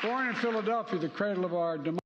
Born in Philadelphia, the cradle of our democracy.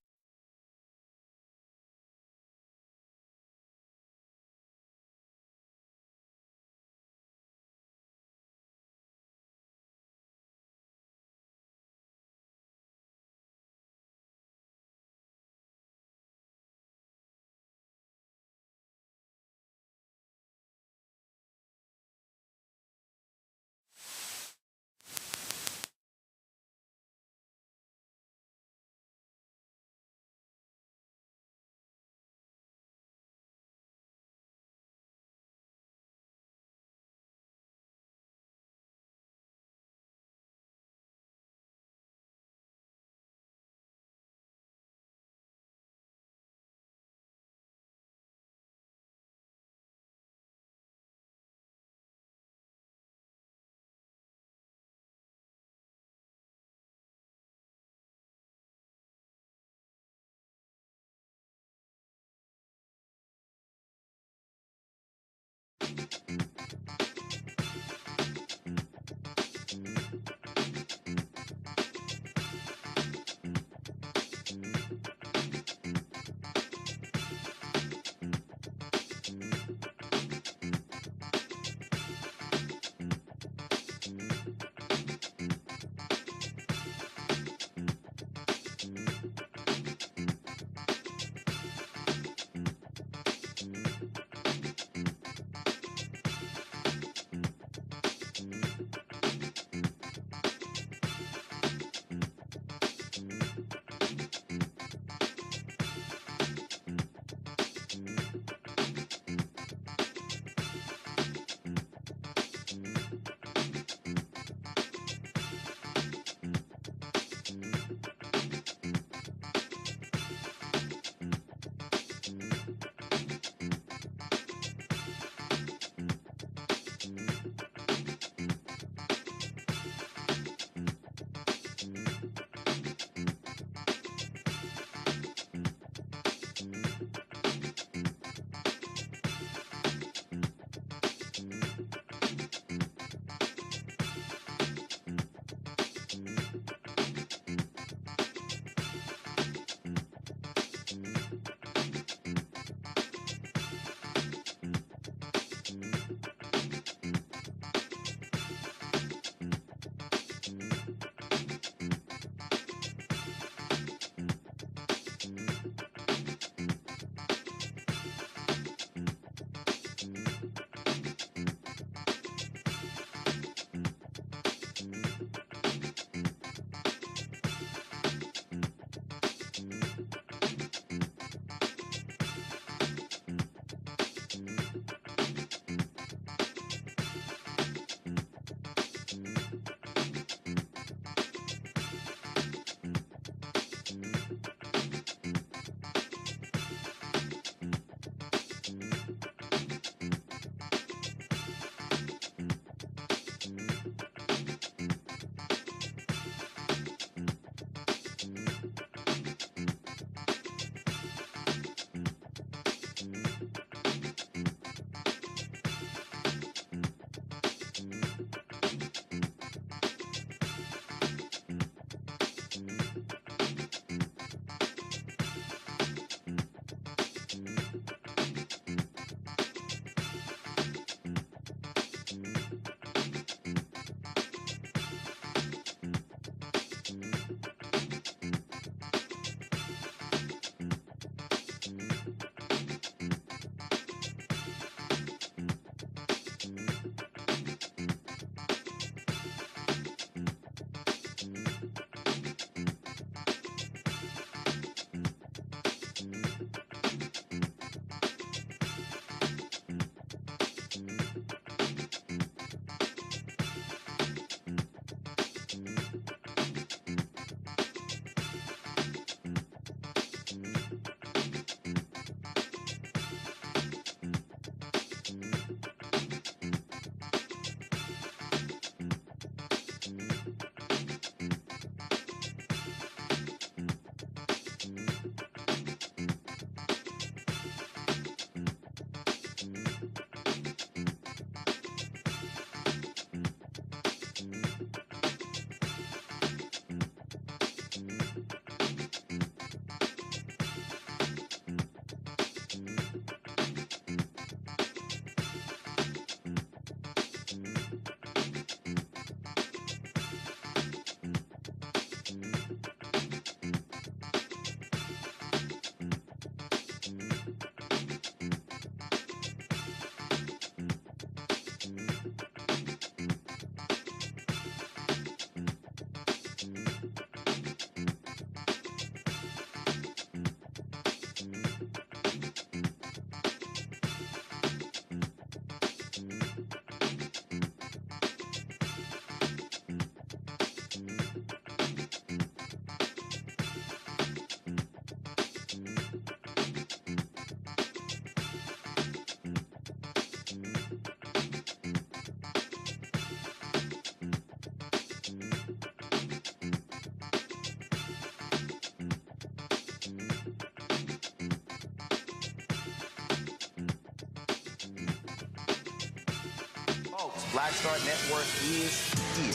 Black Star Network is here.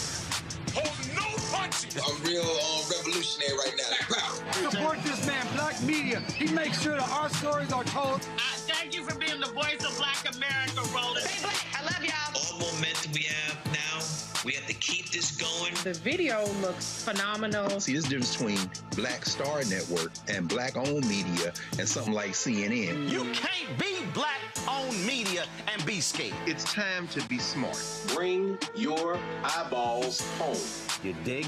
Hold no punches. I'm real revolutionary right now. Support this man, Black Media. He makes sure that our stories are told. Thank you for being the voice of Black America, Roland. Stay black. I love y'all. All momentum we have now, we have to keep this going. The video looks phenomenal. See, this difference between Black Star Network and Black-owned media and something like CNN. You can't be Black-owned media and be scared. It's time to be smart. Bring your eyeballs home. You dig?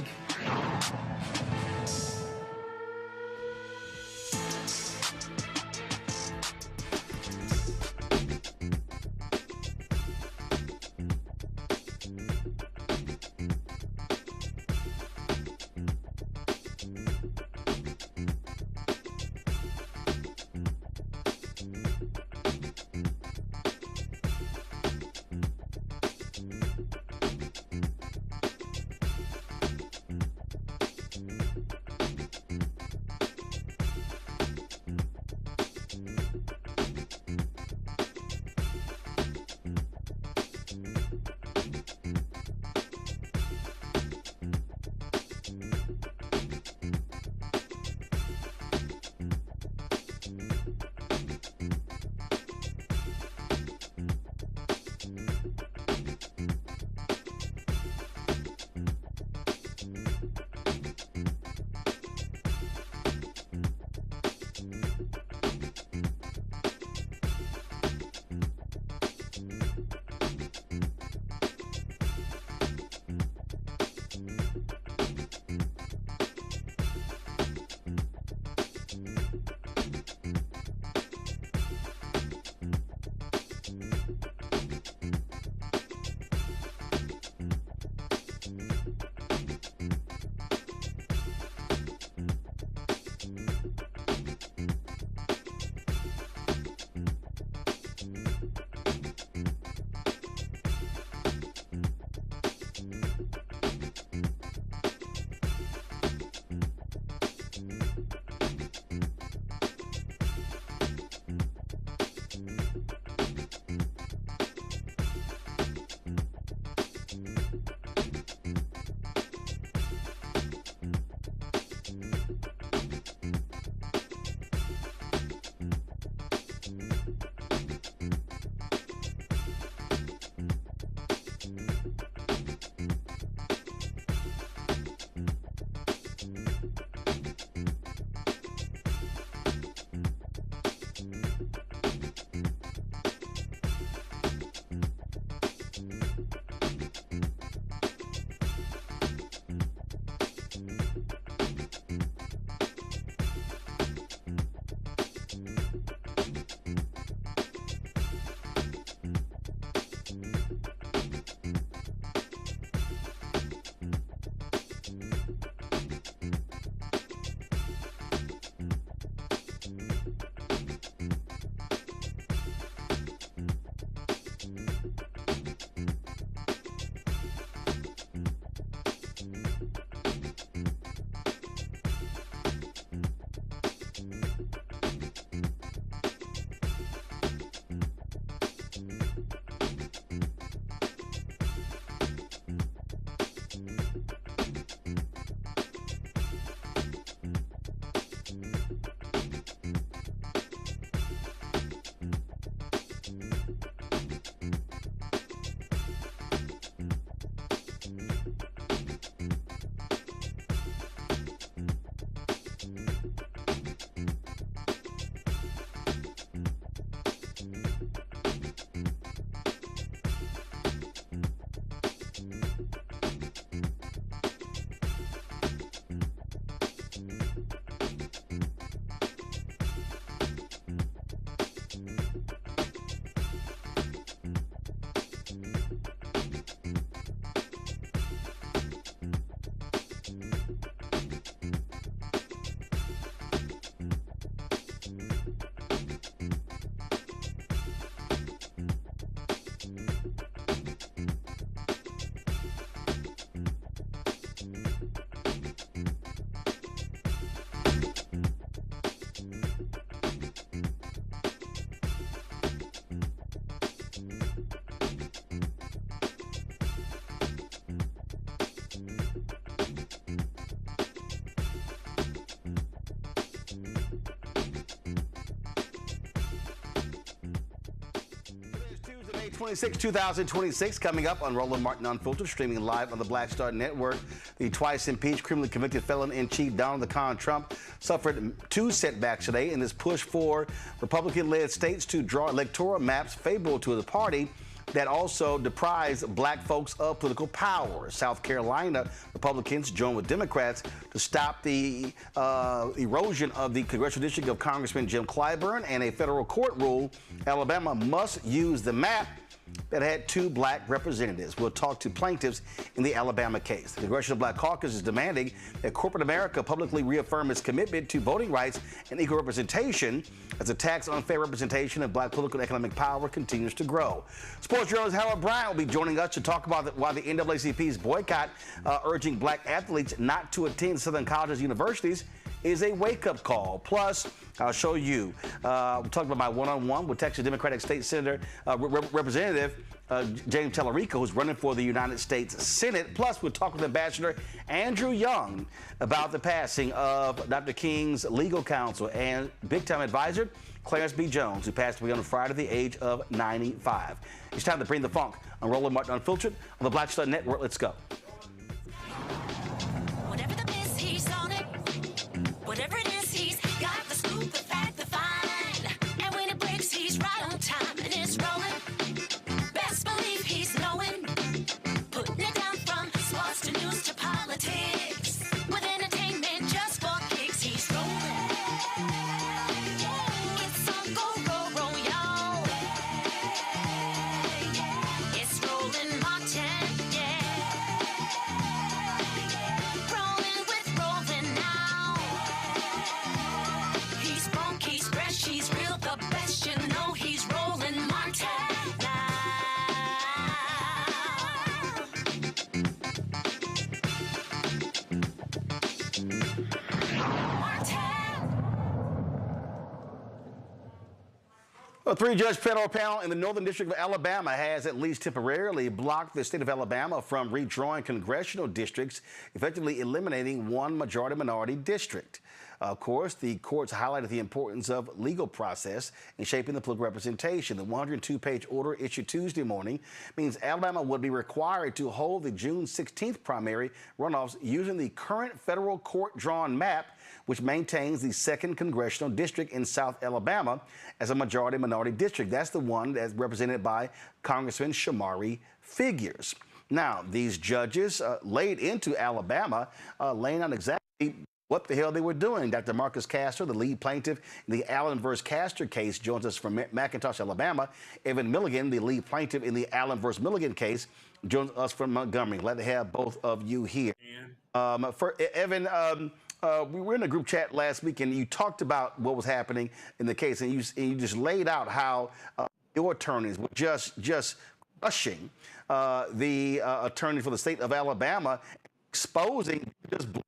26, 2026, coming up on Roland Martin Unfiltered, streaming live on the Black Star Network. The twice impeached, criminally convicted felon-in-chief Donald the Con Trump suffered 2 setbacks today in this push for Republican-led states to draw electoral maps favorable to the party that also deprives black folks of political power. South Carolina Republicans joined with Democrats to stop the erosion of the congressional district of Congressman Jim Clyburn, and a federal court ruled Alabama must use the map that had 2 black representatives. We'll talk to plaintiffs in the Alabama case. The Congressional Black Caucus is demanding that corporate America publicly reaffirm its commitment to voting rights and equal representation as the tax on unfair representation of black political and economic power continues to grow. Sports journalist Harold Bryant will be joining us to talk about why the NAACP's boycott urging black athletes not to attend Southern colleges and universities is a wake-up call. Plus, I'll show you. We'll talk about my one-on-one with Texas Democratic State Senator Representative James Tellerico, who's running for the United States Senate. Plus, we'll talk with Ambassador Andrew Young about the passing of Dr. King's legal counsel and big-time advisor Clarence B. Jones, who passed away on Friday at the age of 95. It's time to bring the funk on Roland Martin Unfiltered on the Black Star Network. Let's go. Whatever the miss, he's on it. Whatever it is, he's got the scoop, the fact, the find. And when it breaks, he's right on time and it's rolling. Best believe he's knowing. Putting it down from sports to news to politics. With entertainment just for kicks, he's rolling. It's on go, y'all. It's Roland Martin, yeah. Rolling with Roland now. He's funk, he's fresh, he's real, the best, you know he's Roland Martin now. A 3-judge federal panel in the Northern District of Alabama has at least temporarily blocked the state of Alabama from redrawing congressional districts, effectively eliminating one majority-minority district. Of course, the courts highlighted the importance of legal process in shaping the political representation. The 102-page order issued Tuesday morning means Alabama would be required to hold the June 16th primary runoffs using the current federal court-drawn map, which maintains the 2nd Congressional District in South Alabama as a majority-minority district. That's the one that's represented by Congressman Shamari Figures. Now, these judges laid into Alabama, laying out exactly what the hell they were doing. Dr. Marcus Castor, the lead plaintiff in the Allen v. Castor case, joins us from McIntosh, Alabama. Evan Milligan, the lead plaintiff in the Allen v. Milligan case, joins us from Montgomery. Glad to have both of you here. For Evan, we were in a group chat last week, and you talked about what was happening in the case, and you just laid out how your attorneys were just crushing the attorney for the state of Alabama, exposing just them.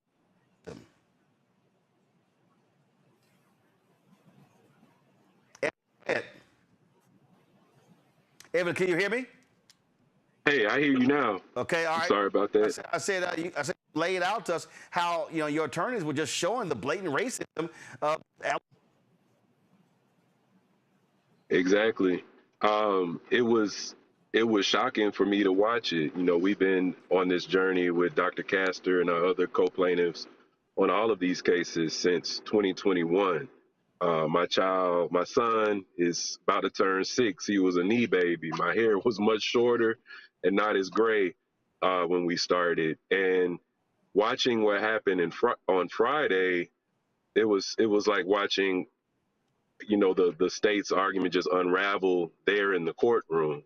Evan, can you hear me? Hey, I hear you now. Okay, all right. Sorry about that. I said, lay it out to us how your attorneys were just showing the blatant racism. Exactly. It was shocking for me to watch it. We've been on this journey with Dr. Castor and our other co-plaintiffs on all of these cases since 2021. My son is about to turn 6. He was a knee baby. My hair was much shorter and not as gray when we started. And watching what happened on Friday, it was like watching, the state's argument just unravel there in the courtroom.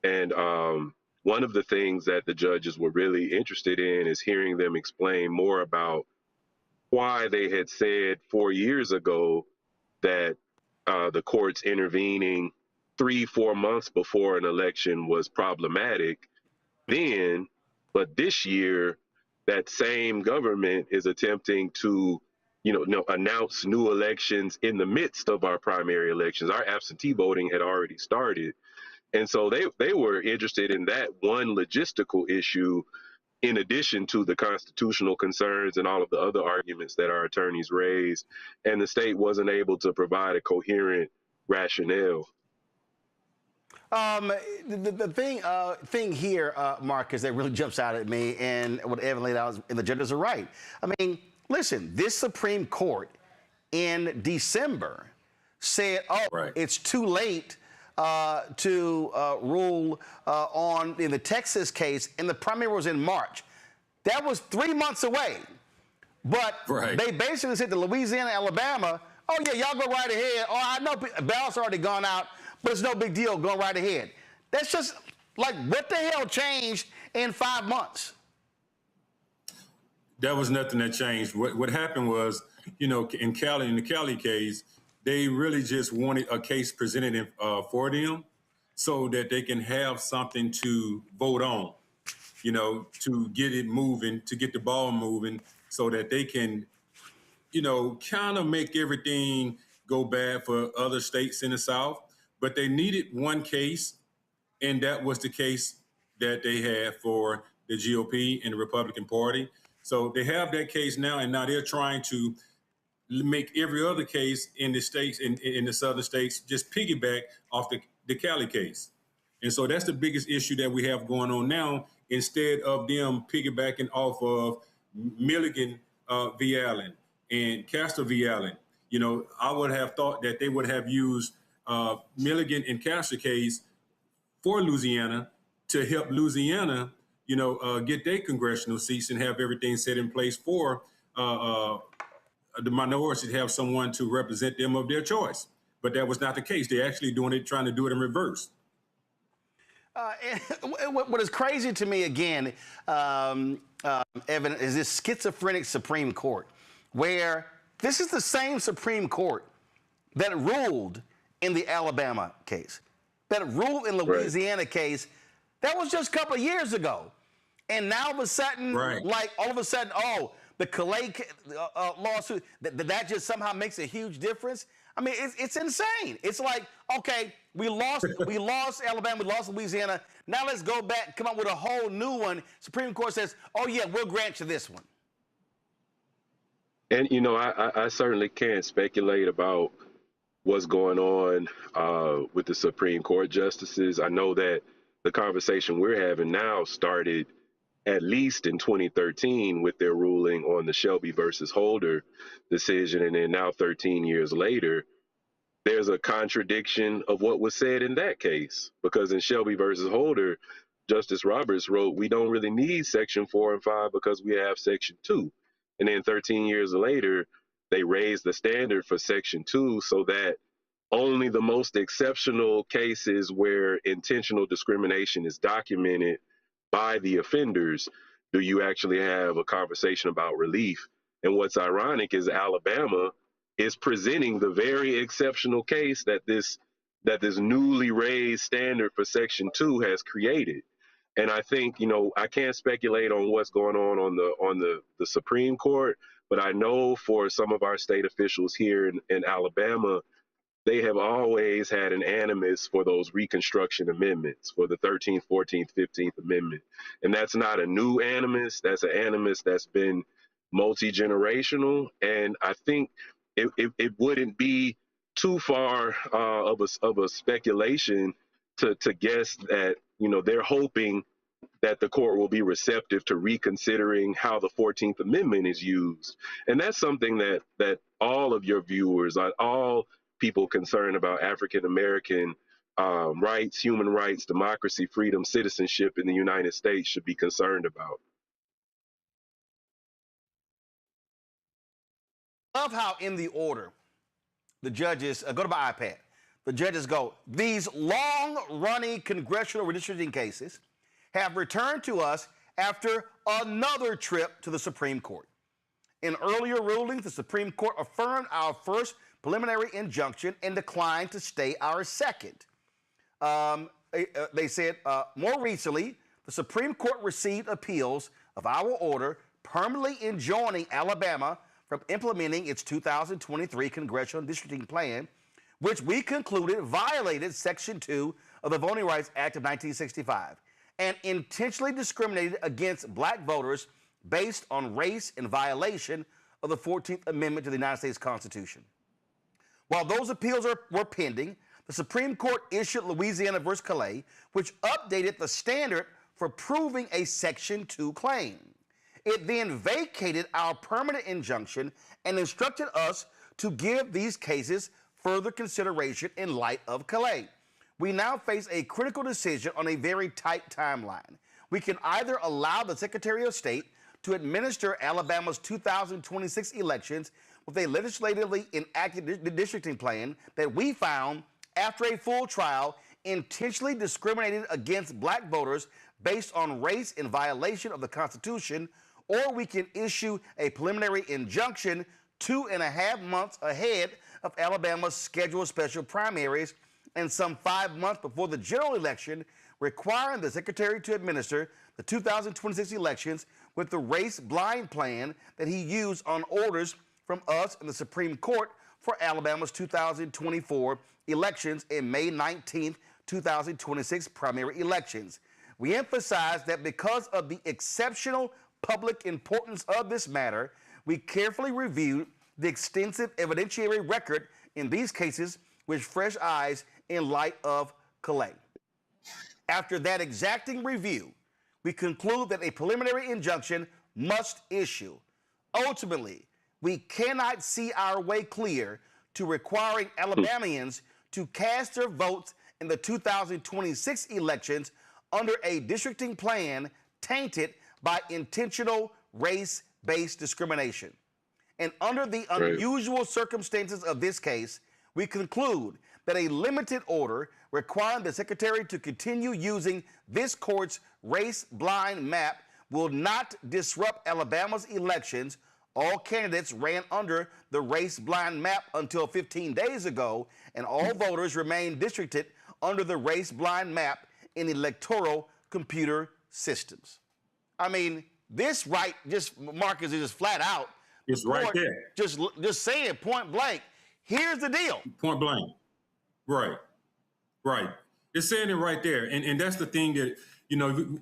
And one of the things that the judges were really interested in is hearing them explain more about why they had said 4 years ago that the courts intervening 3-4 months before an election was problematic then, but this year that same government is attempting to announce new elections in the midst of our primary elections. Our absentee voting had already started. And so they were interested in that one logistical issue, in addition to the constitutional concerns and all of the other arguments that our attorneys raised. And the state wasn't able to provide a coherent rationale. The thing here, Marcus, that really jumps out at me, and what Evan laid out, and the judges are right. I mean, listen, this Supreme Court in December said, it's too late to rule in the Texas case, and the primary was in March. That was 3 months away. But they basically said to Louisiana, Alabama, oh, yeah, y'all go right ahead. Oh, I know ballots already gone out, but it's no big deal. Go right ahead. That's just like, what the hell changed in 5 months? That was nothing that changed. What happened was, in the Callais case, they really just wanted a case presented for them so that they can have something to vote on, to get it moving, to get the ball moving, so that they can, kind of make everything go bad for other states in the South. But they needed one case, and that was the case that they had for the GOP and the Republican Party. So they have that case now, and now they're trying to make every other case in the states, in the southern states, just piggyback off the Callais case. And so that's the biggest issue that we have going on now, instead of them piggybacking off of Milligan v. Allen and Castro v. Allen. I would have thought that they would have used Milligan and Castro case for Louisiana to help Louisiana, get their congressional seats and have everything set in place for the minorities to have someone to represent them of their choice. But that was not the case. They're actually trying to do it in reverse. What is crazy to me, again, Evan, is this schizophrenic Supreme Court, where this is the same Supreme Court that ruled in the Alabama case, that ruled in the Louisiana case. That was just a couple of years ago. And now all of a sudden, the Callais lawsuit, that just somehow makes a huge difference. I mean, it's insane. It's like, okay, we lost Alabama, we lost Louisiana. Now let's go back, come up with a whole new one. Supreme Court says, oh yeah, we'll grant you this one. And, I certainly can't speculate about what's going on with the Supreme Court justices. I know that the conversation we're having now started at least in 2013 with their ruling on the Shelby versus Holder decision. And then now 13 years later, there's a contradiction of what was said in that case, because in Shelby versus Holder, Justice Roberts wrote, we don't really need Section 4 and 5 because we have Section 2. And then 13 years later, they raised the standard for Section 2 so that only the most exceptional cases where intentional discrimination is documented by the offenders do you actually have a conversation about relief. And what's ironic is Alabama is presenting the very exceptional case that this newly raised standard for Section 2 has created. And I think, I can't speculate on what's going on the Supreme Court, but I know for some of our state officials here in Alabama, they have always had an animus for those Reconstruction amendments, for the 13th, 14th, 15th Amendment. And that's not a new animus. That's an animus that's been multi-generational. And I think it wouldn't be too far of a speculation to guess that, they're hoping that the court will be receptive to reconsidering how the 14th Amendment is used. And that's something that all of your viewers, all people concerned about African-American rights, human rights, democracy, freedom, citizenship in the United States should be concerned about. I love how in the order, the judges, go to my iPad, the judges go, these long-running congressional redistricting cases have returned to us after another trip to the Supreme Court. In earlier rulings, the Supreme Court affirmed our first preliminary injunction and declined to stay our second. They said, more recently, the Supreme Court received appeals of our order permanently enjoining Alabama from implementing its 2023 Congressional Districting Plan, which we concluded violated Section 2 of the Voting Rights Act of 1965 and intentionally discriminated against black voters based on race in violation of the 14th Amendment to the United States Constitution. While those appeals were pending, the Supreme Court issued Louisiana versus Callais, which updated the standard for proving a Section 2 claim. It then vacated our permanent injunction and instructed us to give these cases further consideration in light of Callais. We now face a critical decision on a very tight timeline. We can either allow the Secretary of State to administer Alabama's 2026 elections with a legislatively enacted redistricting plan that we found, after a full trial, intentionally discriminated against black voters based on race in violation of the Constitution, or we can issue a preliminary injunction 2.5 months ahead of Alabama's scheduled special primaries and some 5 months before the general election, requiring the Secretary to administer the 2026 elections with the race-blind plan that he used on orders from us and the Supreme Court for Alabama's 2024 elections and May 19th, 2026 primary elections. We emphasize that because of the exceptional public importance of this matter, we carefully reviewed the extensive evidentiary record in these cases with fresh eyes in light of Callais. After that exacting review, we conclude that a preliminary injunction must issue. Ultimately, we cannot see our way clear to requiring Alabamians to cast their votes in the 2026 elections under a districting plan tainted by intentional race-based discrimination. And under the unusual circumstances of this case, we conclude that a limited order requiring the Secretary to continue using this court's race-blind map will not disrupt Alabama's elections. All candidates ran under the race-blind map until 15 days ago, and all voters remain districted under the race-blind map in electoral computer systems. I mean, this right, just Marcus, is just flat out. It's right there. Just saying point blank, here's the deal. Point blank. Right. It's saying it right there. And that's the thing that,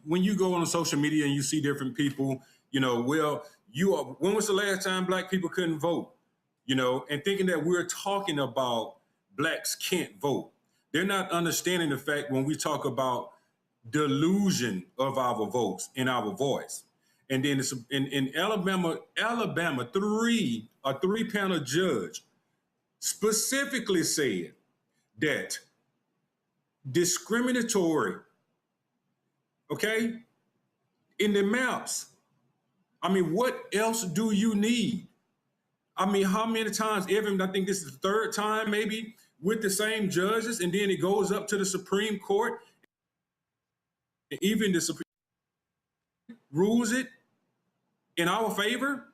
when you go on social media and you see different people, when was the last time black people couldn't vote? And thinking that we're talking about blacks can't vote. They're not understanding the fact when we talk about delusion of our votes and our voice. And then in Alabama, a three-panel judge specifically said that discriminatory, in the maps. I mean, what else do you need? I mean, how many times, I think this is the third time maybe, with the same judges, and then it goes up to the Supreme Court. Even the Supreme rules it in our favor,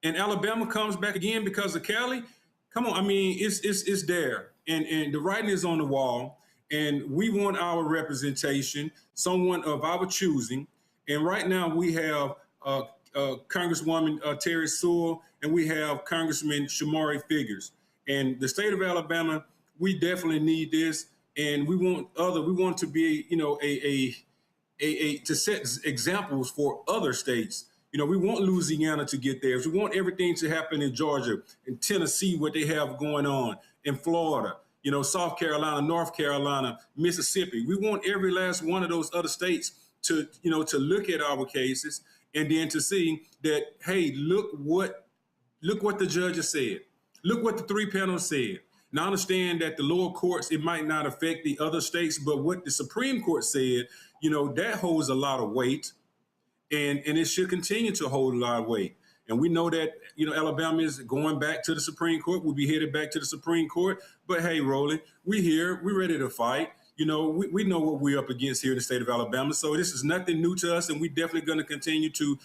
and Alabama comes back again because of Callais. Come on, I mean, it's there, and the writing is on the wall, and we want our representation, someone of our choosing. And right now we have Congresswoman Terry Sewell, and we have Congressman Shamari Figures. And the state of Alabama, we definitely need this, and we want to be, to set examples for other states. We want Louisiana to get there. We want everything to happen in Georgia, in Tennessee, what they have going on, in Florida, South Carolina, North Carolina, Mississippi. We want every last one of those other states to look at our cases and then to see that, hey, look what the judges said. Look what the three panels said. Now, I understand that the lower courts, it might not affect the other states, but what the Supreme Court said, that holds a lot of weight, and it should continue to hold a lot of weight. And we know that, Alabama is going back to the Supreme Court. We'll be headed back to the Supreme Court. But hey, Roland, we're here. We're ready to fight. We know what we're up against here in the state of Alabama. So this is nothing new to us, and we're definitely going to continue to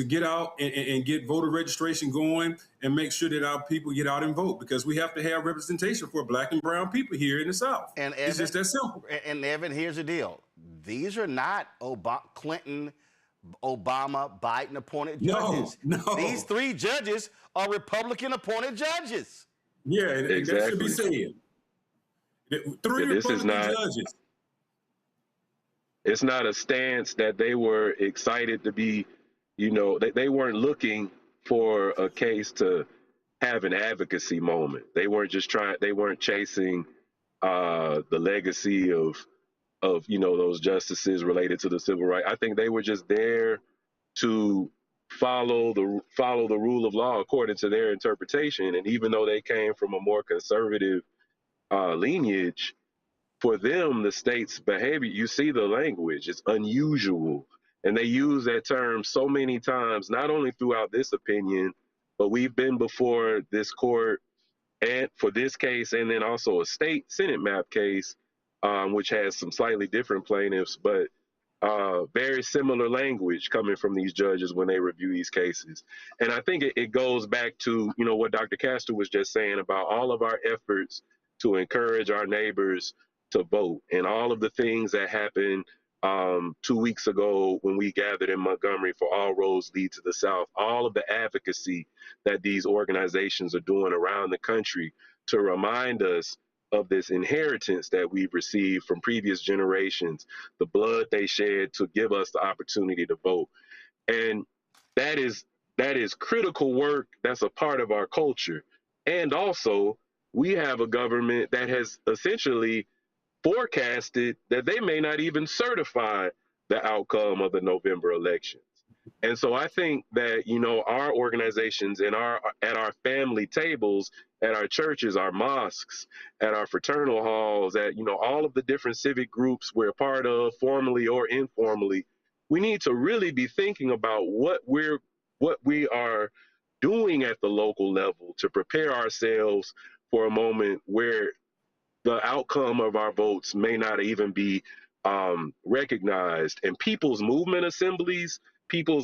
get out and get voter registration going and make sure that our people get out and vote, because we have to have representation for black and brown people here in the South. And Evan, it's just that simple. And Evan, here's the deal. These are not Clinton, Obama, Biden appointed judges. No. These three judges are Republican appointed judges. Yeah, exactly. That should be said. Three Republican judges. It's not a stance that they were excited to be, they weren't looking for a case to have an advocacy moment. They weren't chasing the legacy of those justices related to the civil rights. I think they were just there to follow the rule of law according to their interpretation. And even though they came from a more conservative lineage, for them, the state's behavior, you see the language, it's unusual. And they use that term so many times, not only throughout this opinion, but we've been before this court and for this case, and then also a state Senate map case, which has some slightly different plaintiffs, but very similar language coming from these judges when they review these cases. And I think it goes back to, what Dr. Castor was just saying about all of our efforts to encourage our neighbors to vote and all of the things that happened 2 weeks ago when we gathered in Montgomery for All Roads Lead to the South, all of the advocacy that these organizations are doing around the country to remind us of this inheritance that we've received from previous generations, the blood they shed to give us the opportunity to vote. And that is critical work that's a part of our culture. And also, we have a government that has essentially forecasted that they may not even certify the outcome of the November elections. And so I think that, our organizations and at our family tables, at our churches, our mosques, at our fraternal halls, at, all of the different civic groups we're a part of, formally or informally, we need to really be thinking about what we are doing at the local level to prepare ourselves for a moment where the outcome of our votes may not even be recognized. And people's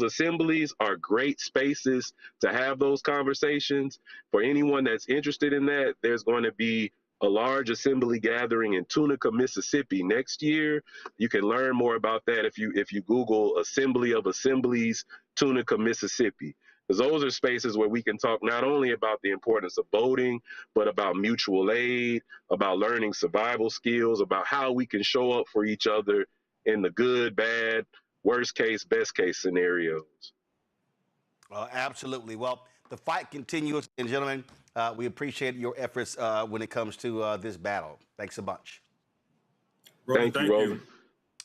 assemblies are great spaces to have those conversations. For anyone that's interested in that, there's going to be a large assembly gathering in Tunica, Mississippi next year. You can learn more about that if you Google Assembly of Assemblies, Tunica, Mississippi. Because those are spaces where we can talk not only about the importance of voting, but about mutual aid, about learning survival skills, about how we can show up for each other in the good, bad, worst case, best case scenarios. Absolutely. Well, the fight continues. And gentlemen, we appreciate your efforts when it comes to this battle. Thanks a bunch. Thank you, Roland.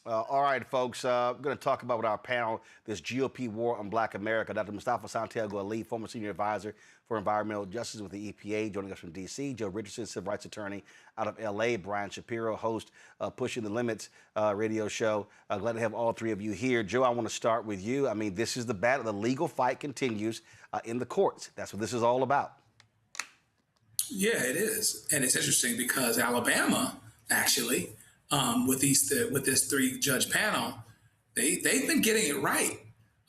All right, folks, we're going to talk about with our panel this GOP war on Black America. Dr. Mustafa Santiago Ali, former senior advisor for environmental justice with the EPA, joining us from D.C. Joe Richardson, civil rights attorney out of L.A. Brian Shapiro, host of Pushing the Limits radio show. Glad to have all three of you here. Joe, I want to start with you. I mean, this is the battle. The legal fight continues in the courts. That's what this is all about. Yeah, it is. And it's interesting because Alabama, actually, with this three-judge panel, they've been getting it right.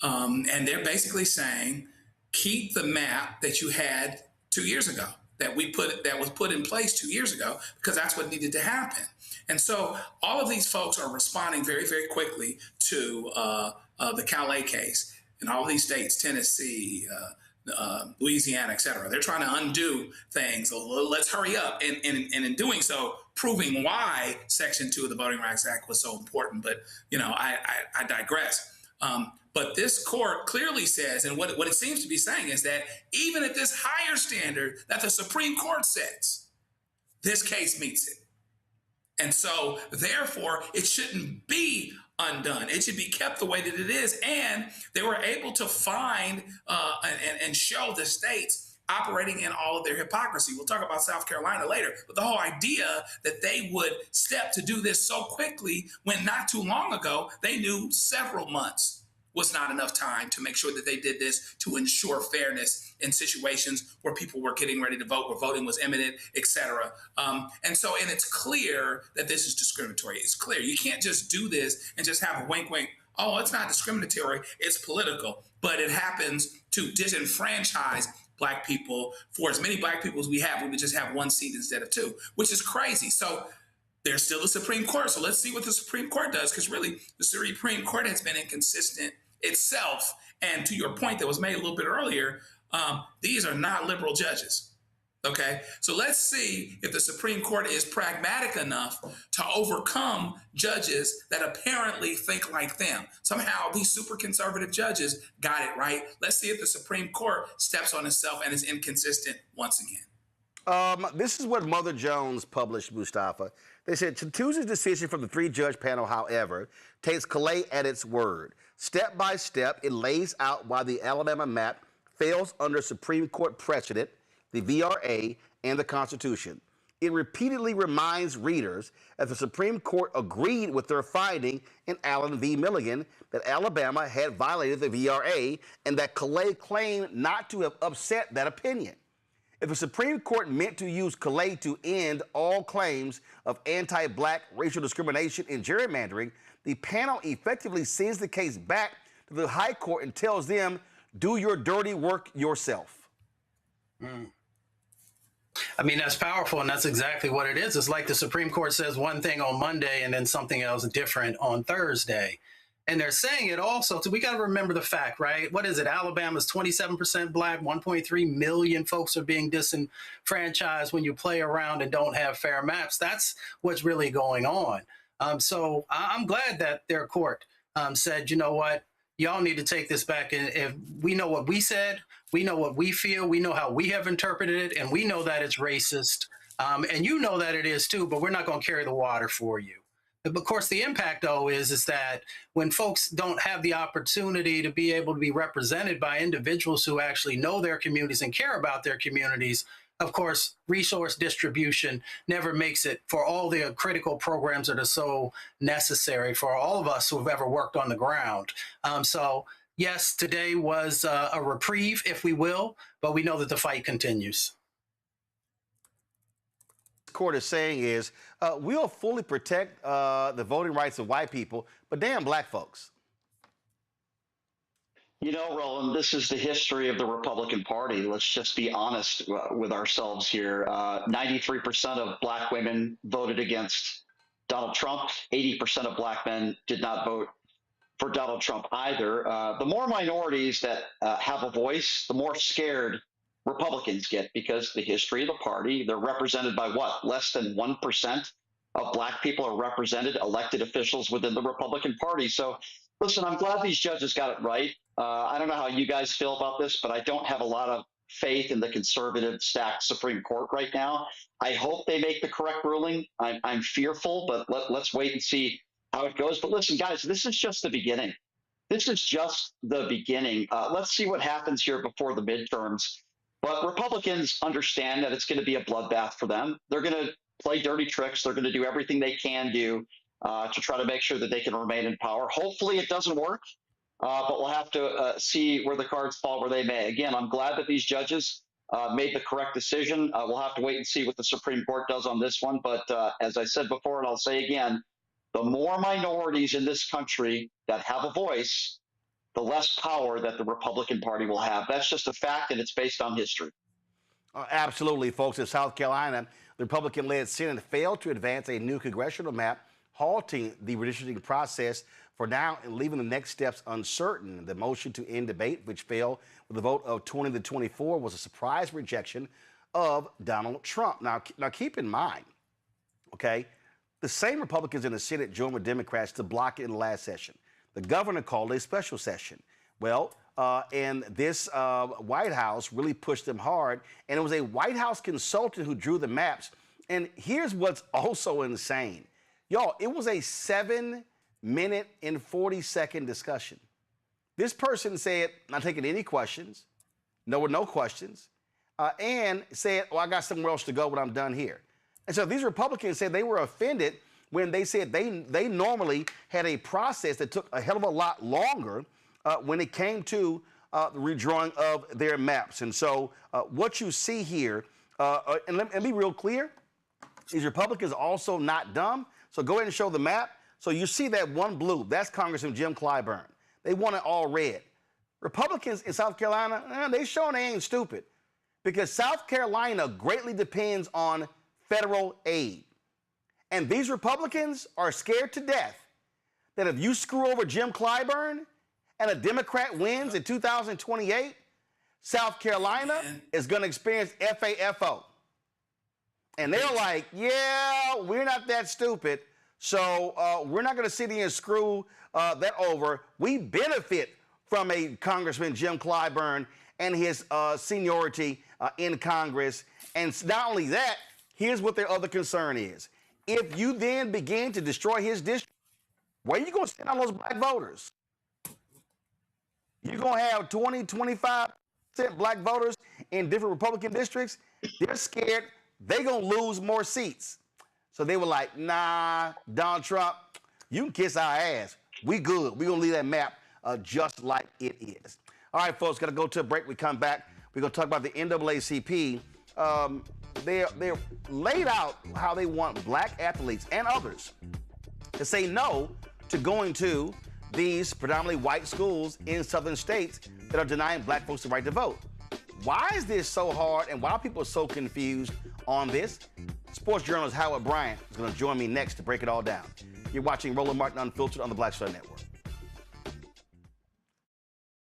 And they're basically saying, keep the map that you had 2 years ago, that was put in place 2 years ago, because that's what needed to happen. And so all of these folks are responding very, very quickly to the Callais case in all of these states, Tennessee, Louisiana, et cetera. They're trying to undo things. So let's hurry up. And in doing so, proving why Section 2 of the Voting Rights Act was so important. But, I digress. But this court clearly says, and what it seems to be saying is that even at this higher standard that the Supreme Court sets, this case meets it. And so, therefore, it shouldn't be undone. It should be kept the way that it is. And they were able to find and show the states operating in all of their hypocrisy. We'll talk about South Carolina later, but the whole idea that they would step to do this so quickly when not too long ago, they knew several months was not enough time to make sure that they did this to ensure fairness in situations where people were getting ready to vote, where voting was imminent, et cetera. And it's clear that this is discriminatory. It's clear. You can't just do this and just have a wink, wink. Oh, it's not discriminatory. It's political. But it happens to disenfranchise Black people. For as many Black people as we would just have one seat instead of two, which is crazy. So there's still the Supreme Court. So let's see what the Supreme Court does, because really the Supreme Court has been inconsistent itself. And to your point that was made a little bit earlier, these are not liberal judges. Okay, so let's see if the Supreme Court is pragmatic enough to overcome judges that apparently think like them. Somehow these super conservative judges got it right. Let's see if the Supreme Court steps on itself and is inconsistent once again. This is what Mother Jones published, Mustafa. They said, Tuesday's decision from the three-judge panel, however, takes Callais at its word. Step by step, it lays out why the Alabama map fails under Supreme Court precedent, the VRA, and the Constitution. It repeatedly reminds readers that the Supreme Court agreed with their finding in Allen v. Milligan that Alabama had violated the VRA and that Callais claimed not to have upset that opinion. If the Supreme Court meant to use Callais to end all claims of anti-black racial discrimination and gerrymandering, the panel effectively sends the case back to the High Court and tells them, do your dirty work yourself. I mean, that's powerful, and that's exactly what it is. It's like the Supreme Court says one thing on Monday and then something else different on Thursday. And they're saying it also, so we got to remember the fact, right? What is it? Alabama's 27% black, 1.3 million folks are being disenfranchised when you play around and don't have fair maps. That's what's really going on. So I'm glad that their court said, you know what, y'all need to take this back. And if we know what we said, we know what we feel, we know how we have interpreted it, and we know that it's racist. And you know that it is too, but we're not going to carry the water for you. But of course, the impact, though, is that when folks don't have the opportunity to be able to be represented by individuals who actually know their communities and care about their communities, of course, resource distribution never makes it for all the critical programs that are so necessary for all of us who have ever worked on the ground. So, yes, today was a reprieve, if we will, but we know that the fight continues. Court is saying is we'll fully protect the voting rights of white people, but damn black folks. You know, Roland, this is the history of the Republican Party. Let's just be honest with ourselves here. 93% of black women voted against Donald Trump. 80% of black men did not vote for Donald Trump either. The more minorities that have a voice, the more scared Republicans get, because the history of the party, they're represented by what? Less than 1% of black people are represented, elected officials within the Republican Party. So listen, I'm glad these judges got it right. I don't know how you guys feel about this, but I don't have a lot of faith in the conservative stacked Supreme Court right now. I hope they make the correct ruling. I'm fearful, but let's wait and see how it goes. But listen, guys, this is just the beginning. This is just the beginning. Let's see what happens here before the midterms. But Republicans understand that it's going to be a bloodbath for them. They're going to play dirty tricks. They're going to do everything they can do to try to make sure that they can remain in power. Hopefully it doesn't work, but we'll have to see where the cards fall where they may. Again, I'm glad that these judges made the correct decision. We'll have to wait and see what the Supreme Court does on this one. But as I said before, and I'll say again, the more minorities in this country that have a voice, the less power that the Republican Party will have. That's just a fact, and it's based on history. Absolutely, folks. In South Carolina, the Republican-led Senate failed to advance a new congressional map, halting the redistricting process for now and leaving the next steps uncertain. The motion to end debate, which failed with a vote of 20-24, was a surprise rejection of Donald Trump. Now keep in mind, okay, the same Republicans in the Senate joined with Democrats to block it in the last session. The governor called a special session. Well, and this White House really pushed them hard, and it was a White House consultant who drew the maps. And here's what's also insane. Y'all, it was a 7-minute and 40-second discussion. This person said, not taking any questions, no questions, and said, oh, I got somewhere else to go when I'm done here. And so these Republicans said they were offended when they said they normally had a process that took a hell of a lot longer when it came to the redrawing of their maps. And so what you see here, and let me be real clear, these Republicans are also not dumb. So go ahead and show the map. So you see that one blue, that's Congressman Jim Clyburn. They want it all red. Republicans in South Carolina, they showing they ain't stupid, because South Carolina greatly depends on federal aid. And these Republicans are scared to death that if you screw over Jim Clyburn and a Democrat wins in 2028, South Carolina is going to experience FAFO. And they're like, yeah, we're not that stupid, so we're not going to sit here and screw that over. We benefit from a Congressman Jim Clyburn and his seniority in Congress. And not only that, here's what their other concern is. If you then begin to destroy his district, where are you going to stand on those black voters? You're going to have 20, 25% black voters in different Republican districts. They're scared they're going to lose more seats. So they were like, nah, Donald Trump, you can kiss our ass. We good. We're going to leave that map just like it is. All right, folks, got to go to a break. We come back. We're going to talk about the NAACP. They're laid out how they want black athletes and others to say no to going to these predominantly white schools in southern states that are denying black folks the right to vote. Why is this so hard and why are people so confused on this? Sports journalist Howard Bryant is going to join me next to break it all down. You're watching Roland Martin Unfiltered on the Black Star Network.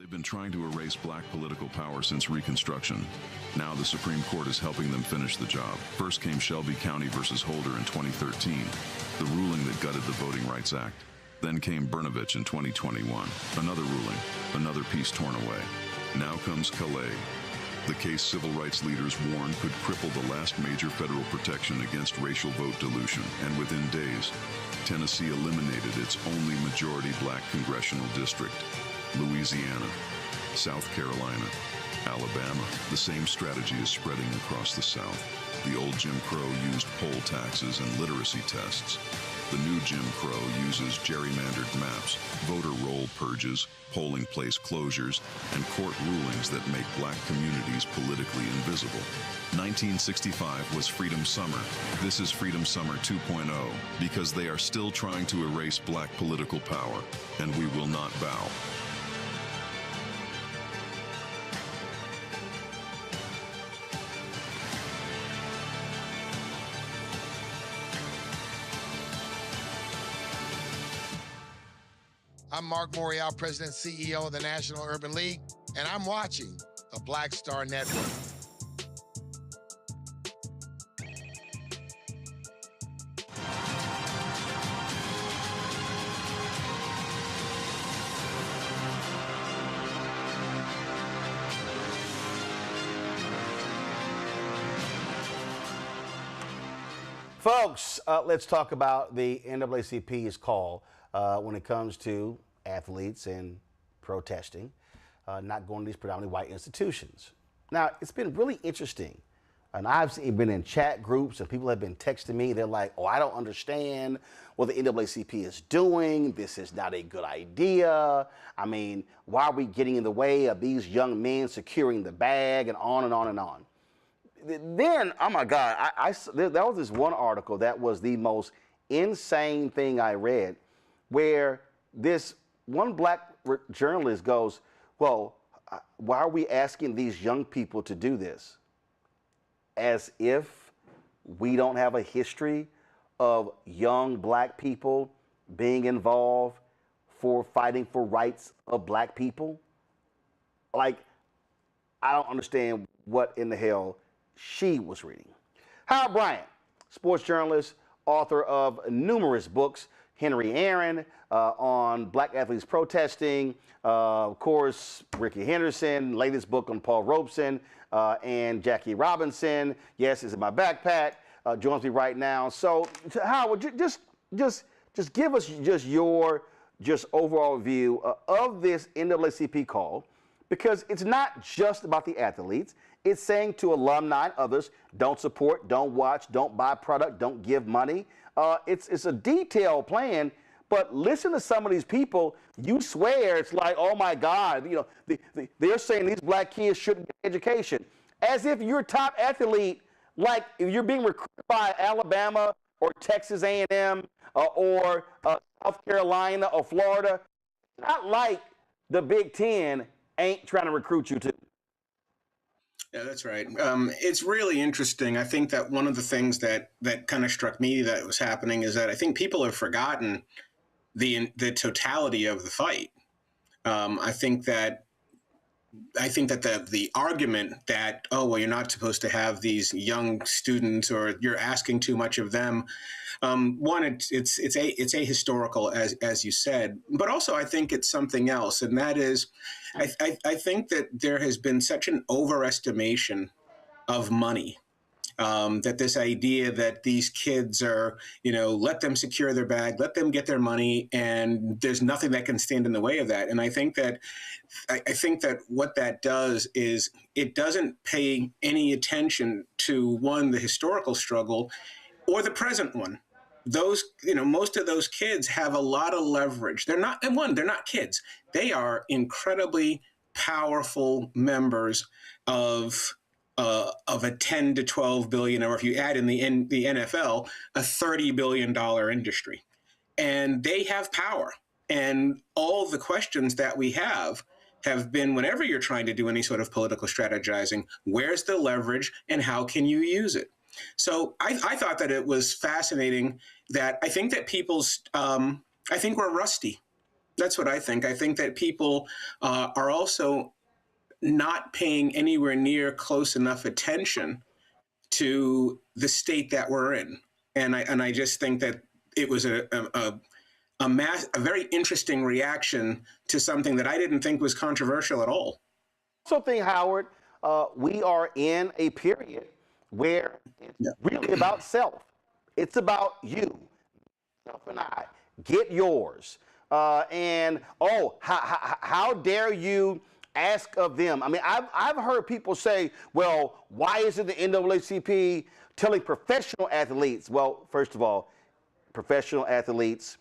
They've been trying to erase black political power since Reconstruction. Now the Supreme Court is helping them finish the job. First came Shelby County versus Holder in 2013, the ruling that gutted the Voting Rights Act. Then came Brnovich in 2021, another ruling, another piece torn away. Now comes Callais, the case civil rights leaders warned could cripple the last major federal protection against racial vote dilution, and within days, Tennessee eliminated its only majority black congressional district. Louisiana, South Carolina, Alabama. The same strategy is spreading across the South. The old Jim Crow used poll taxes and literacy tests. The new Jim Crow uses gerrymandered maps, voter roll purges, polling place closures, and court rulings that make black communities politically invisible. 1965 was Freedom Summer. This is Freedom Summer 2.0, because they are still trying to erase black political power, and we will not bow. I'm Mark Morial, President and CEO of the National Urban League, and I'm watching the Black Star Network. Folks, let's talk about the NAACP's call when it comes to athletes and protesting, not going to these predominantly white institutions. Now, it's been really interesting, and I've been in chat groups and people have been texting me. They're like, oh, I don't understand what the NAACP is doing. This is not a good idea. I mean, why are we getting in the way of these young men securing the bag, and on and on and on. Then, oh my God, there was this one article that was the most insane thing I read, where this one black journalist goes, well, why are we asking these young people to do this? As if we don't have a history of young black people being involved for fighting for rights of black people. Like, I don't understand what in the hell she was reading. Howard Bryant, sports journalist, author of numerous books, Henry Aaron on black athletes protesting, of course, Ricky Henderson, latest book on Paul Robeson and Jackie Robinson. Yes, it's in my backpack. Joins me right now. So, Howard, just give us your overall view of this NAACP call, because it's not just about the athletes. It's saying to alumni and others, don't support, don't watch, don't buy product, don't give money. It's a detailed plan, but listen to some of these people. You swear it's like, oh my God, you know, they're saying these black kids shouldn't get education, as if you're a top athlete, like if you're being recruited by Alabama or Texas A&M or South Carolina or Florida. Not like the Big Ten ain't trying to recruit you too. Yeah, that's right. It's really interesting. I think that one of the things that kind of struck me that was happening is that I think people have forgotten the totality of the fight. I think that I think that the argument that, oh, well, you're not supposed to have these young students or you're asking too much of them. One, it's ahistorical, as you said, but also I think it's something else. And that is, I think that there has been such an overestimation of money. That this idea that these kids are, let them secure their bag, let them get their money, and there's nothing that can stand in the way of that. And I think that what that does is it doesn't pay any attention to, one, the historical struggle or the present one. Those, most of those kids have a lot of leverage. They're not kids. They are incredibly powerful members of a 10 to 12 billion, or if you add in the NFL, a $30 billion industry. And they have power. And all the questions that we have been, whenever you're trying to do any sort of political strategizing, where's the leverage and how can you use it? So I thought that it was fascinating that I think that I think we're rusty. That's what I think. I think that people are also not paying anywhere near close enough attention to the state that we're in. And I just think that it was a very interesting reaction to something that I didn't think was controversial at all. I also think, Howard, we are in a period where it's really about self. It's about you, self and I. Get yours. How dare you ask of them? I mean, I've heard people say, well, why isn't the NAACP telling professional athletes? Well, first of all, professional athletes,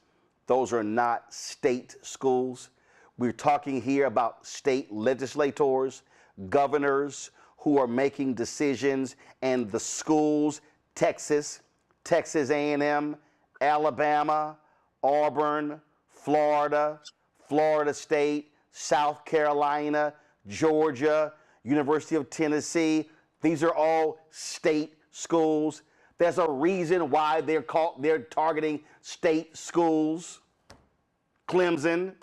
those are not state schools. We're talking here about state legislators, governors who are making decisions, and the schools, Texas A&M, Alabama, Auburn, Florida, Florida State, South Carolina, Georgia, University of Tennessee. These are all state schools. There's a reason why they're targeting state schools. Clemson.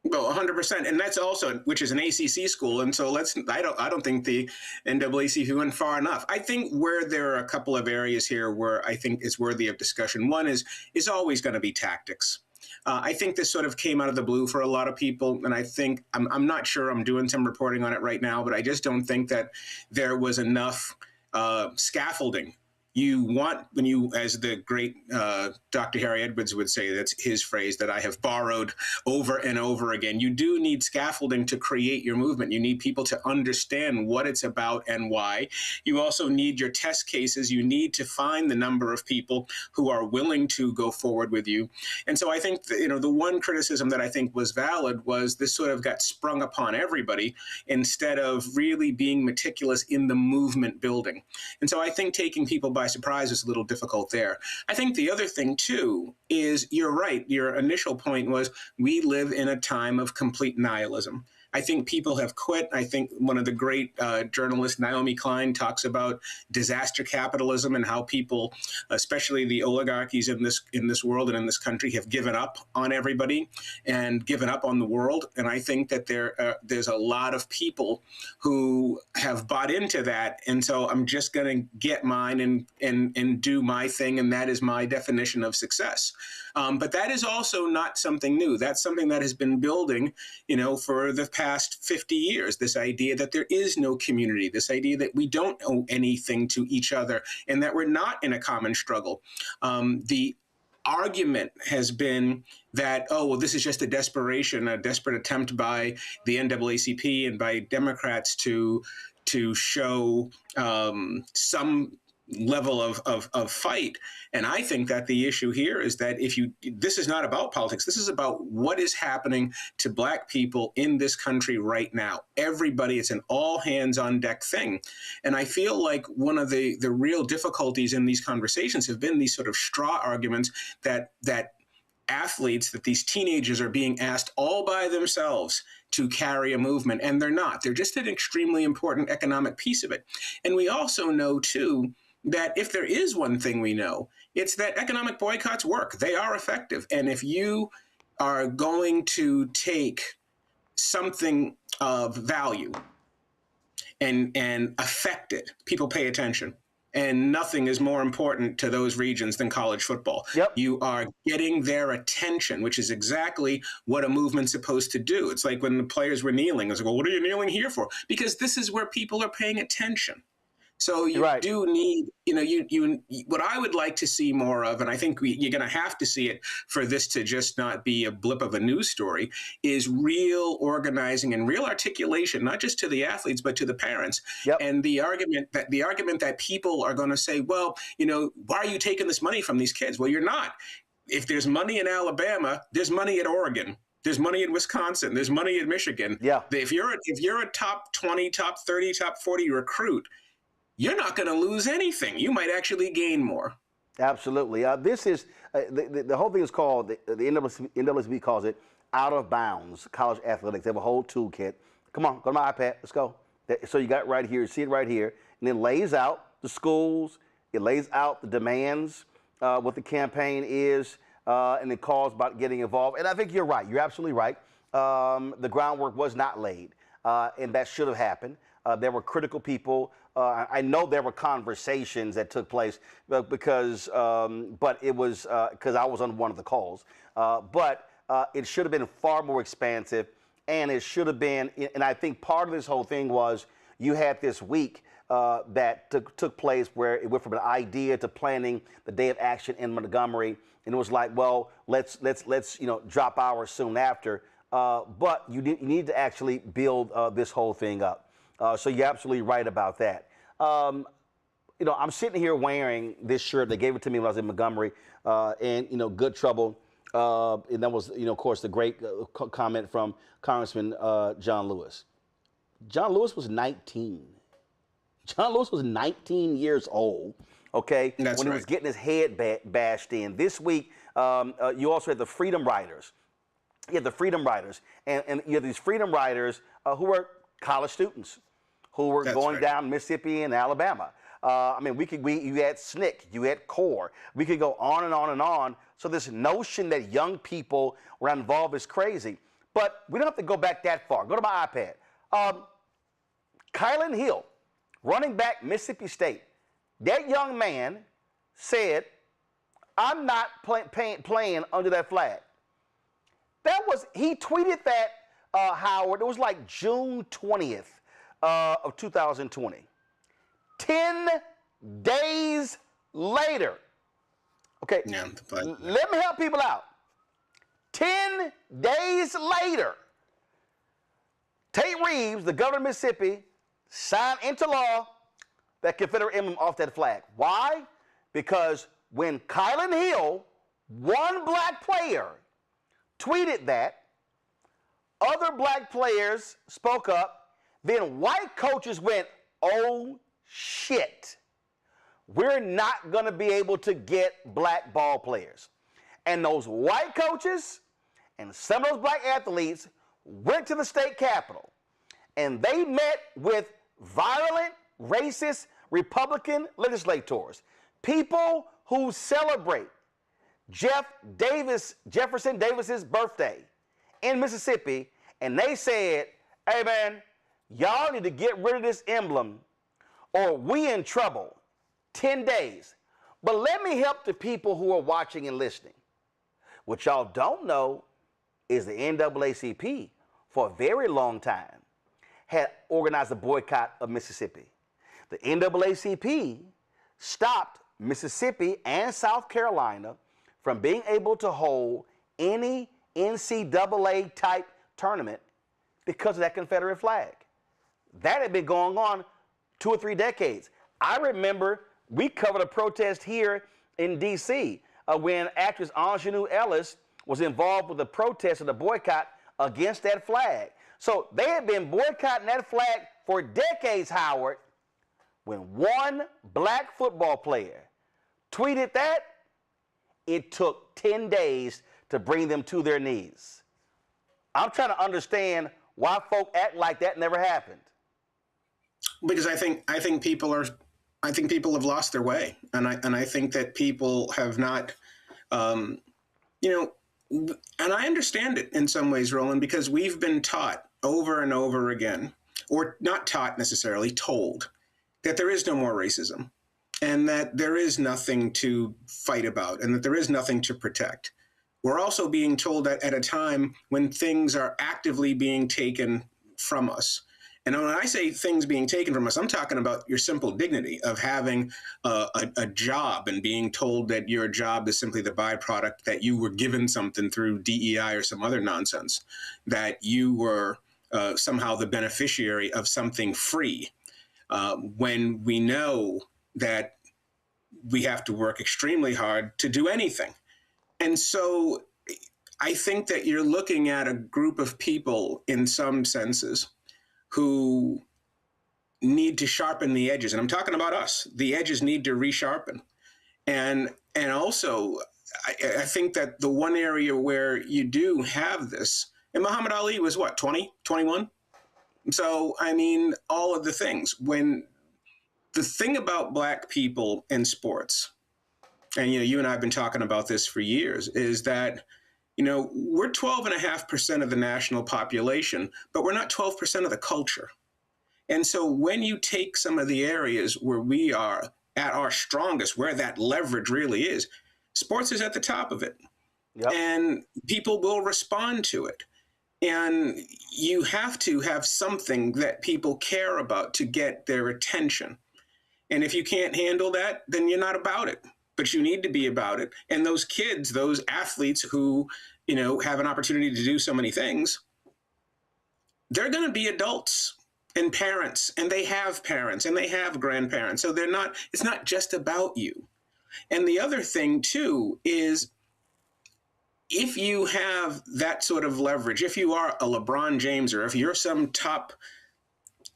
Well, 100%, and that's also, which is an ACC school, and so I don't think the NAACP went far enough. I think where there are a couple of areas here where I think is worthy of discussion. One is always going to be tactics. I think this sort of came out of the blue for a lot of people, and I think I'm not sure. I'm doing some reporting on it right now, but I just don't think that there was enough scaffolding. You want, when you, as the great Dr. Harry Edwards would say, that's his phrase that I have borrowed over and over again, you do need scaffolding to create your movement. You need people to understand what it's about and why. You also need your test cases. You need to find the number of people who are willing to go forward with you. And so I think that, the one criticism that I think was valid was this sort of got sprung upon everybody instead of really being meticulous in the movement building. And so I think taking people by surprise is a little difficult there. I think the other thing, too, is you're right. Your initial point was we live in a time of complete nihilism. I think people have quit. I think one of the great journalists, Naomi Klein, talks about disaster capitalism and how people, especially the oligarchies in this world and in this country, have given up on everybody and given up on the world. And I think that there's a lot of people who have bought into that. And so I'm just going to get mine and do my thing. And that is my definition of success. But that is also not something new. That's something that has been building, for the past 50 years, this idea that there is no community, this idea that we don't owe anything to each other and that we're not in a common struggle. The argument has been that, oh, well, this is just a desperate attempt by the NAACP and by Democrats to show some level of fight. And I think that the issue here is that this is not about politics. This is about what is happening to Black people in this country right now. Everybody, it's an all hands on deck thing. And I feel like one of the real difficulties in these conversations have been these sort of straw arguments that athletes, that these teenagers are being asked all by themselves to carry a movement, and they're not. They're just an extremely important economic piece of it. And we also know, too, that if there is one thing we know, it's that economic boycotts work. They are effective. And if you are going to take something of value and affect it, people pay attention. And nothing is more important to those regions than college football. Yep. You are getting their attention, which is exactly what a movement's supposed to do. It's like when the players were kneeling. It's like, well, what are you kneeling here for? Because this is where people are paying attention. So you do need, what I would like to see more of, and I think you're going to have to see it for this to just not be a blip of a news story, is real organizing and real articulation, not just to the athletes, but to the parents. Yep. And the argument that people are going to say, well, why are you taking this money from these kids? Well, you're not. If there's money in Alabama, there's money at Oregon. There's money in Wisconsin. There's money in Michigan. Yeah. If you're a top 20, top 30, top 40 recruit, you're not going to lose anything. You might actually gain more. Absolutely. This is the whole thing is called, the NAACP calls it out of bounds college athletics. They have a whole toolkit. Come on, go to my iPad. Let's go. So you got it right here. See it right here. And it lays out the schools. It lays out the demands, what the campaign is, and it calls about getting involved. And I think you're right. You're absolutely right. The groundwork was not laid, and that should have happened. There were critical people. I know there were conversations that took place because, but it was because I was on one of the calls. But it should have been far more expansive, and it should have been. And I think part of this whole thing was you had this week that took place where it went from an idea to planning the day of action in Montgomery, and it was like, well, let's drop ours soon after. But you need to actually build this whole thing up. So you're absolutely right about that. I'm sitting here wearing this shirt. They gave it to me when I was in Montgomery, and good trouble. And that was, of course, the great comment from Congressman John Lewis. John Lewis was 19. John Lewis was 19 years old. Okay, when he was getting his head bashed in. This week, you also had the Freedom Riders. You had the Freedom Riders, and you have these Freedom Riders who were college students who were going down Mississippi and Alabama. You had SNCC, you had CORE. We could go on and on and on. So this notion that young people were involved is crazy. But we don't have to go back that far. Go to my iPad. Kylan Hill, running back, Mississippi State. That young man said, I'm not playing under that flag. He tweeted that, Howard, it was like June 20th. Of 2020. 10 days later. Okay, let me help people out. 10 days later, Tate Reeves, the governor of Mississippi, signed into law that Confederate emblem off that flag. Why? Because when Kylan Hill, one black player, tweeted that, other black players spoke up. Then white coaches went, oh, shit. We're not going to be able to get black ball players. And those white coaches and some of those black athletes went to the state capitol. And they met with violent, racist, Republican legislators, people who celebrate Jefferson Davis's birthday in Mississippi. And they said, hey, man, y'all need to get rid of this emblem or we in trouble. 10 days. But let me help the people who are watching and listening. What y'all don't know is the NAACP, for a very long time, had organized a boycott of Mississippi. The NAACP stopped Mississippi and South Carolina from being able to hold any NCAA type tournament because of that Confederate flag. That had been going on 2 or 3 decades. I remember we covered a protest here in D.C. When actress Ingenue Ellis was involved with the protest of the boycott against that flag. So they had been boycotting that flag for decades, Howard. When one black football player tweeted that, it took 10 days to bring them to their knees. I'm trying to understand why folk act like that never happened. Because I think people have lost their way, and I think that people have not, and I understand it in some ways, Roland, because we've been taught over and over again, or not taught necessarily, told that there is no more racism and that there is nothing to fight about and that there is nothing to protect. We're also being told that at a time when things are actively being taken from us. And when I say things being taken from us, I'm talking about your simple dignity of having a job and being told that your job is simply the byproduct, that you were given something through DEI or some other nonsense, that you were somehow the beneficiary of something free, when we know that we have to work extremely hard to do anything. And so I think that you're looking at a group of people in some senses who need to sharpen the edges. And I'm talking about us. The edges need to resharpen. And also, I think that the one area where you do have this, and Muhammad Ali was what, 20, 21? So, I mean, all of the things. When the thing about Black people in sports, and, you and I have been talking about this for years, is that, we're 12.5% of the national population, but we're not 12% of the culture. And so when you take some of the areas where we are at our strongest, where that leverage really is, sports is at the top of it. Yep. And people will respond to it. And you have to have something that people care about to get their attention. And if you can't handle that, then you're not about it. But you need to be about it. And those kids, those athletes who, have an opportunity to do so many things, they're going to be adults and parents, and they have parents and they have grandparents. So it's not just about you. And the other thing too is, if you have that sort of leverage, if you are a LeBron James, or if you're some top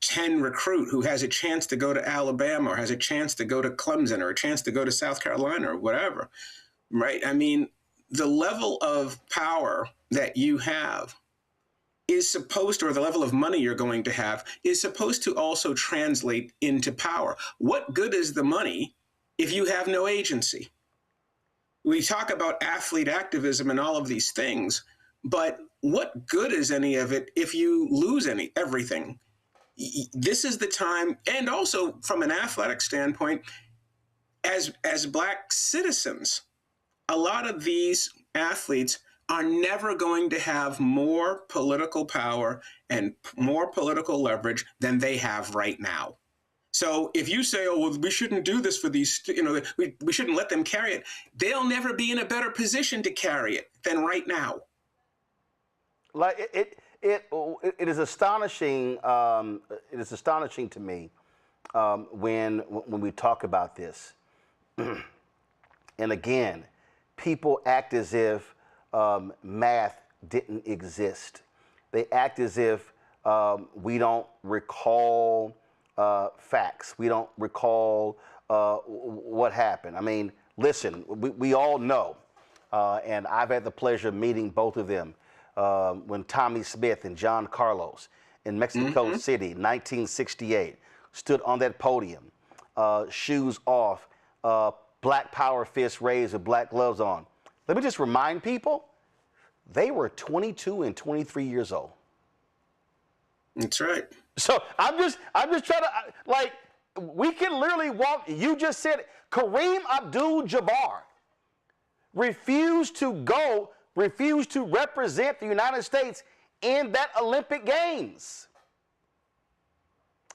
10 recruit who has a chance to go to Alabama, or has a chance to go to Clemson, or a chance to go to South Carolina, or whatever, right? I mean, the level of power that you have is supposed to, or the level of money you're going to have, is supposed to also translate into power. What good is the money if you have no agency? We talk about athlete activism and all of these things, but what good is any of it if you lose everything? This is the time, and also from an athletic standpoint, as Black citizens, a lot of these athletes are never going to have more political power and more political leverage than they have right now. So if you say, oh, well, we shouldn't do this for these, we shouldn't let them carry it, they'll never be in a better position to carry it than right now. Like it is astonishing. It is astonishing to me when we talk about this. And again, people act as if math didn't exist. They act as if we don't recall facts. We don't recall what happened. I mean, listen, we all know, and I've had the pleasure of meeting both of them, when Tommy Smith and John Carlos in Mexico City, 1968, stood on that podium, shoes off, Black power fists raised with black gloves on. Let me just remind people, they were 22 and 23 years old. That's right. So I'm just trying to, we can literally walk, you just said it, Kareem Abdul-Jabbar refused to represent the United States in that Olympic Games.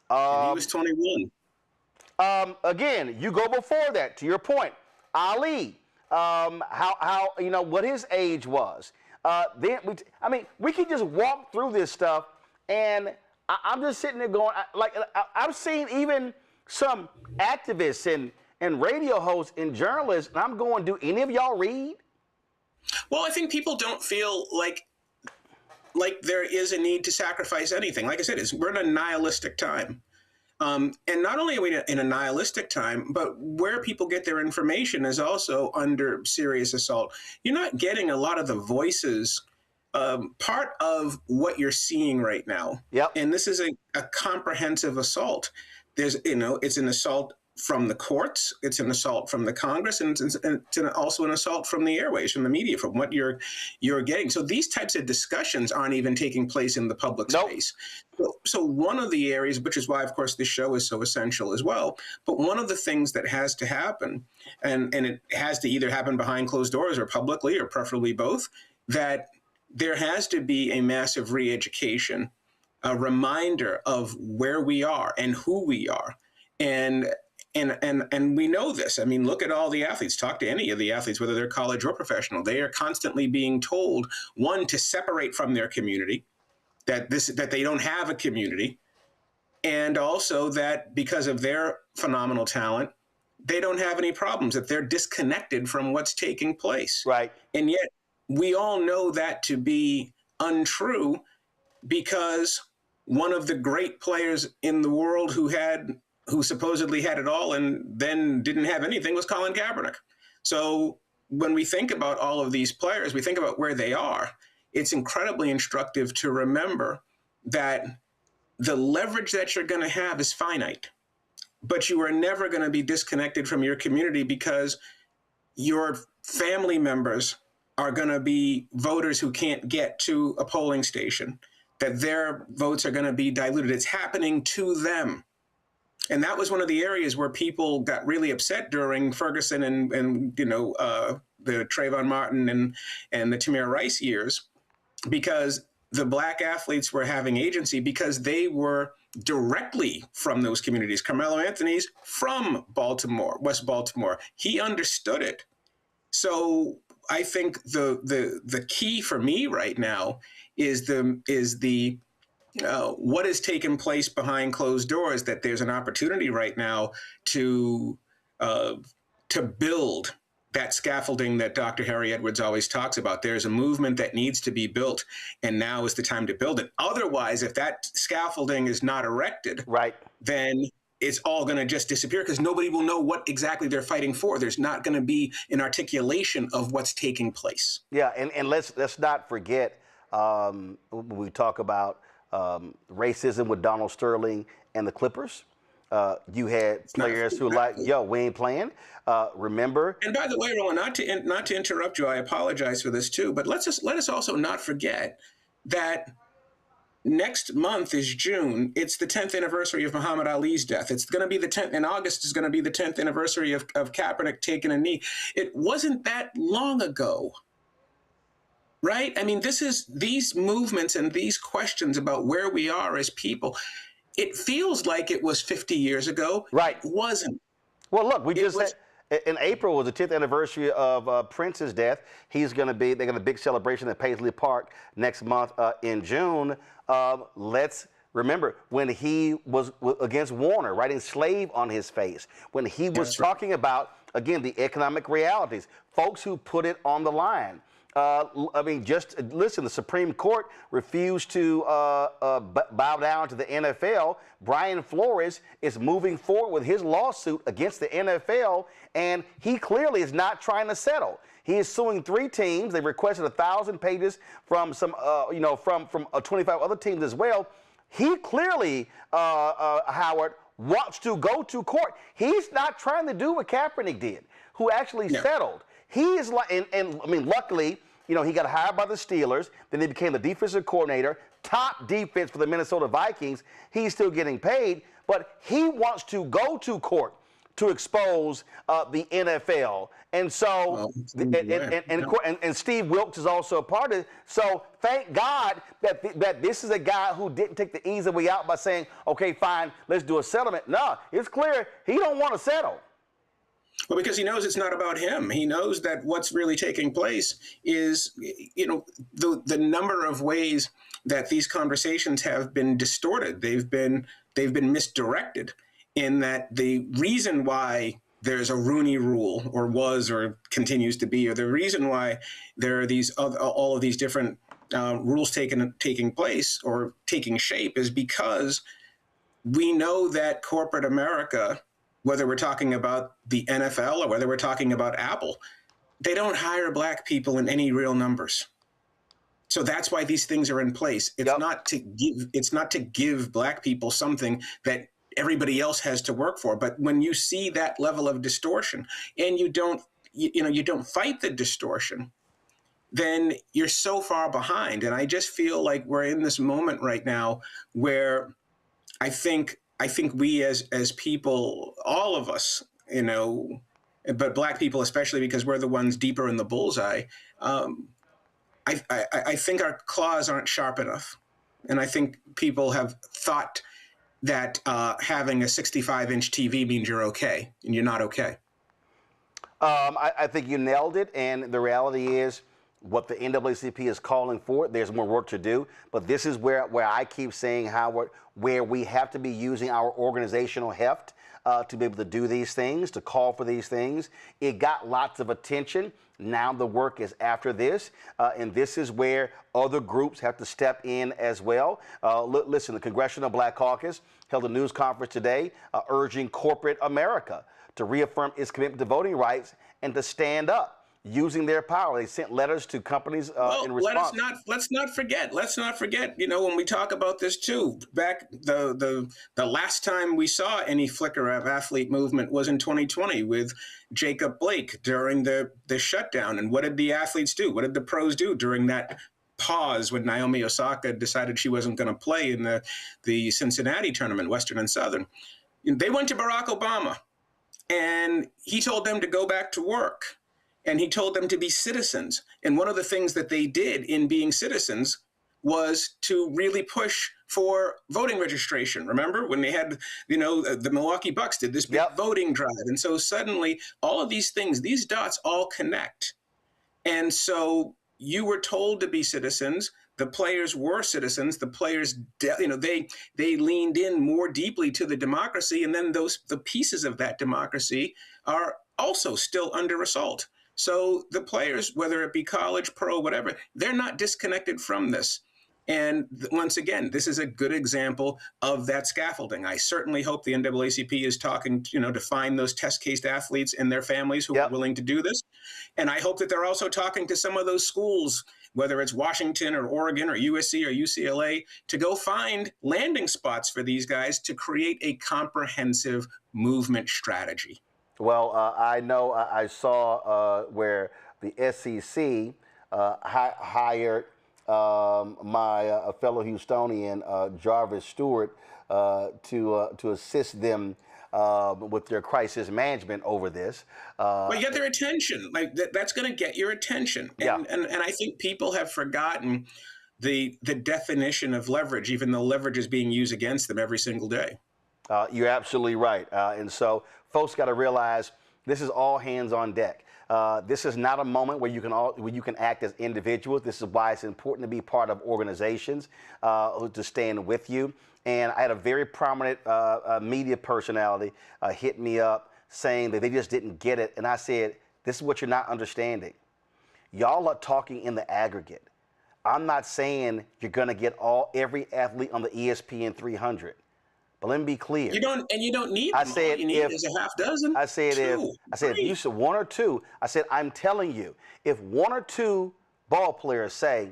And he was 21. Again, you go before that, to your point, Ali, what his age was. We can just walk through this stuff, and I'm just sitting there going, I've seen even some activists and radio hosts and journalists, and I'm going, do any of y'all read? Well, I think people don't feel like there is a need to sacrifice anything. Like I said, we're in a nihilistic time. And not only are we in a nihilistic time, but where people get their information is also under serious assault. You're not getting a lot of the voices, part of what you're seeing right now. Yep. And this is a comprehensive assault. It's an assault from the courts, it's an assault from the Congress, and it's also an assault from the airways, from the media, from what you're getting. So these types of discussions aren't even taking place in the public space. So one of the areas, which is why, of course, this show is so essential as well, but one of the things that has to happen, and it has to either happen behind closed doors or publicly, or preferably both, that there has to be a massive re-education, a reminder of where we are and who we are. And we know this. I mean, look at all the athletes. Talk to any of the athletes, whether they're college or professional. They are constantly being told, one, to separate from their community, that they don't have a community, and also that because of their phenomenal talent, they don't have any problems, that they're disconnected from what's taking place. Right. And yet we all know that to be untrue, because one of the great players in the world who supposedly had it all and then didn't have anything was Colin Kaepernick. So when we think about all of these players, we think about where they are. It's incredibly instructive to remember that the leverage that you're going to have is finite, but you are never going to be disconnected from your community, because your family members are going to be voters who can't get to a polling station, that their votes are going to be diluted. It's happening to them. And that was one of the areas where people got really upset during Ferguson and the Trayvon Martin and the Tamir Rice years, because the Black athletes were having agency because they were directly from those communities. Carmelo Anthony's from Baltimore, West Baltimore. He understood it. So I think the key for me right now is what has taken place behind closed doors, that there's an opportunity right now to build that scaffolding that Dr. Harry Edwards always talks about. There's a movement that needs to be built, and now is the time to build it. Otherwise, if that scaffolding is not erected, right, then it's all going to just disappear, because nobody will know what exactly they're fighting for. There's not going to be an articulation of what's taking place. Yeah, and let's not forget, when we talk about racism with Donald Sterling and the Clippers, you had players who like, yo, we ain't playing. Remember? And by the way, Roland, not to interrupt you, I apologize for this too, but let us also not forget that next month is June. It's the 10th anniversary of Muhammad Ali's death. It's going to be the 10th, in August is going to be the 10th anniversary of Kaepernick taking a knee. It wasn't that long ago. Right? I mean, these movements and these questions about where we are as people, it feels like it was 50 years ago. Right. It wasn't. Well, look, in April was the 10th anniversary of Prince's death. They're going to a big celebration at Paisley Park next month in June. Let's remember when he was against Warner, writing slave on his face, when he was talking about, again, the economic realities, folks who put it on the line. I mean, just listen, the Supreme Court refused to bow down to the NFL. Brian Flores is moving forward with his lawsuit against the NFL, and he clearly is not trying to settle. He is suing 3 teams. They requested 1,000 pages from some, from 25 other teams as well. He clearly, Howard, wants to go to court. He's not trying to do what Kaepernick did, who actually settled. He is like, and I mean, luckily, he got hired by the Steelers. Then he became the defensive coordinator, top defense for the Minnesota Vikings. He's still getting paid, but he wants to go to court to expose the NFL. And so, and Steve Wilkes is also a part of it. So thank God that this is a guy who didn't take the easy way out by saying, okay, fine, let's do a settlement. No, it's clear he don't want to settle. Well, because he knows it's not about him. He knows that what's really taking place is, the number of ways that these conversations have been distorted. They've been misdirected, in that the reason why there's a Rooney Rule, or was, or continues to be, or the reason why there are all of these different rules taking place or taking shape, is because we know that corporate America, whether we're talking about the NFL or whether we're talking about Apple, they don't hire Black people in any real numbers. So that's why these things are in place. It's not to give Black people something that everybody else has to work for. But when you see that level of distortion and you don't fight the distortion, then you're so far behind. And I just feel like we're in this moment right now where I think we as people, all of us, but Black people especially, because we're the ones deeper in the bullseye, I think our claws aren't sharp enough. And I think people have thought that having a 65-inch TV means you're okay, and you're not okay. I think you nailed it, and the reality is what the NAACP is calling for. There's more work to do, but this is where I keep saying where we have to be using our organizational heft to be able to do these things, to call for these things. It got lots of attention. Now the work is after this, and this is where other groups have to step in as well. Listen, the Congressional Black Caucus held a news conference today urging corporate America to reaffirm its commitment to voting rights and to stand up using their power. They sent letters to companies in response. Let's not forget, when we talk about this too, back the last time we saw any flicker of athlete movement was in 2020 with Jacob Blake during the shutdown. And what did the athletes do? What did the pros do during that pause when Naomi Osaka decided she wasn't going to play in the Cincinnati tournament, Western and Southern? They went to Barack Obama and he told them to go back to work. And he told them to be citizens. And one of the things that they did in being citizens was to really push for voting registration. Remember when they had, the Milwaukee Bucks did this big voting drive. And so suddenly all of these things, these dots all connect. And so you were told to be citizens. The players were citizens. The players, they leaned in more deeply to the democracy. And then the pieces of that democracy are also still under assault. So the players, whether it be college, pro, whatever, they're not disconnected from this. And once again, this is a good example of that scaffolding. I certainly hope the NAACP is talking, to find those test-cased athletes and their families who are willing to do this. And I hope that they're also talking to some of those schools, whether it's Washington or Oregon or USC or UCLA, to go find landing spots for these guys to create a comprehensive movement strategy. Well, I know I saw where the SEC hired my fellow Houstonian, Jarvis Stewart, to assist them with their crisis management over this. Well, you get their attention. Like that's going to get your attention. And I think people have forgotten the definition of leverage, even though leverage is being used against them every single day. You're absolutely right. And so folks got to realize this is all hands on deck. This is not a moment where you can act as individuals. This is why it's important to be part of organizations to stand with you. And I had a very prominent media personality hit me up saying that they just didn't get it. And I said, this is what you're not understanding. Y'all are talking in the aggregate. I'm not saying you're going to get every athlete on the ESPN 300. But let me be clear. You don't need them. All you need is a half dozen. I said if you said one or two, I said, I'm telling you, if one or two ball players say,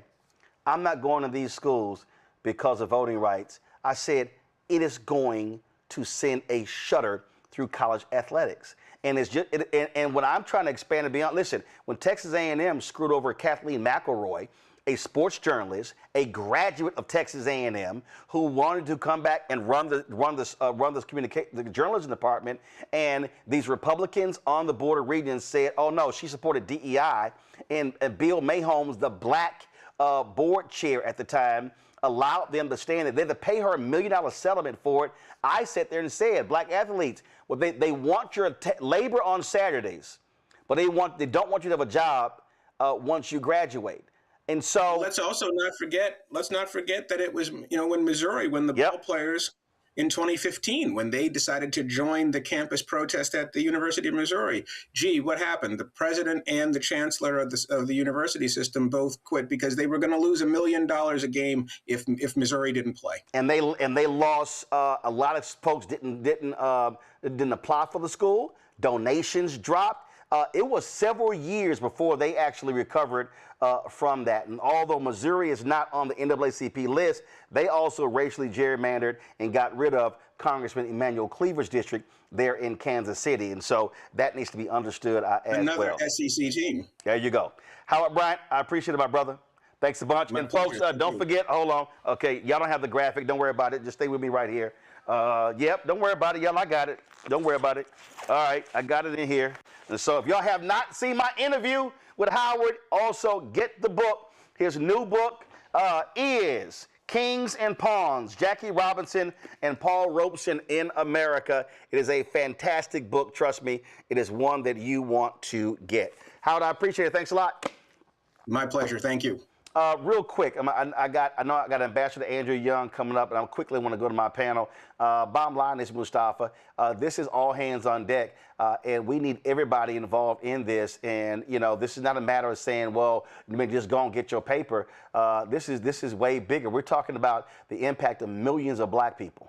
I'm not going to these schools because of voting rights, I said, it is going to send a shudder through college athletics. And it's just, and when I'm trying to expand it beyond, listen, when Texas A&M screwed over Kathleen McElroy, a sports journalist, a graduate of Texas A&M, who wanted to come back and run the journalism department, and these Republicans on the Board of Regents said, "Oh no, she supported DEI," and Bill Mahomes, the black board chair at the time, allowed them to stand it. They had to pay her $1 million settlement for it. I sat there and said, black athletes, well, they want your labor on Saturdays, but they don't want you to have a job once you graduate. And so let's not forget that it was, when Missouri, when the ball players in 2015, when they decided to join the campus protest at the University of Missouri, what happened? The president and the chancellor of the university system both quit because they were going to lose $1 million a game if Missouri didn't play. And they lost. A lot of folks didn't apply for the school. Donations dropped. It was several years before they actually recovered from that. And although Missouri is not on the NAACP list, they also racially gerrymandered and got rid of Congressman Emmanuel Cleaver's district there in Kansas City. And so that needs to be understood as Another well. SEC team. There you go. Howard Bryant, I appreciate it, my brother. Thanks a bunch. And folks, don't forget, hold on. Okay, y'all don't have the graphic. Don't worry about it. Just stay with me right here. Yep, don't worry about it, y'all. I got it. Don't worry about it. All right, I got it in here. And so if y'all have not seen my interview with Howard, also get the book. His new book is Kings and Pawns, Jackie Robinson and Paul Robeson in America. It is a fantastic book. Trust me, it is one that you want to get. Howard, I appreciate it. Thanks a lot. My pleasure. Thank you. Real quick, I know I got Ambassador Andrew Young coming up, and I quickly want to go to my panel. Bottom line is, Mustafa, this is all hands on deck, and we need everybody involved in this. And you know, this is not a matter of saying, well, you may just go and get your paper. This is way bigger. We're talking about the impact of millions of black people.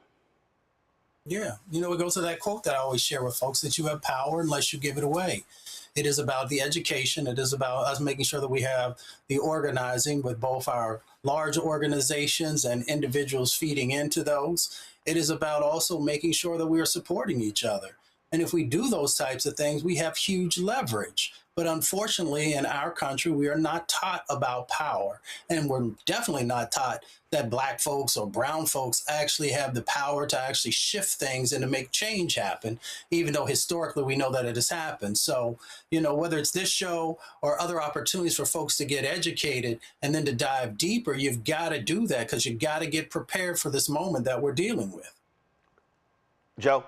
Yeah, you know, it goes to that quote that I always share with folks, that you have power unless you give it away. It is about the education. It is about us making sure that we have the organizing with both our large organizations and individuals feeding into those. It is about also making sure that we are supporting each other. And if we do those types of things, we have huge leverage. But unfortunately, in our country, we are not taught about power. And we're definitely not taught that black folks or brown folks actually have the power to actually shift things and to make change happen, even though historically we know that it has happened. So, you know, whether it's this show or other opportunities for folks to get educated and then to dive deeper, you've got to do that, because you've got to get prepared for this moment that we're dealing with. Joe?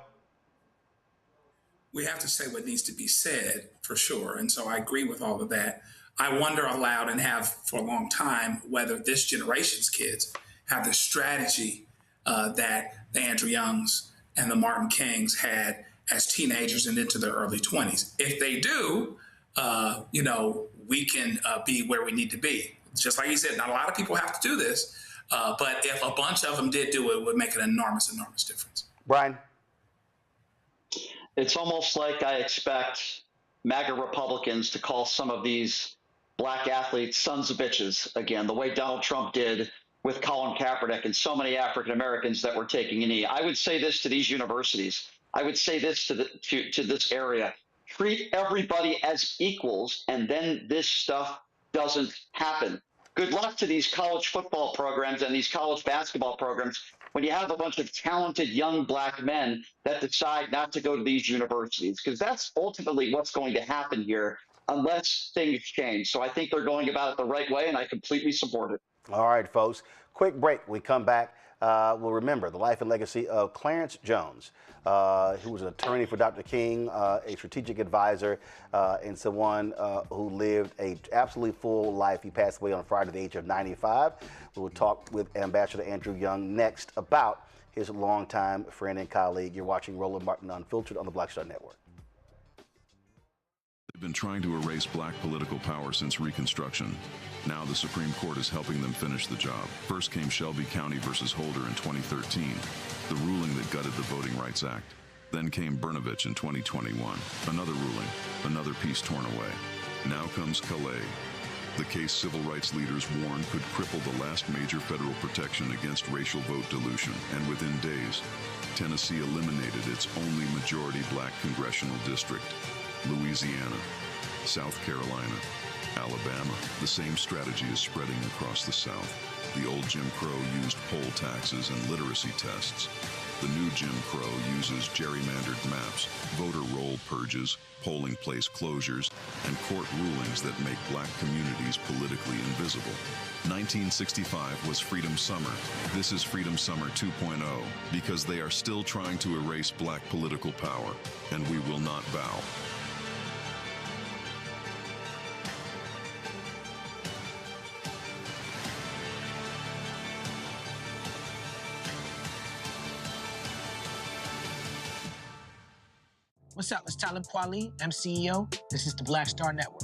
We have to say what needs to be said, for sure. And so I agree with all of that. I wonder aloud, and have for a long time, whether this generation's kids have the strategy that the Andrew Youngs and the Martin Kings had as teenagers and into their early 20s. If they do, you know, we can be where we need to be. Just like you said, not a lot of people have to do this, but if a bunch of them did do it, it would make an enormous, enormous difference. Brian? It's almost like I expect MAGA Republicans to call some of these black athletes sons of bitches again, the way Donald Trump did with Colin Kaepernick and so many African Americans that were taking a knee. I would say this to these universities. I would say this to this area. Treat everybody as equals, and then this stuff doesn't happen. Good luck to these college football programs and these college basketball programs when you have a bunch of talented young black men that decide not to go to these universities, because that's ultimately what's going to happen here unless things change. So I think they're going about it the right way, and I completely support it. All right, folks. Quick break. When we come back, we'll remember the life and legacy of Clarence Jones, who was an attorney for Dr. King, a strategic advisor, and someone who lived an absolutely full life. He passed away on Friday at the age of 95. We will talk with Ambassador Andrew Young next about his longtime friend and colleague. You're watching Roland Martin Unfiltered on the Black Star Network. They've been trying to erase black political power since Reconstruction. Now the Supreme Court is helping them finish the job. First came Shelby County versus Holder in 2013, the ruling that gutted the Voting Rights Act. Then came Brnovich in 2021, another ruling, another piece torn away. Now comes Callais, the case civil rights leaders warned could cripple the last major federal protection against racial vote dilution. And within days, Tennessee eliminated its only majority black congressional district. Louisiana, South Carolina, Alabama. The same strategy is spreading across the South. The old Jim Crow used poll taxes and literacy tests. The new Jim Crow uses gerrymandered maps, voter roll purges, polling place closures, and court rulings that make black communities politically invisible. 1965 was Freedom Summer. This is Freedom Summer 2.0, because they are still trying to erase black political power, and we will not bow. What's up? It's Talib Kweli. I'm CEO. This is the Black Star Network.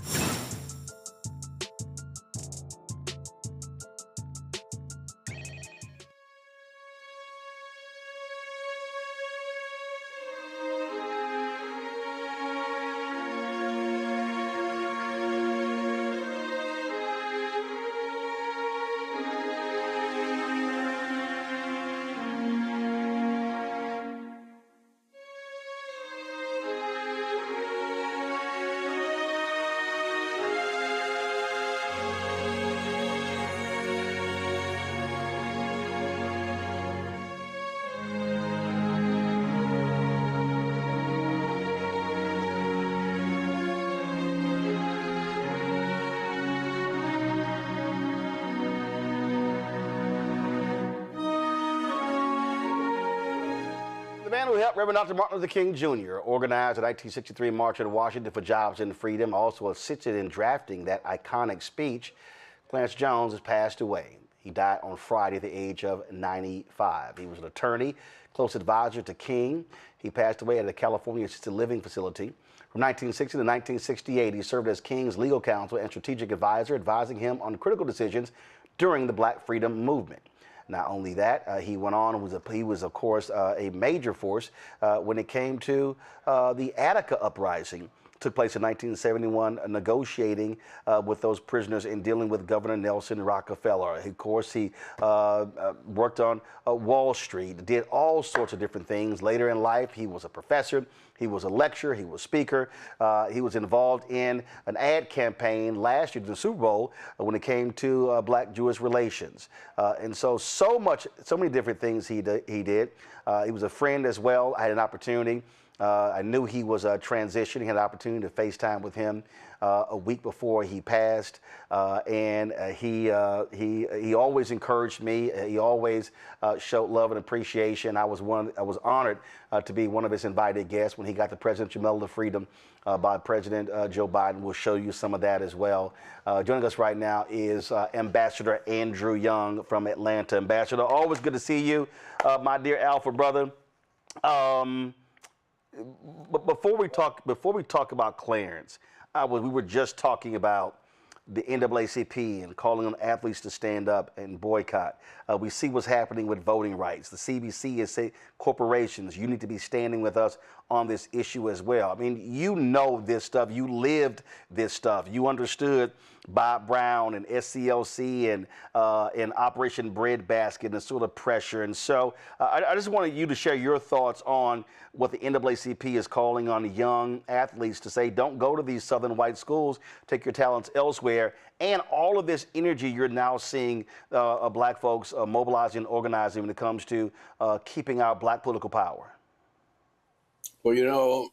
The man who helped Reverend Dr. Martin Luther King Jr. organize the 1963 March in Washington for Jobs and Freedom, also assisted in drafting that iconic speech, Clarence Jones has passed away. He died on Friday at the age of 95. He was an attorney, close advisor to King. He passed away at a California assisted living facility. From 1960 to 1968, he served as King's legal counsel and strategic advisor, advising him on critical decisions during the Black Freedom Movement. Not only that, he went on, he was of course a major force when it came to the Attica uprising. Took place in 1971, negotiating with those prisoners and dealing with Governor Nelson Rockefeller. Of course, he worked on Wall Street, did all sorts of different things. Later in life, he was a professor, he was a lecturer, he was speaker. He was involved in an ad campaign last year, the Super Bowl, when it came to Black-Jewish relations. And so many different things he did. He was a friend as well. I had an opportunity. I knew he was transitioning, had an opportunity to FaceTime with him a week before he passed, and he always encouraged me. He always showed love and appreciation. I was honored to be one of his invited guests when he got the Presidential Medal of Freedom by President Joe Biden. We'll show you some of that as well. Joining us right now is Ambassador Andrew Young from Atlanta. Ambassador, always good to see you, my dear Alpha brother. But before we talk about Clarence, we were just talking about the NAACP and calling on athletes to stand up and boycott. We see what's happening with voting rights. The CBC is saying, corporations, you need to be standing with us on this issue as well. I mean, you know this stuff. You lived this stuff. You understood Bob Brown and SCLC and Operation Breadbasket and the sort of pressure. And so I just wanted you to share your thoughts on what the NAACP is calling on young athletes to say, don't go to these Southern white schools, take your talents elsewhere, and all of this energy you're now seeing Black folks mobilizing and organizing when it comes to keeping our Black political power. Well, you know,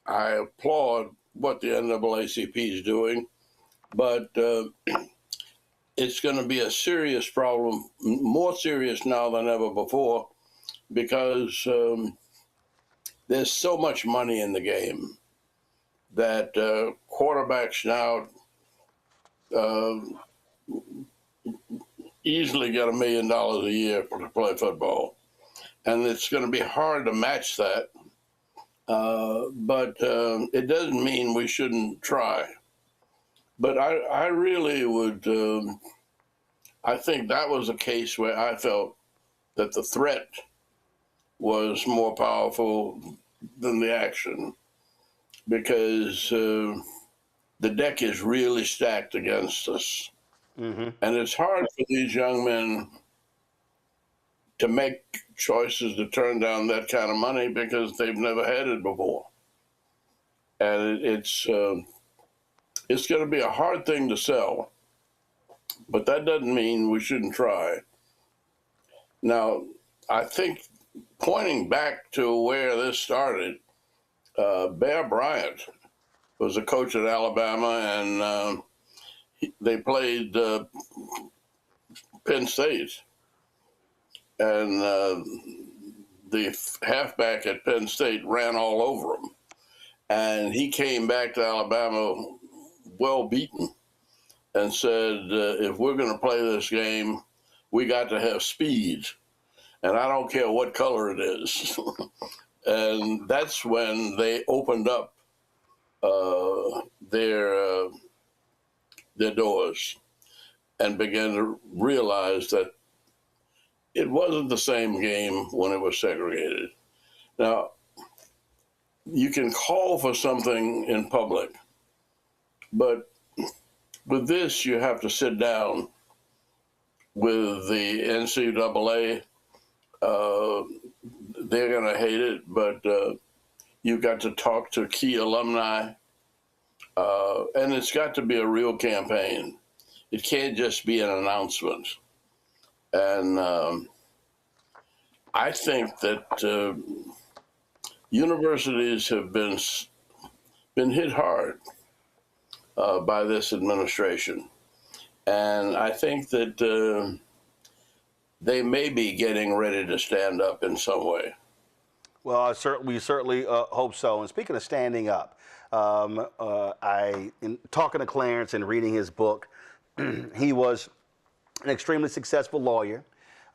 I applaud what the NAACP is doing, but it's going to be a serious problem, more serious now than ever before, because there's so much money in the game that quarterbacks now easily get $1 million a year to play football. And it's going to be hard to match that. But it doesn't mean we shouldn't try. But I really would, I think that was a case where I felt that the threat was more powerful than the action, because the deck is really stacked against us. Mm-hmm. And it's hard for these young men to make choices to turn down that kind of money because they've never had it before. And it's going to be a hard thing to sell, but that doesn't mean we shouldn't try. Now, I think pointing back to where this started, Bear Bryant was a coach at Alabama, and they played Penn State. And the halfback at Penn State ran all over him. And he came back to Alabama well beaten and said, if we're going to play this game, we got to have speed. And I don't care what color it is. And that's when they opened up their doors and began to realize that it wasn't the same game when it was segregated. Now, you can call for something in public, but with this, you have to sit down with the NCAA. They're going to hate it, but you've got to talk to key alumni, and it's got to be a real campaign. It can't just be an announcement. And I think that universities have been hit hard by this administration. And I think that they may be getting ready to stand up in some way. Well, we certainly hope so. And speaking of standing up, in talking to Clarence and reading his book, he was an extremely successful lawyer.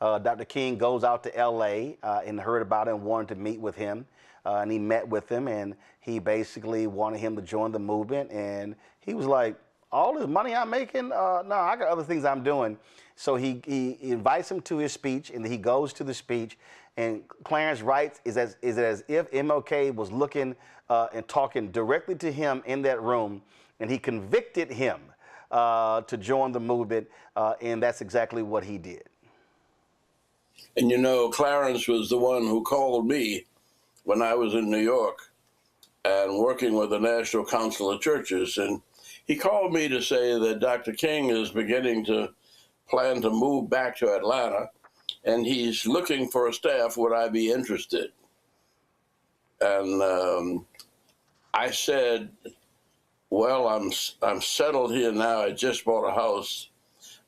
Dr. King goes out to L.A. And heard about him, wanted to meet with him. And he met with him, and he basically wanted him to join the movement. And he was like, all this money I'm making? No, I got other things I'm doing. So he invites him to his speech, and he goes to the speech. And Clarence writes, is it as if MLK was looking and talking directly to him in that room, and he convicted him to join the movement, and that's exactly what he did. And you know, Clarence was the one who called me when I was in New York and working with the National Council of Churches. And he called me to say that Dr. King is beginning to plan to move back to Atlanta, and he's looking for a staff. Would I be interested? And I said, well, I'm settled here now. I just bought a house.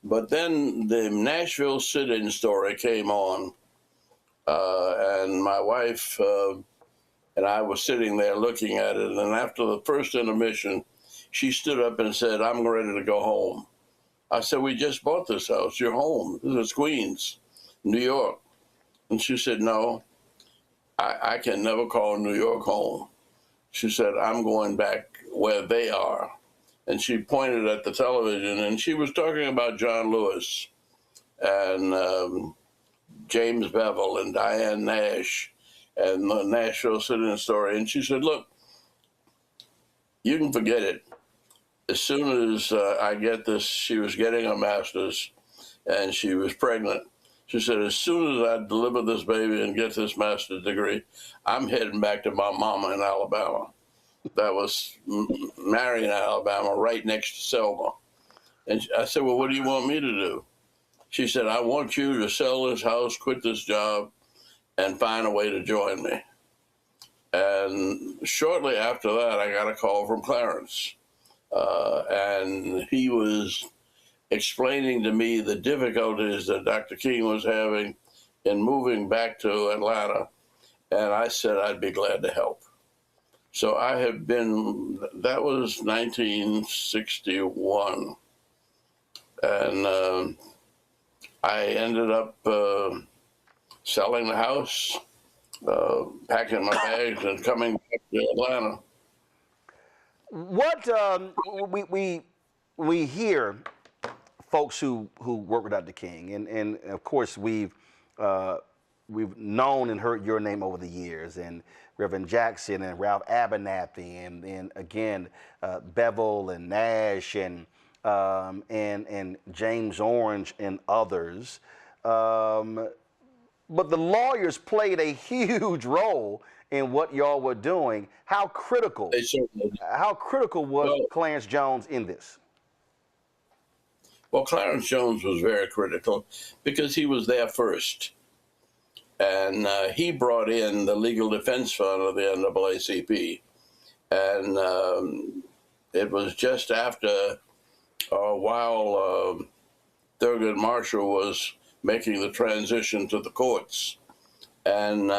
But then the Nashville sit-in story came on, and my wife and I were sitting there looking at it. And after the first intermission, she stood up and said, I'm ready to go home. I said, we just bought this house. You're home. This is Queens, New York. And she said, no, I can never call New York home. She said, I'm going back where they are. And she pointed at the television, and she was talking about John Lewis and James Bevel and Diane Nash and the Nashville sit-in story. And she said, look, you can forget it. As soon as I get this, she was getting a master's, and she was pregnant. She said, as soon as I deliver this baby and get this master's degree, I'm heading back to my mama in Alabama. That was Marion, Alabama, right next to Selma. And I said, well, what do you want me to do? She said, I want you to sell this house, quit this job, and find a way to join me. And shortly after that, I got a call from Clarence. And he was explaining to me the difficulties that Dr. King was having in moving back to Atlanta. And I said I'd be glad to help. So I have been, that was 1961. And I ended up selling the house, packing my bags, and coming back to Atlanta. What we hear folks who work with Dr. King, and of course we've known and heard your name over the years, and Reverend Jackson and Ralph Abernathy, and again Bevel and Nash and James Orange and others. But the lawyers played a huge role in what y'all were doing. How critical was Clarence Jones in this? Well, Clarence Jones was very critical because he was there first. And he brought in the Legal Defense Fund of the NAACP. And it was just after while Thurgood Marshall was making the transition to the courts. And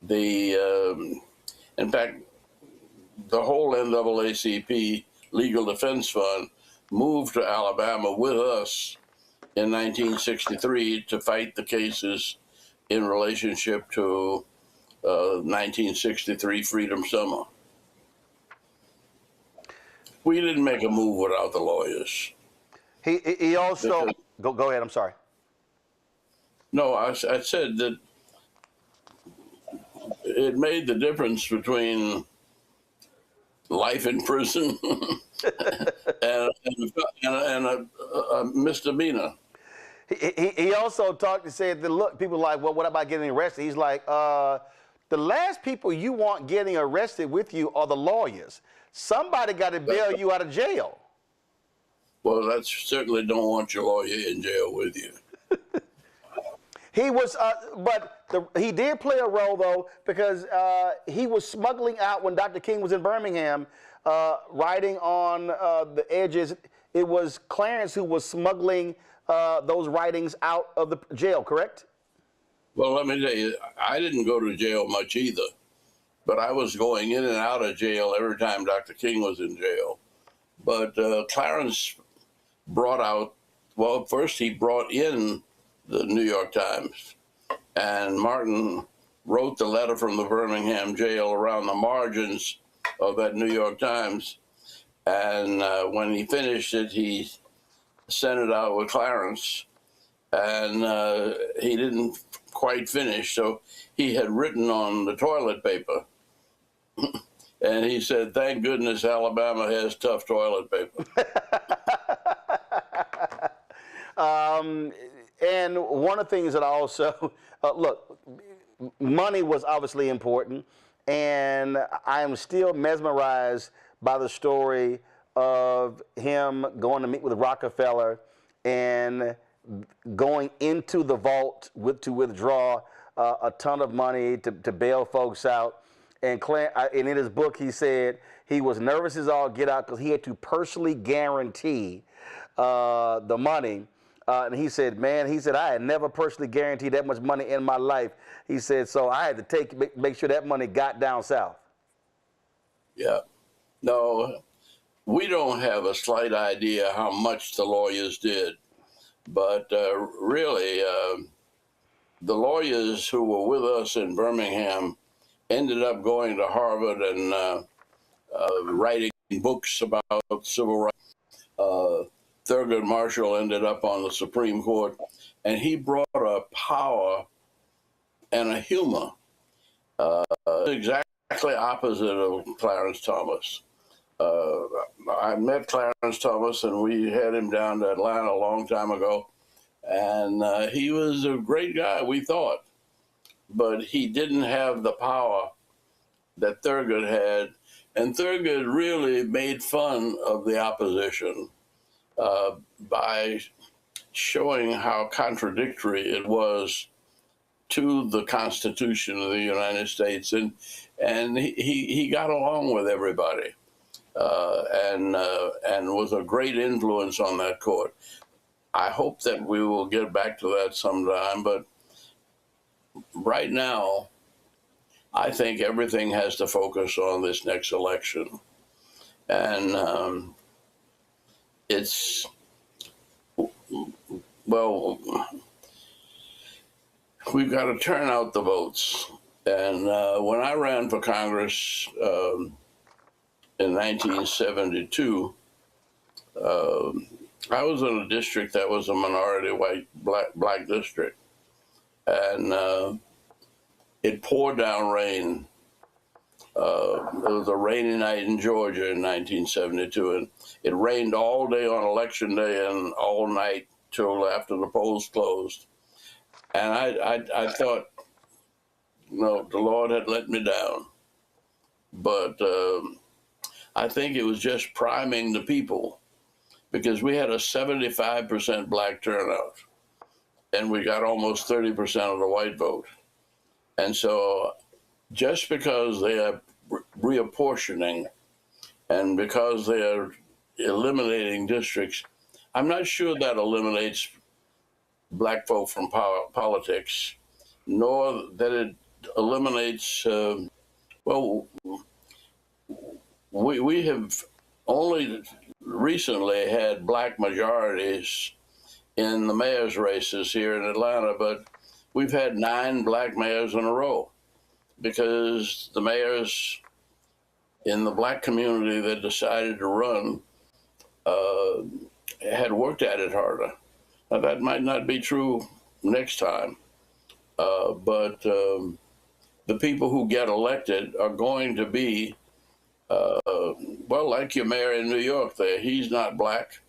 in fact, the whole NAACP Legal Defense Fund moved to Alabama with us in 1963 to fight the cases in relationship to 1963 Freedom Summer. We didn't make a move without the lawyers. He also, go ahead, I'm sorry. No, I said that it made the difference between life in prison and a misdemeanor. He also talked and said that, look, people are like, well, what about getting arrested? He's like, the last people you want getting arrested with you are the lawyers. Somebody got to bail you out of jail. Well, that's certainly don't want your lawyer in jail with you. He was, he did play a role, though, because he was smuggling out when Dr. King was in Birmingham, writing on the edges. It was Clarence who was smuggling those writings out of the jail, correct? Well, let me tell you, I didn't go to jail much either, but I was going in and out of jail every time Dr. King was in jail. But Clarence brought out, well, first he brought in the New York Times, and Martin wrote the letter from the Birmingham jail around the margins of that New York Times. And when he finished it, he sent it out with Clarence, and he didn't quite finish, so he had written on the toilet paper. And he said, "Thank goodness Alabama has tough toilet paper." And one of the things that also, look, money was obviously important, and I am still mesmerized by the story of him going to meet with Rockefeller and going into the vault to withdraw a ton of money to bail folks out. And in his book, he said he was nervous as all get out because he had to personally guarantee the money. And he said, man, I had never personally guaranteed that much money in my life. He said, so I had to make sure that money got down south. Yeah. No, we don't have a slight idea how much the lawyers did. But really, the lawyers who were with us in Birmingham ended up going to Harvard and writing books about civil rights. Thurgood Marshall ended up on the Supreme Court, and he brought a power and a humor exactly opposite of Clarence Thomas. I met Clarence Thomas, and we had him down to Atlanta a long time ago, and he was a great guy, we thought, but he didn't have the power that Thurgood had, and Thurgood really made fun of the opposition by showing how contradictory it was to the Constitution of the United States, and he got along with everybody. And was a great influence on that court. I hope that we will get back to that sometime, but right now, I think everything has to focus on this next election. And it's, well, we've got to turn out the votes. And when I ran for Congress, in 1972, I was in a district that was a minority white black district, and it poured down rain. It was a rainy night in Georgia in 1972, and it rained all day on Election Day and all night till after the polls closed. And I thought, no, the Lord had let me down, but I think it was just priming the people, because we had a 75% black turnout and we got almost 30% of the white vote. And so just because they are reapportioning and because they are eliminating districts, I'm not sure that eliminates black folk from politics, nor that it eliminates, well, we have only recently had black majorities in the mayor's races here in Atlanta, but we've had 9 black mayors in a row because the mayors in the black community that decided to run had worked at it harder. Now, that might not be true next time, but the people who get elected are going to be well, like your mayor in New York there, he's not black,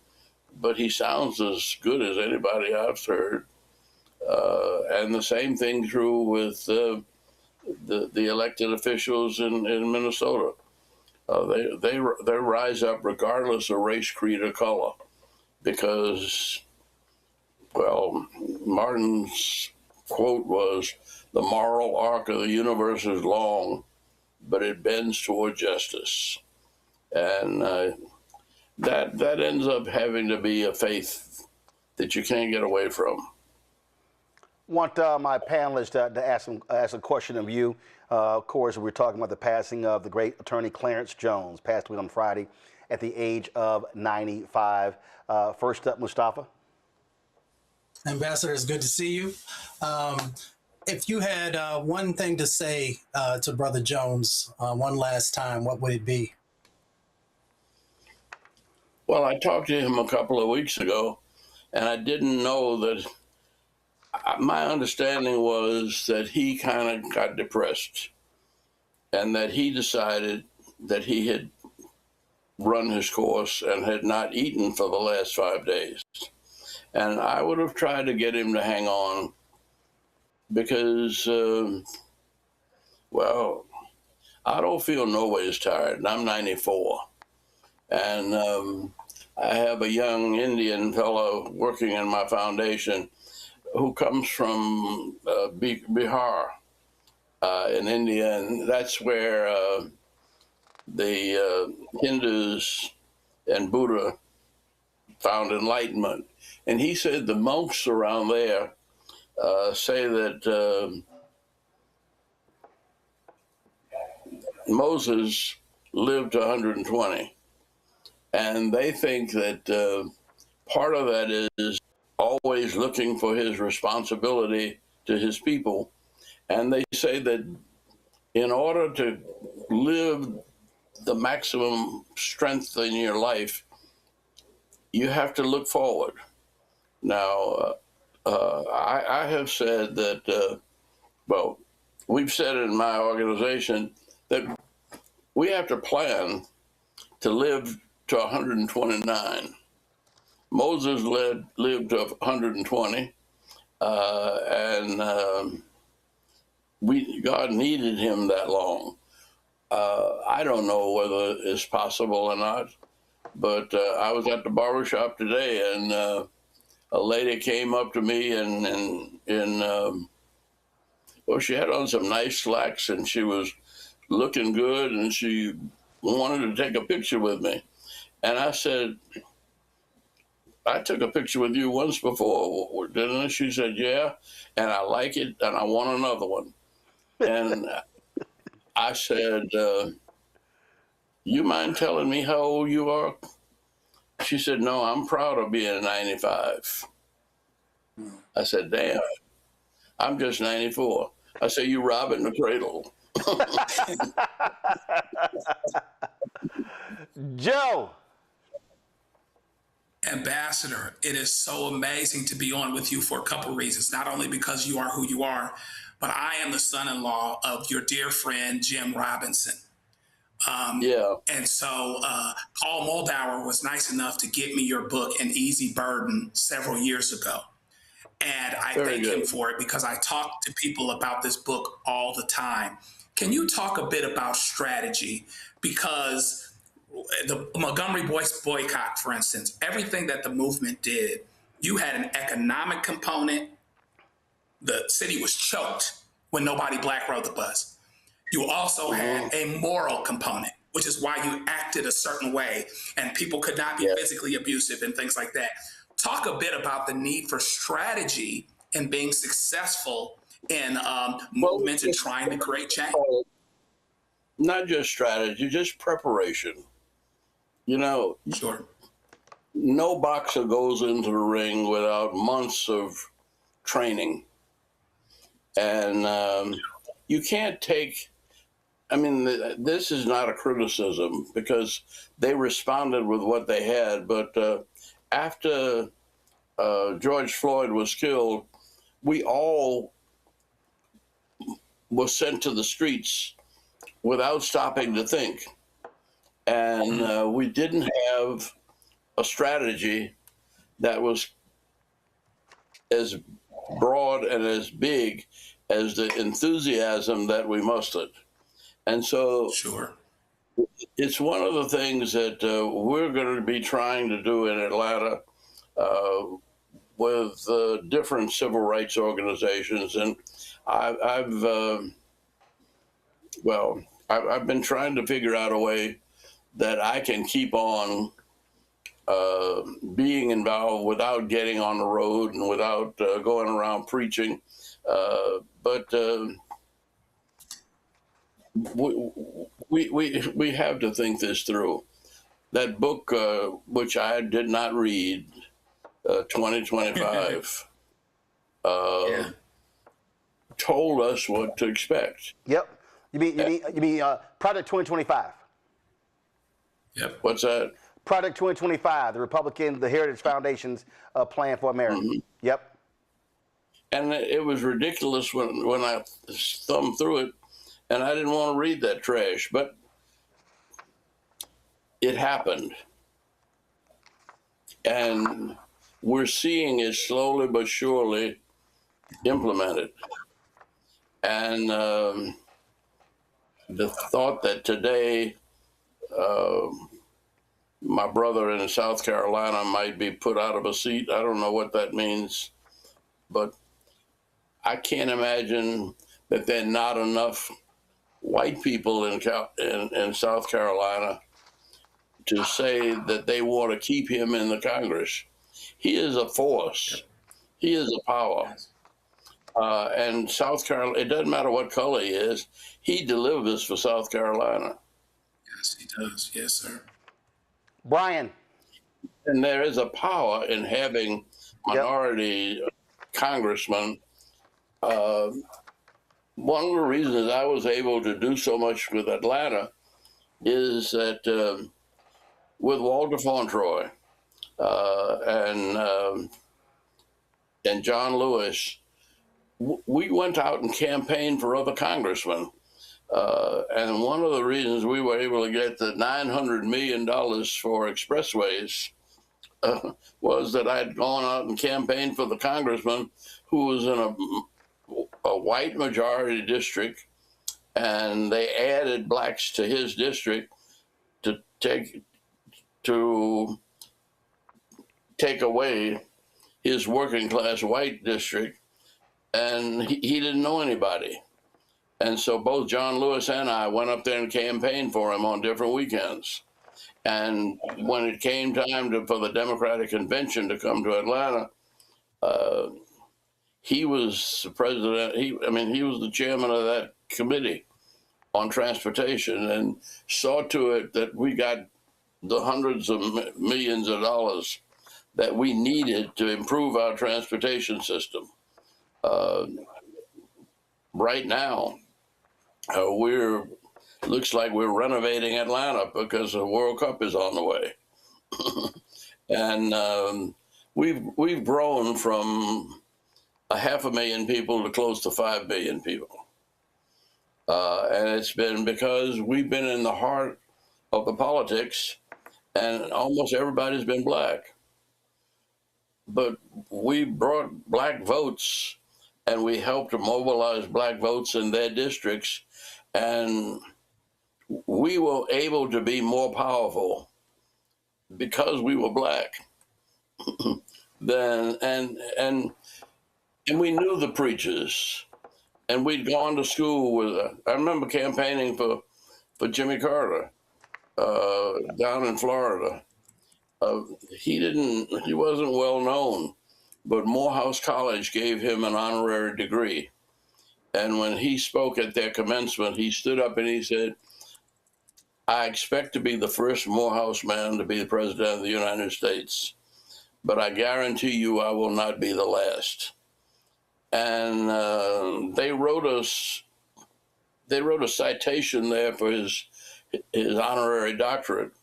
but he sounds as good as anybody I've heard. And the same thing true with the elected officials in Minnesota. They rise up regardless of race, creed, or color, because, well, Martin's quote was, "The moral arc of the universe is long, but it bends toward justice." And that ends up having to be a faith that you can't get away from. Want my panelists to ask a question of you. Of course, we're talking about the passing of the great attorney Clarence Jones, passed away on Friday at the age of 95. First up, Mustafa. Ambassador, it's good to see you. If you had one thing to say to Brother Jones one last time, what would it be? Well, I talked to him a couple of weeks ago, and I didn't know that. My understanding was that he kind of got depressed and that he decided that he had run his course and had not eaten for the last 5 days. And I would have tried to get him to hang on because, well, I don't feel no ways tired. I'm 94. And I have a young Indian fellow working in my foundation who comes from Bihar in India, and that's where the Hindus and Buddha found enlightenment. And he said the monks around there say that Moses lived to 120. And they think that part of that is always looking for his responsibility to his people. And they say that in order to live the maximum strength in your life, you have to look forward. Now, I have said that, well, we've said in my organization that we have to plan to live to 129. Moses lived to 120, and God needed him that long. I don't know whether it's possible or not, but I was at the barbershop today, and a lady came up to me well, she had on some nice slacks, and she was looking good, and she wanted to take a picture with me. And I said, I took a picture with you once before, didn't I? She said, yeah, and I like it, and I want another one. And I said, you mind telling me how old you are? She said, no, I'm proud of being 95. I said, damn, I'm just 94. I said, you robbing the cradle. Joe. Ambassador, it is so amazing to be on with you for a couple reasons. Not only because you are who you are, but I am the son-in-law of your dear friend, Jim Robinson. And so Paul Moldauer was nice enough to get me your book, An Easy Burden, several years ago. And I thank him for it because I talk to people about this book all the time. Can you talk a bit about strategy? Because the Montgomery Boyce boycott, for instance, everything that the movement did, you had an economic component. The city was choked when nobody black rode the bus. You also had a moral component, which is why you acted a certain way and people could not be physically abusive and things like that. Talk a bit about the need for strategy in being successful in movements and trying to create change. Not just strategy, just preparation. You know, no boxer goes into the ring without months of training. And you can't take, I mean, this is not a criticism because they responded with what they had. But after George Floyd was killed, we all were sent to the streets without stopping to think. And we didn't have a strategy that was as broad and as big as the enthusiasm that we mustered. And so it's one of the things that we're going to be trying to do in Atlanta with different civil rights organizations. And I've been trying to figure out a way that I can keep on being involved without getting on the road and without going around preaching. But we have to think this through. That book, which I did not read, 2025, told us what to expect. Yep. You mean Project 2025? Yep. What's that? Project 2025, the Heritage Foundation's plan for America. Mm-hmm. Yep. And it was ridiculous when I thumbed through it, and I didn't want to read that trash, but it happened. And we're seeing it slowly but surely implemented. And the thought that today my brother in South Carolina might be put out of a seat, I don't know what that means, but I can't imagine that there are not enough white people in South Carolina to say that they want to keep him in the Congress. He is a force. He is a power. And South Carolina, it doesn't matter what color he is, he delivers for South Carolina. Yes, he does. Yes, sir. Brian. And there is a power in having minority congressmen. One of the reasons I was able to do so much with Atlanta is that with Walter Fauntroy and John Lewis, we went out and campaigned for other congressmen. And one of the reasons we were able to get the $900 million for expressways was that I'd gone out and campaigned for the congressman who was in a white majority district, and they added blacks to his district to take away his working class white district, and he didn't know anybody. And so both John Lewis and I went up there and campaigned for him on different weekends. And when it came time for the Democratic Convention to come to Atlanta, he was the president. He was the chairman of that committee on transportation and saw to it that we got the hundreds of millions of dollars that we needed to improve our transportation system. Right now, looks like we're renovating Atlanta because the World Cup is on the way. And we've grown from 500,000 people to close to 5 billion people. And it's been because we've been in the heart of the politics, and almost everybody's been black. But we brought black votes, and we helped to mobilize black votes in their districts, and we were able to be more powerful because we were black. And we knew the preachers, and we'd gone to school with. I remember campaigning for Jimmy Carter down in Florida. He wasn't well known, but Morehouse College gave him an honorary degree. And when he spoke at their commencement, he stood up and he said, "I expect to be the first Morehouse man to be the president of the United States, but I guarantee you I will not be the last." And they wrote a citation there for his honorary doctorate,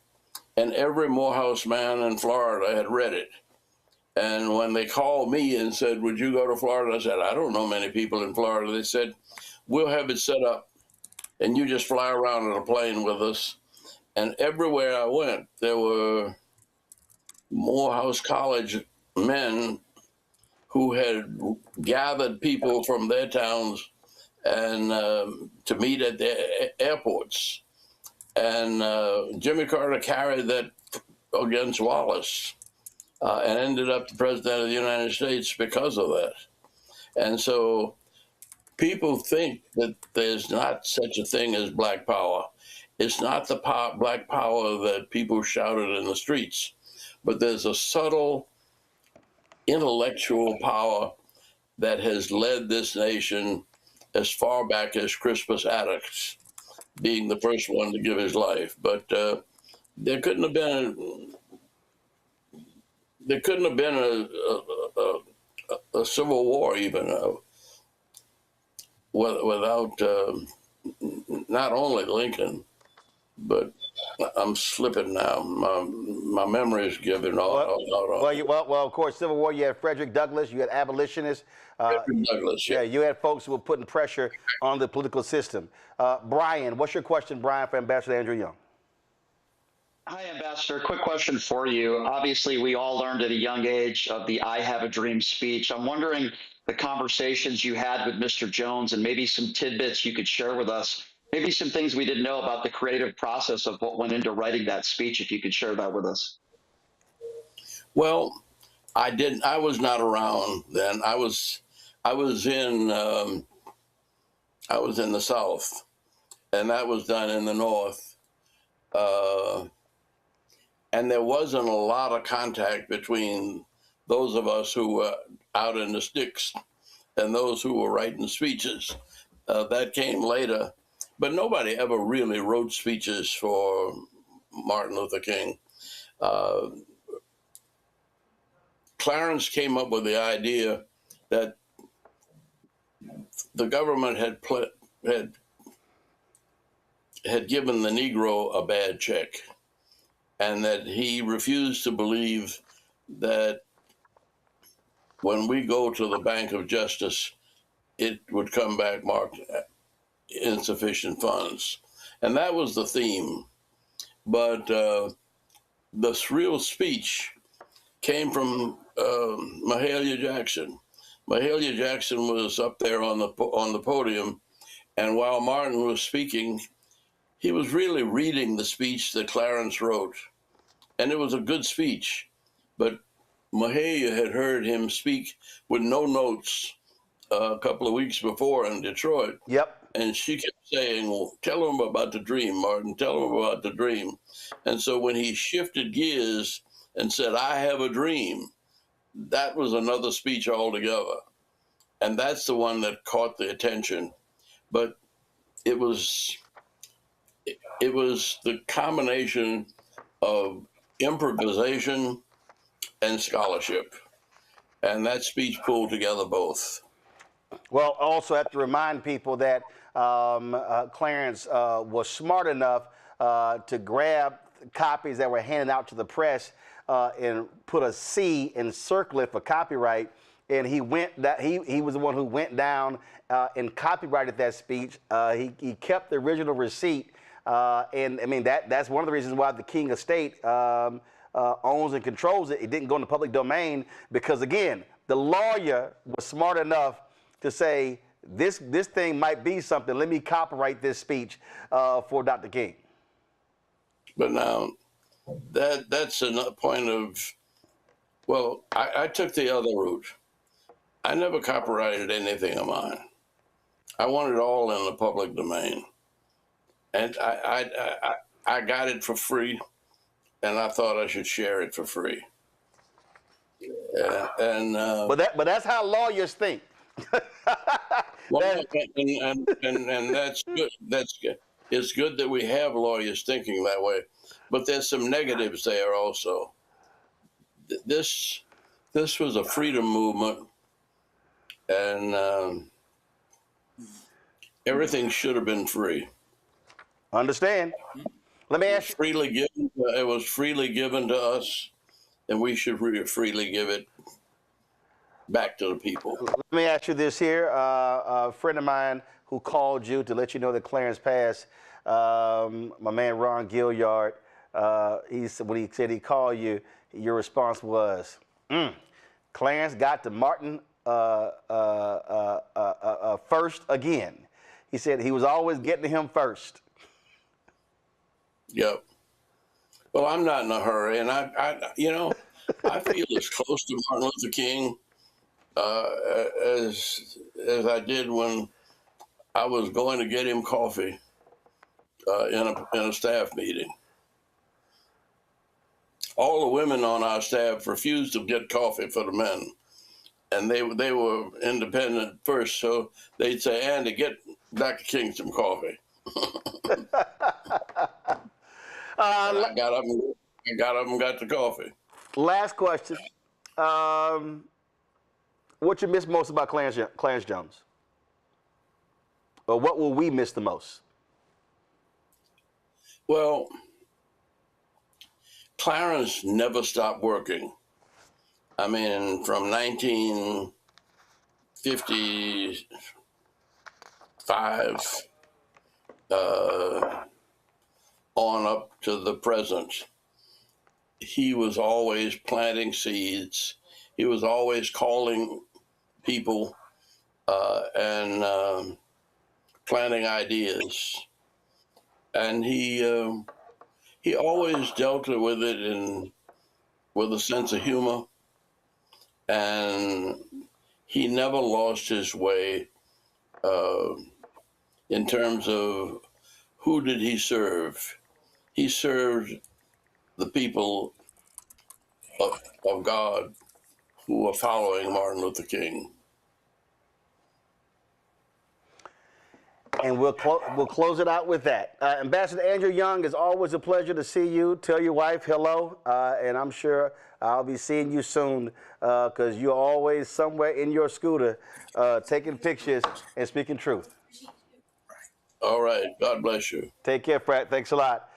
and every Morehouse man in Florida had read it. And when they called me and said, "Would you go to Florida?" I said, "I don't know many people in Florida." They said, "We'll have it set up, and you just fly around on a plane with us." And everywhere I went, there were Morehouse College men who had gathered people from their towns and to meet at their airports. And Jimmy Carter carried that against Wallace and ended up the president of the United States because of that. And so people think that there's not such a thing as black power. It's not the black power that people shouted in the streets, but there's a subtle intellectual power that has led this nation as far back as Crispus Attucks being the first one to give his life. But there couldn't have been a civil war even without not only Lincoln, but I'm slipping now. My memory is giving all. Well, of course, Civil War. You had Frederick Douglass. You had abolitionists. Frederick Douglass. Yeah, you had folks who were putting pressure on the political system. Brian, what's your question, Brian, for Ambassador Andrew Young? Hi, Ambassador. Quick question for you. Obviously, we all learned at a young age of the I Have a Dream speech. I'm wondering the conversations you had with Mr. Jones and maybe some tidbits you could share with us, maybe some things we didn't know about the creative process of what went into writing that speech, if you could share that with us. Well, I was not around then. I was in the South, and that was done in the North. And there wasn't a lot of contact between those of us who were out in the sticks and those who were writing speeches. That came later. But nobody ever really wrote speeches for Martin Luther King. Clarence came up with the idea that the government had given the Negro a bad check, and that he refused to believe that when we go to the Bank of Justice, it would come back marked insufficient funds. And that was the theme. But this real speech came from Mahalia Jackson. Mahalia Jackson was up there on the podium, and while Martin was speaking, he was really reading the speech that Clarence wrote. And it was a good speech, but Mahalia had heard him speak with no notes a couple of weeks before in Detroit. Yep. And she kept saying, well, tell him about the dream, Martin, tell him about the dream. And so when he shifted gears and said, I have a dream, that was another speech altogether. And that's the one that caught the attention. But it was the combination of improvisation and scholarship. And that speech pulled together both. Well, also have to remind people that Clarence was smart enough to grab copies that were handed out to the press and put a C and circle it for copyright. And he was the one who went down and copyrighted that speech. He kept the original receipt. And I mean, that's one of the reasons why the King estate owns and controls it. It didn't go in the public domain because, again, the lawyer was smart enough to say, this thing might be something. Let me copyright this speech for Dr. King. But now, that's a point of, well, I took the other route. I never copyrighted anything of mine. I want it all in the public domain. And I got it for free, and I thought I should share it for free. But that's how lawyers think. Well, and that's good. That's good. It's good that we have lawyers thinking that way, but there's some negatives there also. This was a freedom movement, and everything should have been free. Understand? Let me ask you. Freely given. It was freely given to us, and we should freely give it back to the people. Let me ask you this here. A friend of mine who called you to let you know that Clarence passed, my man Ron Gilliard, when he said he called you, your response was, Clarence got to Martin first again. He said he was always getting to him first. Yep. Well, I'm not in a hurry, and I feel as close to Martin Luther King as I did when I was going to get him coffee in a staff meeting. all the women on our staff refused to get coffee for the men. And they were independent first, so they'd say, Andy, get Dr. King some coffee. I got up and got the coffee. Last question. What you miss most about Clarence Jones? Or what will we miss the most? Well, Clarence never stopped working. I mean, from 1955 on up to the present, he was always planting seeds. He was always calling people and planting ideas. And he always dealt with it with a sense of humor. And he never lost his way in terms of who did he serve. He served the people of God who were following Martin Luther King. And we'll close it out with that. Ambassador Andrew Young, it's always a pleasure to see you. Tell your wife hello, and I'm sure I'll be seeing you soon because you're always somewhere in your scooter taking pictures and speaking truth. All right. God bless you. Take care, Pratt. Thanks a lot.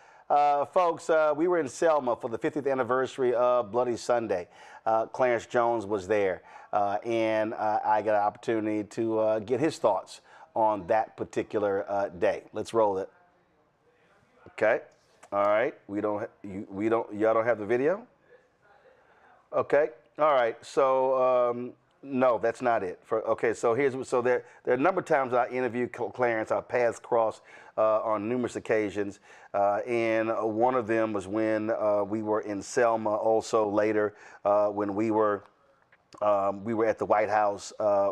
Folks, we were in Selma for the 50th anniversary of Bloody Sunday. Clarence Jones was there, and I got an opportunity to get his thoughts on that particular day. Let's roll it. Okay. All right. Y'all don't have the video? Okay. All right. So no, that's not it. So there are a number of times I interviewed Clarence. Our paths crossed on numerous occasions, and one of them was when we were in Selma. Also later, when we were at the White House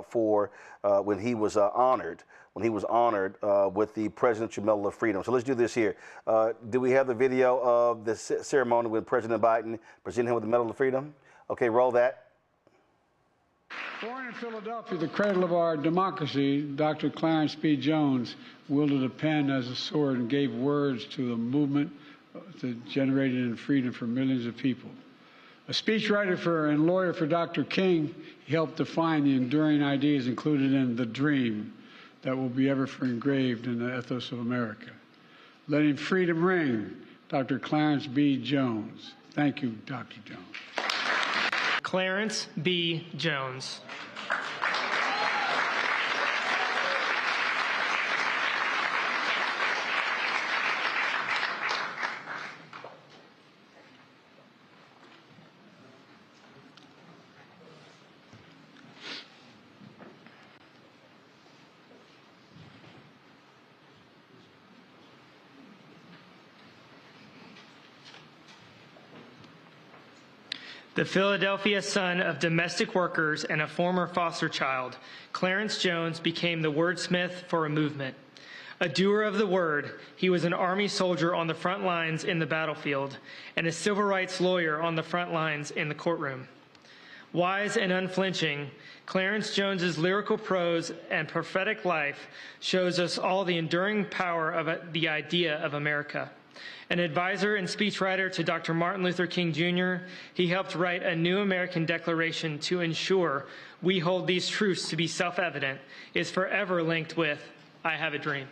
for when he was honored. When he was honored with the Presidential Medal of Freedom. So let's do this here. Do we have the video of the ceremony with President Biden presenting him with the Medal of Freedom? Okay, roll that. Born in Philadelphia, the cradle of our democracy, Dr. Clarence B. Jones wielded a pen as a sword and gave words to a movement that generated in freedom for millions of people. A speechwriter and lawyer for Dr. King, he helped define the enduring ideas included in The Dream that will be ever engraved in the ethos of America. Letting freedom ring, Dr. Clarence B. Jones. Thank you, Dr. Jones. Clarence B. Jones. The Philadelphia son of domestic workers and a former foster child, Clarence Jones became the wordsmith for a movement. A doer of the word, he was an Army soldier on the front lines in the battlefield and a civil rights lawyer on the front lines in the courtroom. Wise and unflinching, Clarence Jones's lyrical prose and prophetic life shows us all the enduring power of the idea of America. An advisor and speechwriter to Dr. Martin Luther King Jr., he helped write a new American Declaration to ensure we hold these truths to be self-evident, is forever linked with, I have a dream.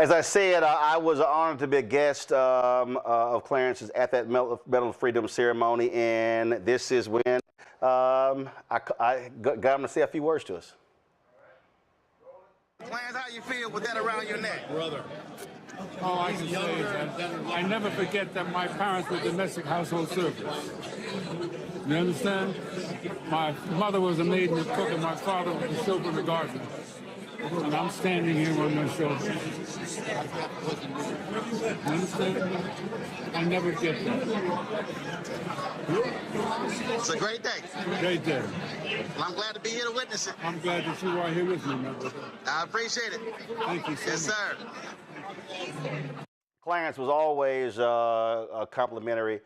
As I said, I was honored to be a guest of Clarence's at that Medal of Freedom ceremony, and this is when I got him to say a few words to us. Clarence, how you feel with that around your neck? Brother. All I can say is that I never forget that my parents were domestic household servants. You understand? My mother was a maid and a cook, and my father was a chauffeur in the garden. And I'm standing here on my shoulders. You understand? I never get that. It's a great day. Great day. Well, I'm glad to be here to witness it. I'm glad that you are here with me, my brother. I appreciate it. Thank you so yes, much. Sir. Clarence was always complimentary.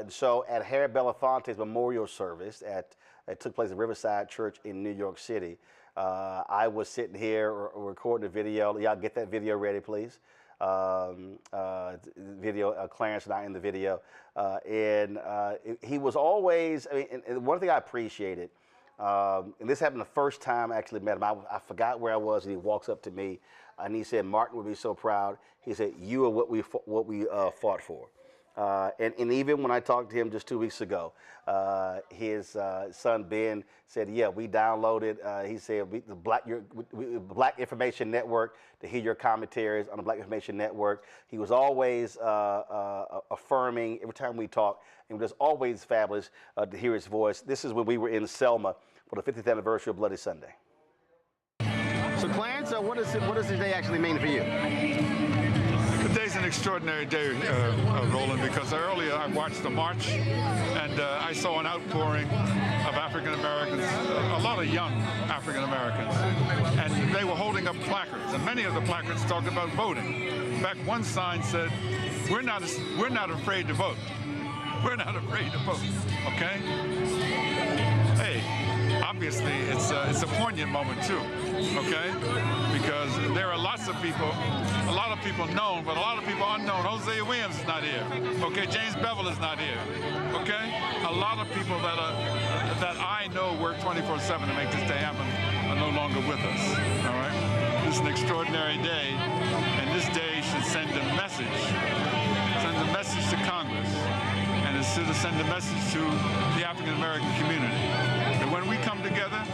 So at Harry Belafonte's memorial service it took place at Riverside Church in New York City, I was sitting here recording a video. Y'all get that video ready, please. Video, Clarence and I in the video. He was always, and one thing I appreciated, and this happened the first time I actually met him. I forgot where I was, and he walks up to me, and he said, "Martin would be so proud." He said, "You are what we fought for." And even when I talked to him just 2 weeks ago, his son Ben said, "Yeah, we downloaded." He said, "The Black Information Network to hear your commentaries on the Black Information Network." He was always affirming every time we talked, and it was always fabulous to hear his voice. This is when we were in Selma for the 50th anniversary of Bloody Sunday. So, Clarence, what does this day actually mean for you? Today's an extraordinary day, Roland, because earlier I watched the march, and I saw an outpouring of African Americans, a lot of young African Americans, and they were holding up placards, and many of the placards talked about voting. In fact, one sign said, "We're not afraid to vote. We're not afraid to vote." Okay? Hey, obviously it's a poignant moment too. Okay? Because there are lots of people, a lot of people known, but a lot of people unknown. Hosea Williams is not here. Okay, James Bevel is not here. Okay? A lot of people that I know work 24/7 to make this day happen are no longer with us. All right? This is an extraordinary day, and this day should send a message to Congress, and it should send a message to the African American community. And when we come together,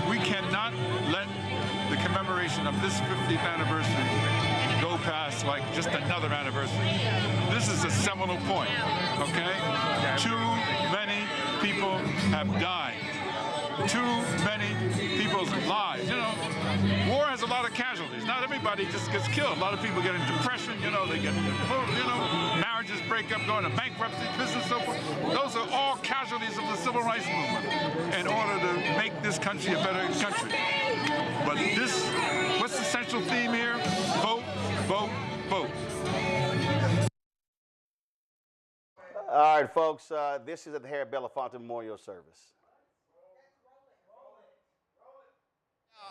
we cannot let the commemoration of this 50th anniversary go past like just another anniversary. This is a seminal point, okay? Too many people have died. Too many people's lives. You know, war has a lot of casualties. Not everybody just gets killed. A lot of people get in depression, you know, they get, marriages break up, go into bankruptcy, business, so forth. Those are all casualties of the civil rights movement in order to make this country a better country. But what's the central theme here? Vote, vote, vote. All right, folks, this is at the Harry Belafonte Memorial Service.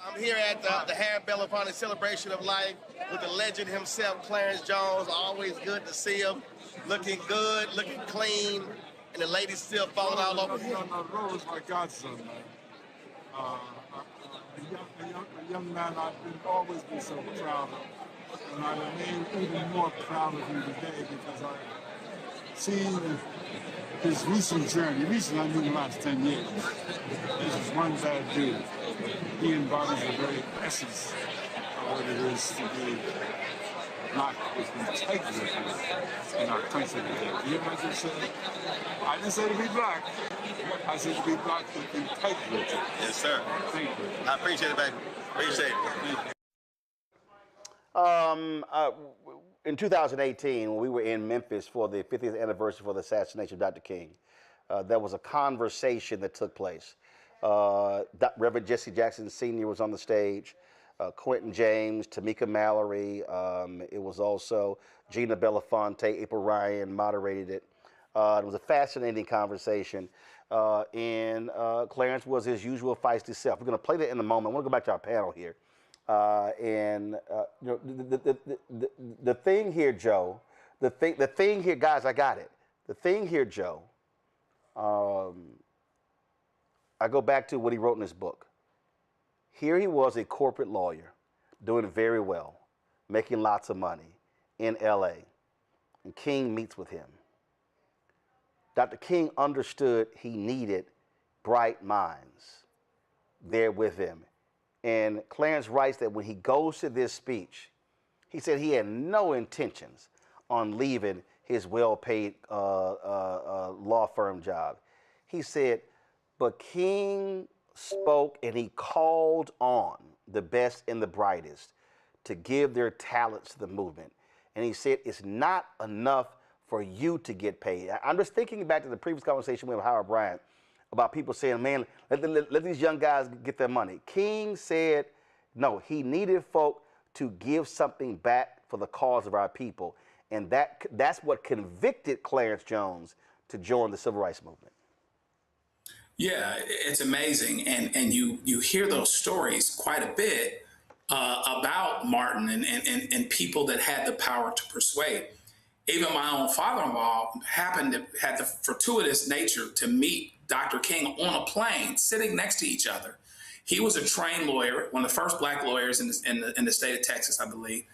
I'm here at the Harry Belafonte Celebration of Life with the legend himself, Clarence Jones. Always good to see him. Looking good, looking clean, and the ladies still falling all over him. Roland's my godson, man. A young man I've always been so proud of. And I remain even more proud of him today because I've seen his recent journey. Recent, I mean the last 10 years. This is one bad dude. He embodies the very essence of what it is to be black with integrity in our country today. You know what I just said? I didn't say to be black. I said to be black with integrity. Yes, sir. Thank you. I appreciate it, baby. Appreciate it. In 2018, when we were in Memphis for the 50th anniversary for the assassination of Dr. King, there was a conversation that took place. Reverend Jesse Jackson Sr. was on the stage, Quentin James, Tamika Mallory. It was also Gina Belafonte, April Ryan moderated it. It was a fascinating conversation. And Clarence was his usual feisty self. We're going to play that in a moment. I want to go back to our panel here. The thing here, Joe, the thing here, guys, I got it. The thing here, Joe, I go back to what he wrote in his book. Here he was, a corporate lawyer, doing very well, making lots of money in LA, and King meets with him. Dr. King understood he needed bright minds there with him. And Clarence writes that when he goes to this speech, he said he had no intentions on leaving his well-paid law firm job. He said, but King spoke and he called on the best and the brightest to give their talents to the movement. And he said, it's not enough for you to get paid. I'm just thinking back to the previous conversation with Howard Bryant about people saying, man, let these young guys get their money. King said, no, he needed folk to give something back for the cause of our people. And that's what convicted Clarence Jones to join the civil rights movement. Yeah, it's amazing. And you hear those stories quite a bit about Martin and people that had the power to persuade. Even my own father-in-law had the fortuitous nature to meet Dr. King on a plane, sitting next to each other. He was a trained lawyer, one of the first black lawyers in the state of Texas, I believe.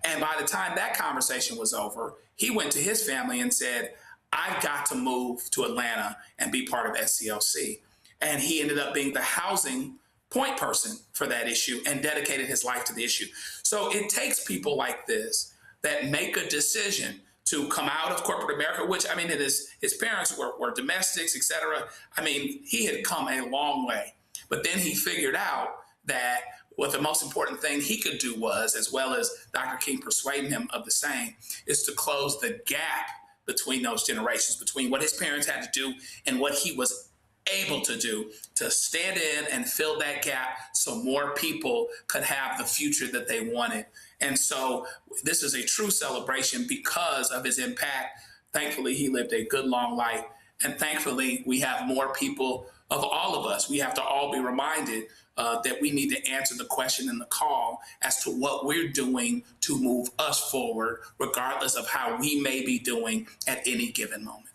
And by the time that conversation was over, he went to his family and said, I've got to move to Atlanta and be part of SCLC. And he ended up being the housing point person for that issue and dedicated his life to the issue. So it takes people like this that make a decision to come out of corporate America, which, I mean, his parents were domestics, et cetera. I mean, he had come a long way. But then he figured out that what the most important thing he could do was, as well as Dr. King persuading him of the same, is to close the gap between those generations, between what his parents had to do and what he was able to do, to stand in and fill that gap so more people could have the future that they wanted. And so this is a true celebration because of his impact. Thankfully, he lived a good, long life. And thankfully, we have more people of all of us. We have to all be reminded that we need to answer the question and the call as to what we're doing to move us forward, regardless of how we may be doing at any given moment.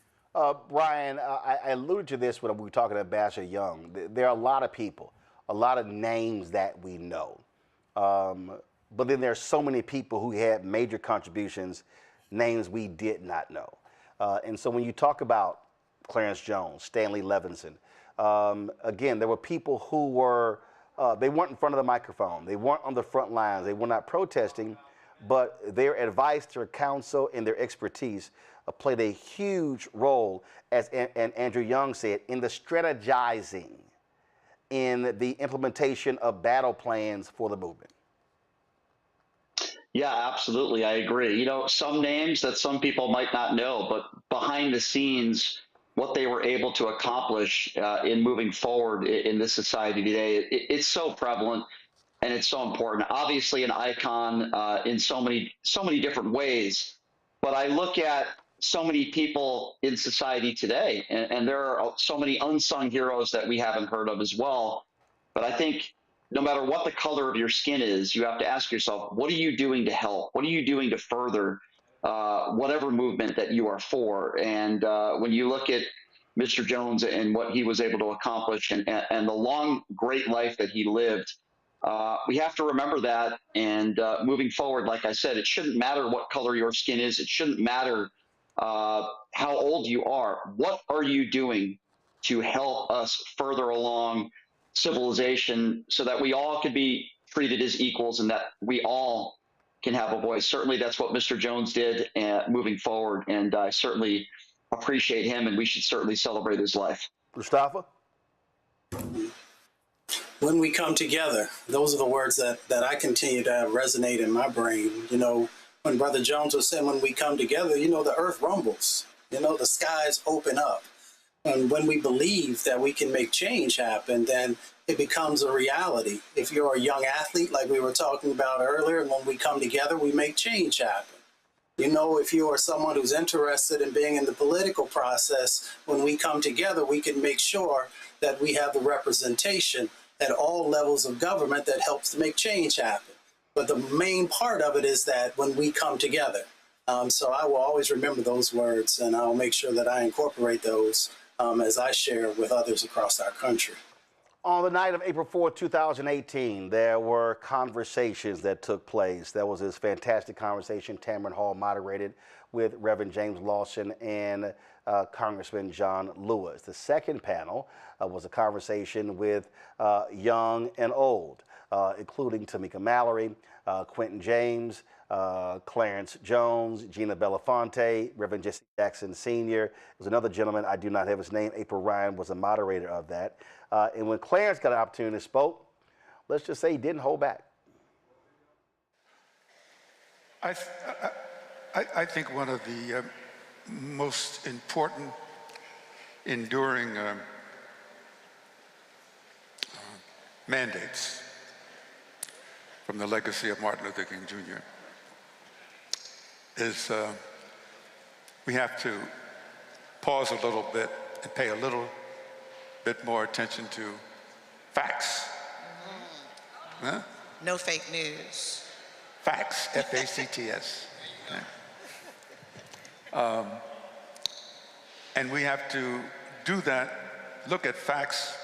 Brian, I alluded to this when we were talking to Ambassador Young. There are a lot of people, a lot of names that we know. But then there's so many people who had major contributions, names we did not know. And so when you talk about Clarence Jones, Stanley Levinson, again, there were people who were, they weren't in front of the microphone. They weren't on the front lines. They were not protesting, but their advice, their counsel, and their expertise played a huge role, as Andrew Young said, in the strategizing, in the implementation of battle plans for the movement. Yeah, absolutely. I agree. You know, some names that some people might not know, but behind the scenes, what they were able to accomplish in moving forward in this society today, it's so prevalent and it's so important. Obviously an icon in so many different ways, but I look at so many people in society today, and there are so many unsung heroes that we haven't heard of as well. But I think no matter what the color of your skin is, you have to ask yourself, what are you doing to help? What are you doing to further whatever movement that you are for? And when you look at Mr. Jones and what he was able to accomplish and the long, great life that he lived, we have to remember that. And moving forward, like I said, it shouldn't matter what color your skin is. It shouldn't matter how old you are. What are you doing to help us further along civilization so that we all can be treated as equals and that we all can have a voice? Certainly that's what Mr. Jones did moving forward, and I certainly appreciate him, and we should certainly celebrate his life. Mustafa? When we come together, those are the words that I continue to have resonate in my brain. You know, when Brother Jones was saying, when we come together, you know, the earth rumbles, you know, the skies open up. And when we believe that we can make change happen, then it becomes a reality. If you're a young athlete, like we were talking about earlier, and when we come together, we make change happen. You know, if you are someone who's interested in being in the political process, when we come together, we can make sure that we have the representation at all levels of government that helps to make change happen. But the main part of it is that when we come together. So I will always remember those words, and I'll make sure that I incorporate those as I share with others across our country. On the night of April 4, 2018, there were conversations that took place. There was this fantastic conversation Tamron Hall moderated with Reverend James Lawson and Congressman John Lewis. The second panel was a conversation with young and old, including Tamika Mallory, Quentin James, Clarence Jones, Gina Belafonte, Reverend Jesse Jackson Sr. There was another gentleman, I do not have his name, April Ryan was a moderator of that. And when Clarence got an opportunity to spoke, let's just say he didn't hold back. I think one of the most important, enduring mandates from the legacy of Martin Luther King Jr. is we have to pause a little bit and pay a little bit more attention to facts. Huh? No fake news. Facts, F-A-C-T-S. Okay. And we have to do that, look at facts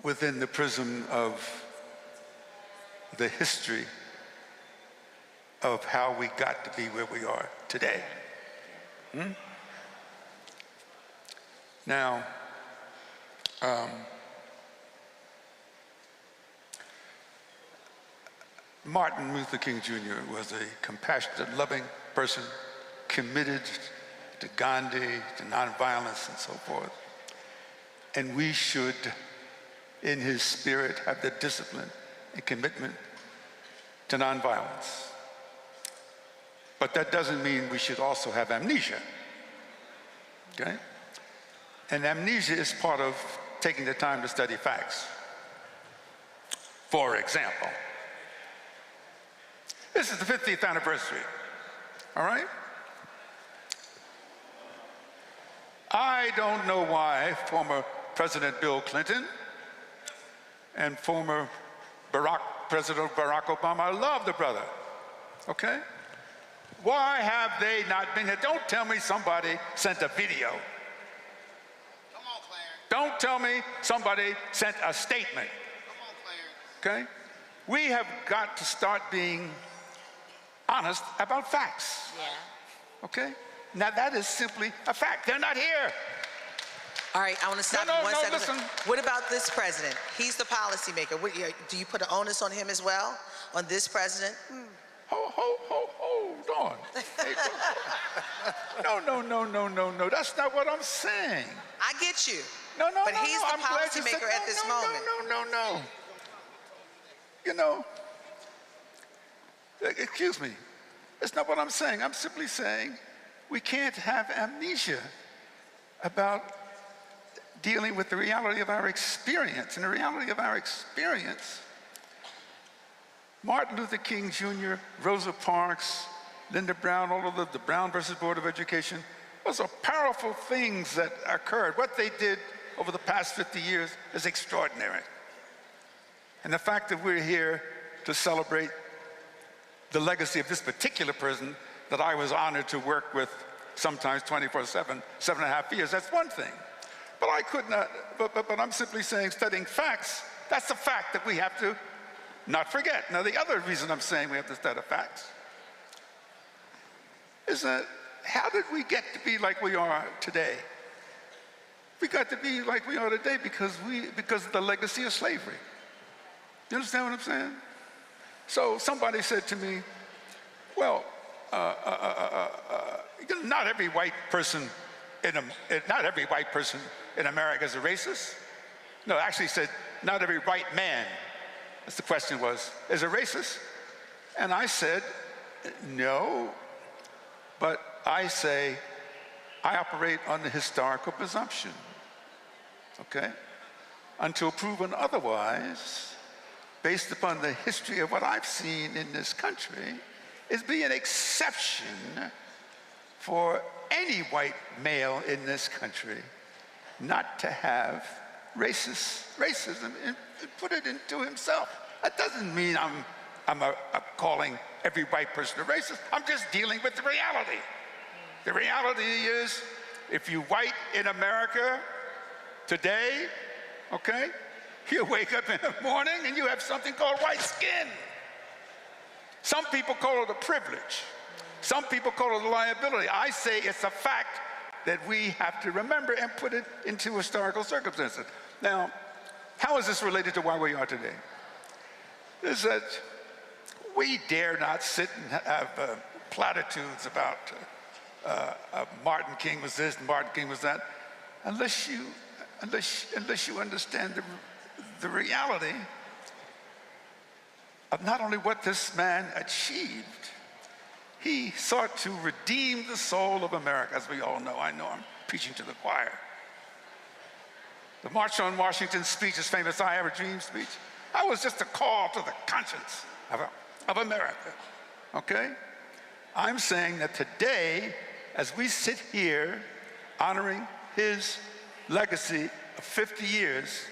within the prism of the history of how we got to be where we are today. Now, Martin Luther King Jr. was a compassionate, loving person, committed to Gandhi, to nonviolence and so forth. And we should, in his spirit, have the discipline and commitment to nonviolence. But that doesn't mean we should also have amnesia, okay? And amnesia is part of taking the time to study facts. For example, this is the 50th anniversary, all right? I don't know why former President Bill Clinton and former President Barack Obama, I love the brother, okay? Why have they not been here? Don't tell me somebody sent a video. Come on, Clarence. Don't tell me somebody sent a statement. Come on, Clarence. Okay? We have got to start being honest about facts. Yeah. Okay? Now that is simply a fact. They're not here. All right, I want to stop you one second. Listen. What about this president? He's the policymaker. Do you put an onus on him as well, on this president? Hold on. No. That's not what I'm saying. I get you. No. But he's the policymaker at this moment. No. You know, excuse me. That's not what I'm saying. I'm simply saying we can't have amnesia about dealing with the reality of our experience. And the reality of our experience, Martin Luther King Jr., Rosa Parks, Linda Brown, all of the Brown versus Board of Education, those are powerful things that occurred. What they did over the past 50 years is extraordinary. And the fact that we're here to celebrate the legacy of this particular person that I was honored to work with sometimes 24/7, 7.5 years, that's one thing. But I could not, but I'm simply saying studying facts, that's a fact that we have to not forget. Now, the other reason I'm saying we have to study facts is that how did we get to be like we are today? We got to be like we are today because of the legacy of slavery. You understand what I'm saying? So somebody said to me, well, not every white person in America is a racist. No, actually said, not every white man, as the question was, is a racist. And I said, no, but I say, I operate on the historical presumption, okay? Until proven otherwise, based upon the history of what I've seen in this country, is be an exception for any white male in this country not to have racism and put it into himself. That doesn't mean I'm calling every white person a racist. I'm just dealing with the reality. The reality is, if you're white in America, Today, okay, you wake up in the morning and you have something called white skin. Some people call it a privilege. Some people call it a liability. I say it's a fact that we have to remember and put it into historical circumstances. Now, how is this related to why we are today? Is that we dare not sit and have platitudes about Martin King was this and Martin King was that, unless you understand the reality of not only what this man achieved. He sought to redeem the soul of America, as we all know. I know I'm preaching to the choir. The March on Washington speech, his famous I Have a Dream speech, that was just a call to the conscience of America, okay? I'm saying that today, as we sit here honoring his legacy of 50 years,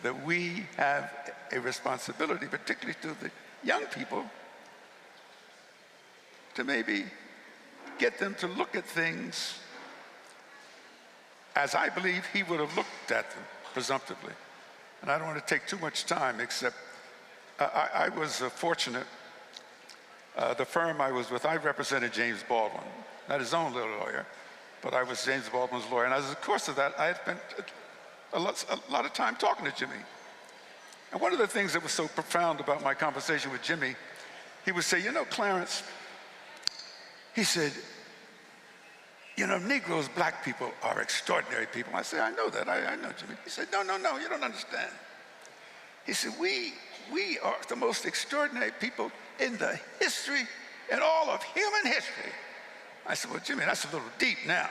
that we have a responsibility, particularly to the young people, to maybe get them to look at things as I believe he would have looked at them presumptively. And I don't want to take too much time, except I was fortunate. The firm I was with, I represented James Baldwin, not his own little lawyer, but I was James Baldwin's lawyer. And as a course of that, I had spent a lot of time talking to Jimmy. And one of the things that was so profound about my conversation with Jimmy, he would say, you know, Clarence, he said, you know, Negroes, black people are extraordinary people. I said, I know that, I know, Jimmy. He said, no, you don't understand. He said, we are the most extraordinary people in the history, in all of human history. I said, well, Jimmy, that's a little deep now.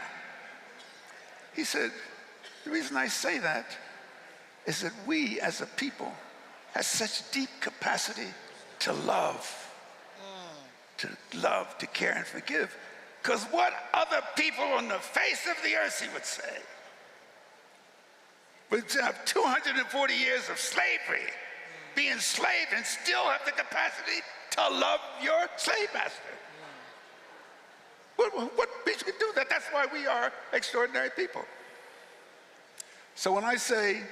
He said, the reason I say that is that we as a people have such deep capacity to love, to care and forgive. Because what other people on the face of the earth, he would say, would have 240 years of slavery, be enslaved and still have the capacity to love your slave master. What bitch could do that? That's why we are extraordinary people. So when I say,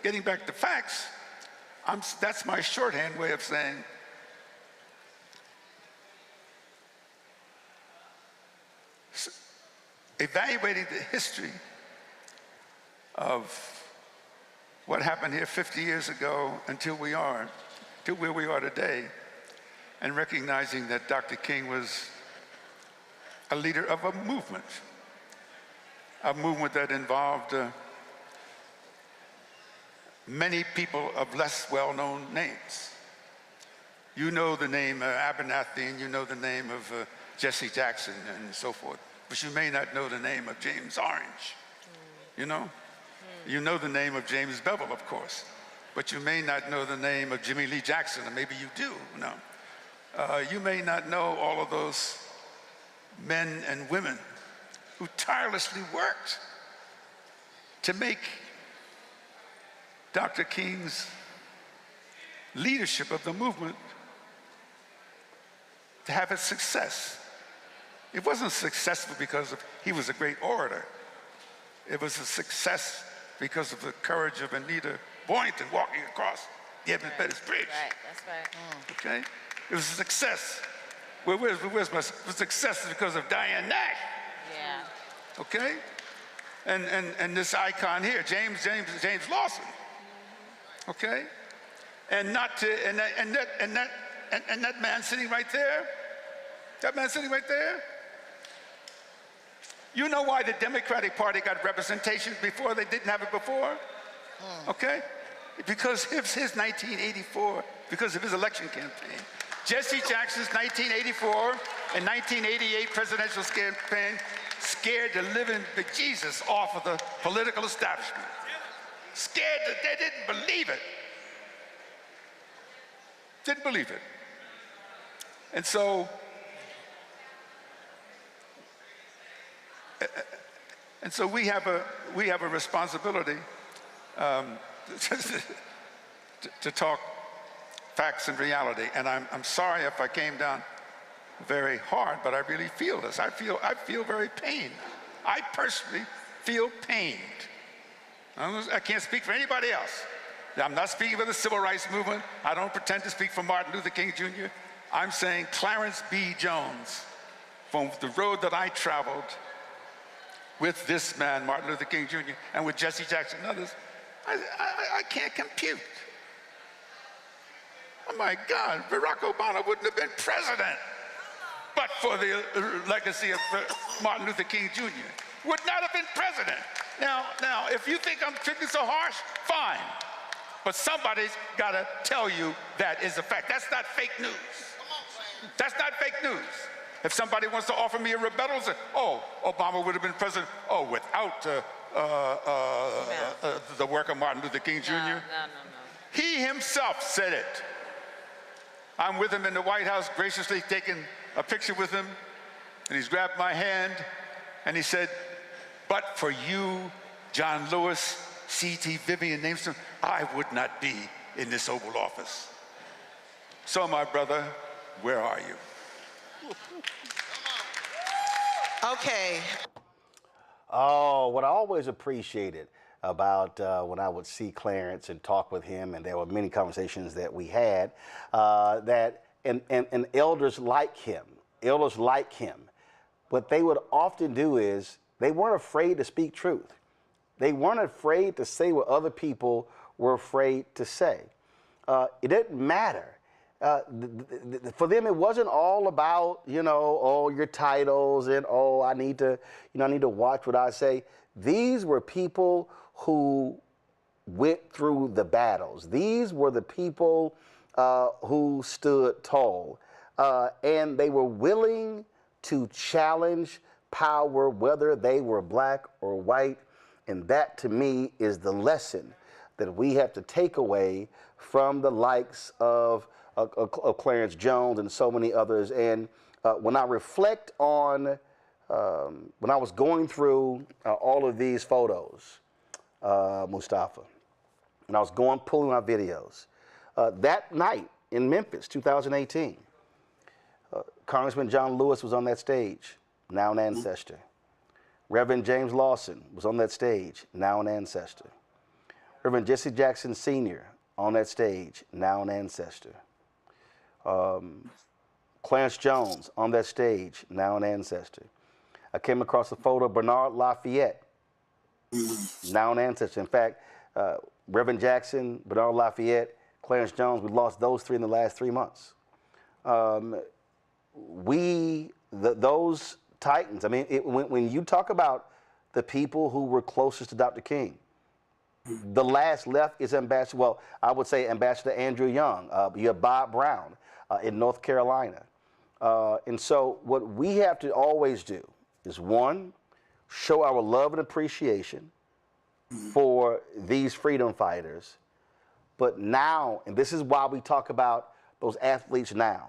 getting back to facts, that's my shorthand way of saying, evaluating the history of what happened here 50 years ago until where we are today, and recognizing that Dr. King was a leader of a movement that involved many people of less well-known names. You know the name Abernathy, and you know the name of Jesse Jackson and so forth, but you may not know the name of James Orange, you know? You know the name of James Bevel, of course, but you may not know the name of Jimmy Lee Jackson, or maybe you do, no. You may not know all of those men and women who tirelessly worked to make Dr. King's leadership of the movement to have its success. It wasn't successful because he was a great orator. It was a success because of the courage of Anita Boynton walking across the Edmund Pettus Bridge. Right, that's right. Okay? It was a success. Where's my success is because of Diane Nash. Yeah. Okay? And this icon here, James Lawson. Okay? And that man sitting right there, you know why the Democratic Party got representation before they didn't have it before? Okay? Because of his 1984, because of his election campaign. Jesse Jackson's 1984 and 1988 presidential campaign scared the living bejesus off of the political establishment. Scared that they didn't believe it. Didn't believe it. And so, we have a responsibility to talk facts and reality. And I'm sorry if I came down very hard, but I really feel this. I feel very pained. I personally feel pained I can't speak for anybody else. I'm not speaking for the civil rights movement. I don't pretend to speak for Martin Luther King Jr. I'm saying Clarence B. Jones, from the road that I traveled with this man, Martin Luther King Jr., and with Jesse Jackson and others, I can't compute. Oh my God, Barack Obama wouldn't have been president but for the legacy of Martin Luther King Jr. Would not have been president. Now, if you think I'm treating so harsh, fine. But somebody's got to tell you that is a fact. That's not fake news. That's not fake news. If somebody wants to offer me a rebuttal, say, oh, Obama would have been president, without the work of Martin Luther King Jr. No. He himself said it. I'm with him in the White House, graciously taking a picture with him, and he's grabbed my hand, and he said, but for you, John Lewis, C.T. Vivian, name some, I would not be in this Oval Office. So, my brother, where are you? Okay. Oh, what I always appreciated about when I would see Clarence and talk with him, and there were many conversations that we had, and elders like him, what they would often do is they weren't afraid to speak truth. They weren't afraid to say what other people were afraid to say. It didn't matter. For them, it wasn't all about, your titles and, I need to watch what I say. These were people who went through the battles. These were the people who stood tall. And they were willing to challenge power, whether they were black or white. And that, to me, is the lesson that we have to take away from the likes of Clarence Jones and so many others. And when I reflect on when I was going through all of these photos, Mustafa, and I was pulling my videos, that night in Memphis, 2018, Congressman John Lewis was on that stage, now an ancestor. Reverend James Lawson was on that stage, now an ancestor. Reverend Jesse Jackson Sr. on that stage, now an ancestor. Clarence Jones on that stage, now an ancestor. I came across a photo of Bernard Lafayette, now an ancestor. In fact, Reverend Jackson, Bernard Lafayette, Clarence Jones, we lost those three in the last 3 months. Those titans, I mean, when you talk about the people who were closest to Dr. King, the last left is I would say Ambassador Andrew Young. You have Bob Brown in North Carolina. And so what we have to always do is, one, show our love and appreciation for these freedom fighters. But now, and this is why we talk about those athletes now.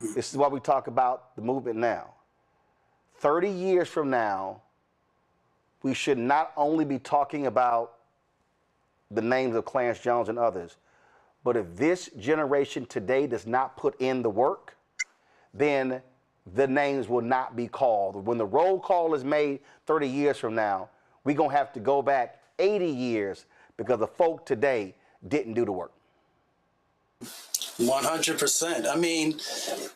This is why we talk about the movement now. 30 years from now, we should not only be talking about the names of Clarence Jones and others, but if this generation today does not put in the work, then the names will not be called. When the roll call is made 30 years from now, we're going to have to go back 80 years because the folk today didn't do the work. 100%. I mean,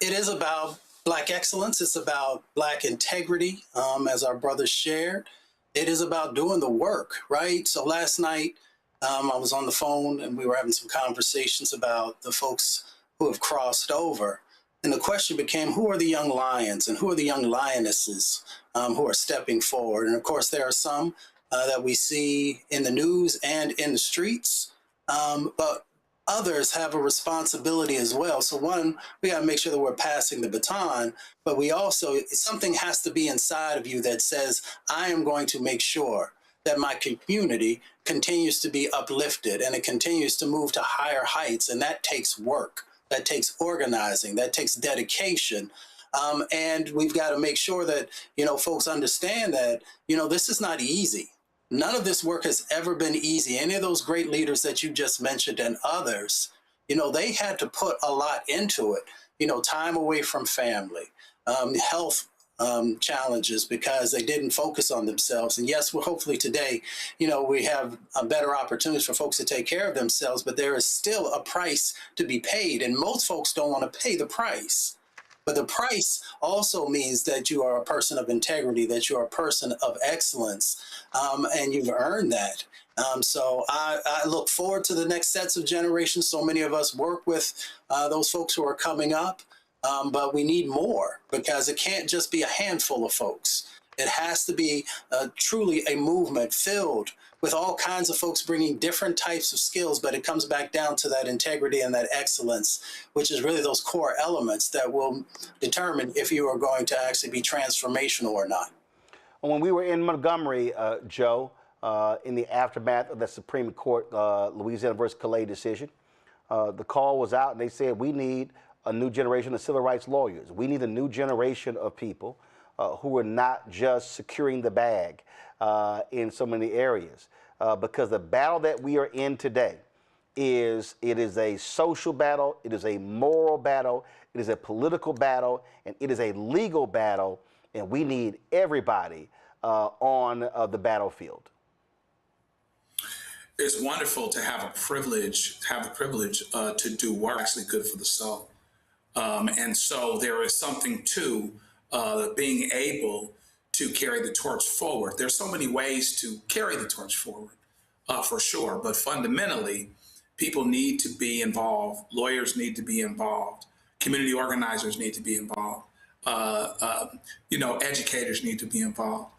it is about Black excellence. It's about Black integrity, as our brothers shared. It is about doing the work, right? So last night, I was on the phone and we were having some conversations about the folks who have crossed over. And the question became, who are the young lions and who are the young lionesses who are stepping forward? And of course, there are some that we see in the news and in the streets, but others have a responsibility as well. So one, we got to make sure that we're passing the baton, but we also, something has to be inside of you that says, I am going to make sure that my community continues to be uplifted and it continues to move to higher heights. And that takes work, that takes organizing, that takes dedication. And we've got to make sure that, folks understand that, this is not easy. None of this work has ever been easy. Any of those great leaders that you just mentioned and others, they had to put a lot into it, time away from family, health challenges because they didn't focus on themselves. And yes, well, hopefully today, we have better opportunities for folks to take care of themselves, but there is still a price to be paid. And most folks don't want to pay the price. But the price also means that you are a person of integrity, that you are a person of excellence, and you've earned that. So I look forward to the next sets of generations. So many of us work with those folks who are coming up. But we need more because it can't just be a handful of folks. It has to be truly a movement filled with all kinds of folks bringing different types of skills, but it comes back down to that integrity and that excellence, which is really those core elements that will determine if you are going to actually be transformational or not. When we were in Montgomery, Joe, in the aftermath of the Supreme Court Louisiana versus Callais decision, the call was out and they said, we need a new generation of civil rights lawyers. We need a new generation of people who are not just securing the bag in so many areas. Because the battle that we are in today it is a social battle, it is a moral battle, it is a political battle, and it is a legal battle, and we need everybody on the battlefield. It's wonderful to have the privilege to do work actually good for the soul. And so there is something to being able to carry the torch forward. There's so many ways to carry the torch forward, for sure. But fundamentally, people need to be involved. Lawyers need to be involved. Community organizers need to be involved. Educators need to be involved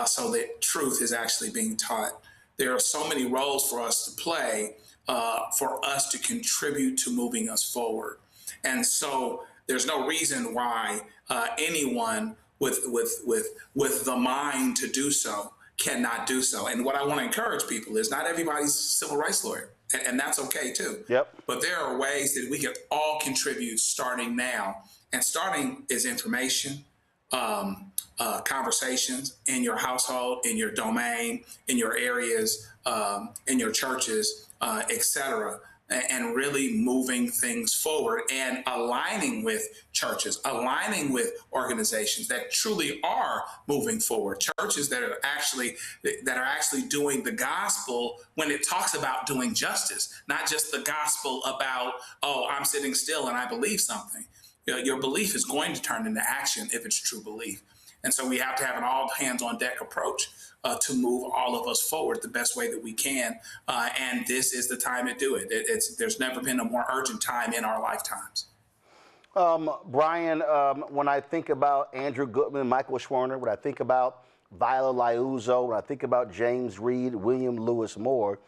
so that truth is actually being taught. There are so many roles for us to play for us to contribute to moving us forward. And so there's no reason why anyone with the mind to do so cannot do so. And what I want to encourage people is not everybody's a civil rights lawyer, and that's okay too. Yep. But there are ways that we can all contribute starting now. And starting is information, conversations in your household, in your domain, in your areas, in your churches, etc., and really moving things forward and aligning with churches, aligning with organizations that truly are moving forward, churches that are actually doing the gospel when it talks about doing justice, not just the gospel about, oh, I'm sitting still and I believe something. Your belief is going to turn into action if it's true belief. And so we have to have an all hands on deck approach to move all of us forward the best way that we can. And this is the time to do it. There's never been a more urgent time in our lifetimes. Brian, when I think about Andrew Goodman, Michael Schwerner, when I think about Viola Liuzzo, when I think about James Reed, William Lewis Moore,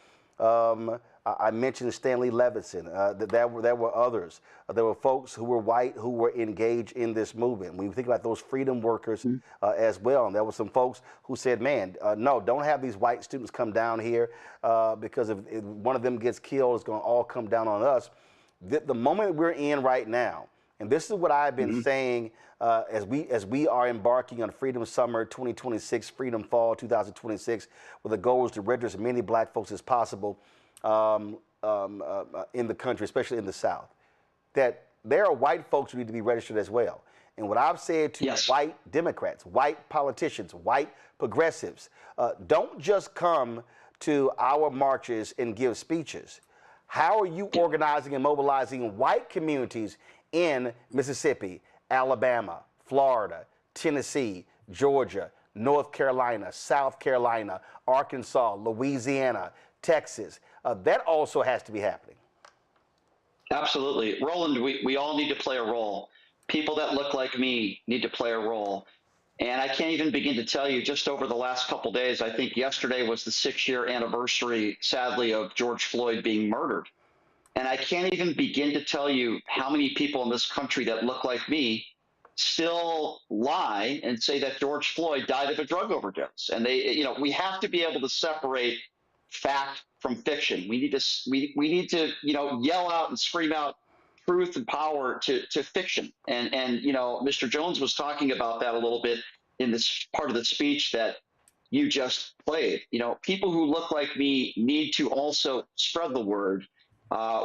I mentioned Stanley Levinson. There were others. There were folks who were white who were engaged in this movement. When you think about those freedom workers as well, and there were some folks who said, man, no, don't have these white students come down here because if one of them gets killed, it's going to all come down on us. The moment we're in right now, and this is what I've been saying as we are embarking on Freedom Summer 2026, Freedom Fall 2026, where the goal is to register as many black folks as possible in the country, especially in the South, that there are white folks who need to be registered as well. And what I've said to white Democrats, white politicians, white progressives, don't just come to our marches and give speeches. How are you organizing and mobilizing white communities in Mississippi, Alabama, Florida, Tennessee, Georgia, North Carolina, South Carolina, Arkansas, Louisiana, Texas? That also has to be happening. Absolutely. Roland, we all need to play a role. People that look like me need to play a role. And I can't even begin to tell you, just over the last couple days, I think yesterday was the 6-year anniversary, sadly, of George Floyd being murdered. And I can't even begin to tell you how many people in this country that look like me still lie and say that George Floyd died of a drug overdose. And we have to be able to separate fact from fiction. We need to yell out and scream out truth and power to fiction. And Mr. Jones was talking about that a little bit in this part of the speech that you just played. People who look like me need to also spread the word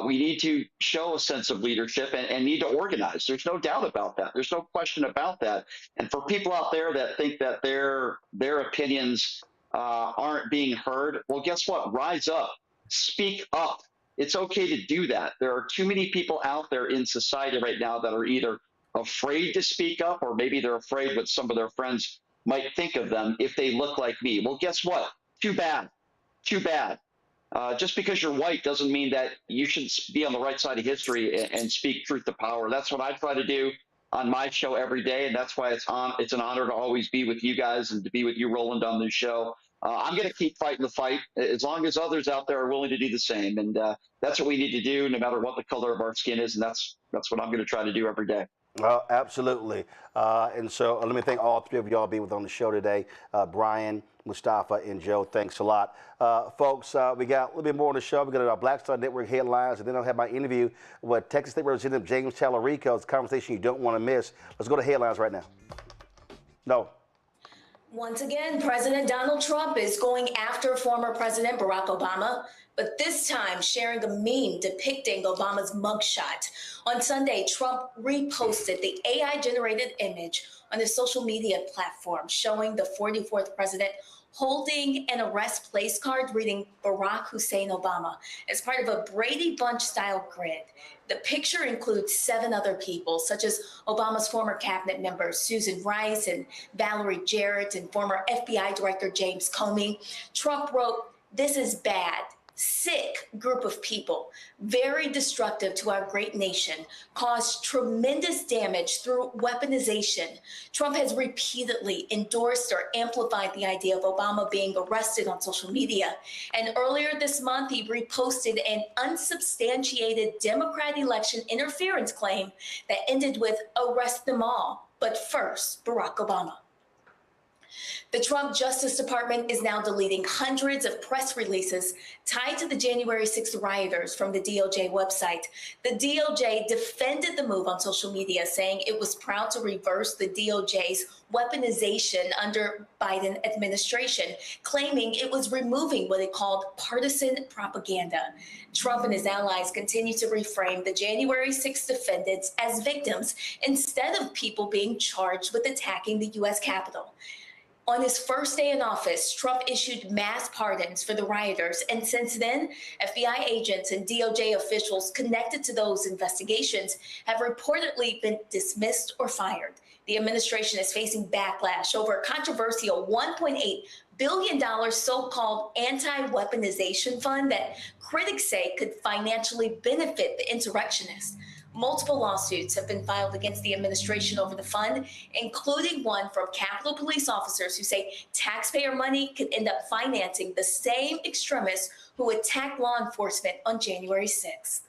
We need to show a sense of leadership and need to organize. There's no doubt about that. There's no question about that. And for people out there that think that their opinions aren't being heard, well, guess what? Rise up. Speak up. It's okay to do that. There are too many people out there in society right now that are either afraid to speak up, or maybe they're afraid what some of their friends might think of them if they look like me. Well, guess what? Too bad. Too bad. Just because you're white doesn't mean that you should be on the right side of history and speak truth to power. That's what I try to do on my show every day, and that's why it's an honor to always be with you guys and to be with you, Roland, on this show. I'm going to keep fighting the fight as long as others out there are willing to do the same, and that's what we need to do, no matter what the color of our skin is, and that's what I'm going to try to do every day. Absolutely. And so let me thank all three of y'all being with on the show today. Brian, Mustafa, and Joe, thanks a lot. Folks, we got a little bit more on the show. We got our Black Star Network headlines, and then I'll have my interview with Texas State Representative James Tallarico. It's a conversation you don't want to miss. Let's go to headlines right now. No. Once again, President Donald Trump is going after former President Barack Obama, but this time sharing a meme depicting Obama's mugshot. On Sunday, Trump reposted the AI-generated image on his social media platform showing the 44th president holding an arrest place card reading Barack Hussein Obama as part of a Brady Bunch-style grid. The picture includes 7 other people, such as Obama's former cabinet members, Susan Rice and Valerie Jarrett, and former FBI Director James Comey. Trump wrote, "This is bad. Sick group of people, very destructive to our great nation, caused tremendous damage through weaponization." Trump has repeatedly endorsed or amplified the idea of Obama being arrested on social media. And earlier this month, he reposted an unsubstantiated Democrat election interference claim that ended with "arrest them all, but first, Barack Obama." The Trump Justice Department is now deleting hundreds of press releases tied to the January 6th rioters from the DOJ website. The DOJ defended the move on social media, saying it was proud to reverse the DOJ's weaponization under Biden administration, claiming it was removing what it called partisan propaganda. Trump and his allies continue to reframe the January 6th defendants as victims instead of people being charged with attacking the U.S. Capitol. On his first day in office, Trump issued mass pardons for the rioters, and since then, FBI agents and DOJ officials connected to those investigations have reportedly been dismissed or fired. The administration is facing backlash over a controversial $1.8 billion so-called anti-weaponization fund that critics say could financially benefit the insurrectionists. Multiple lawsuits have been filed against the administration over the fund, including one from Capitol Police officers who say taxpayer money could end up financing the same extremists who attacked law enforcement on January 6th.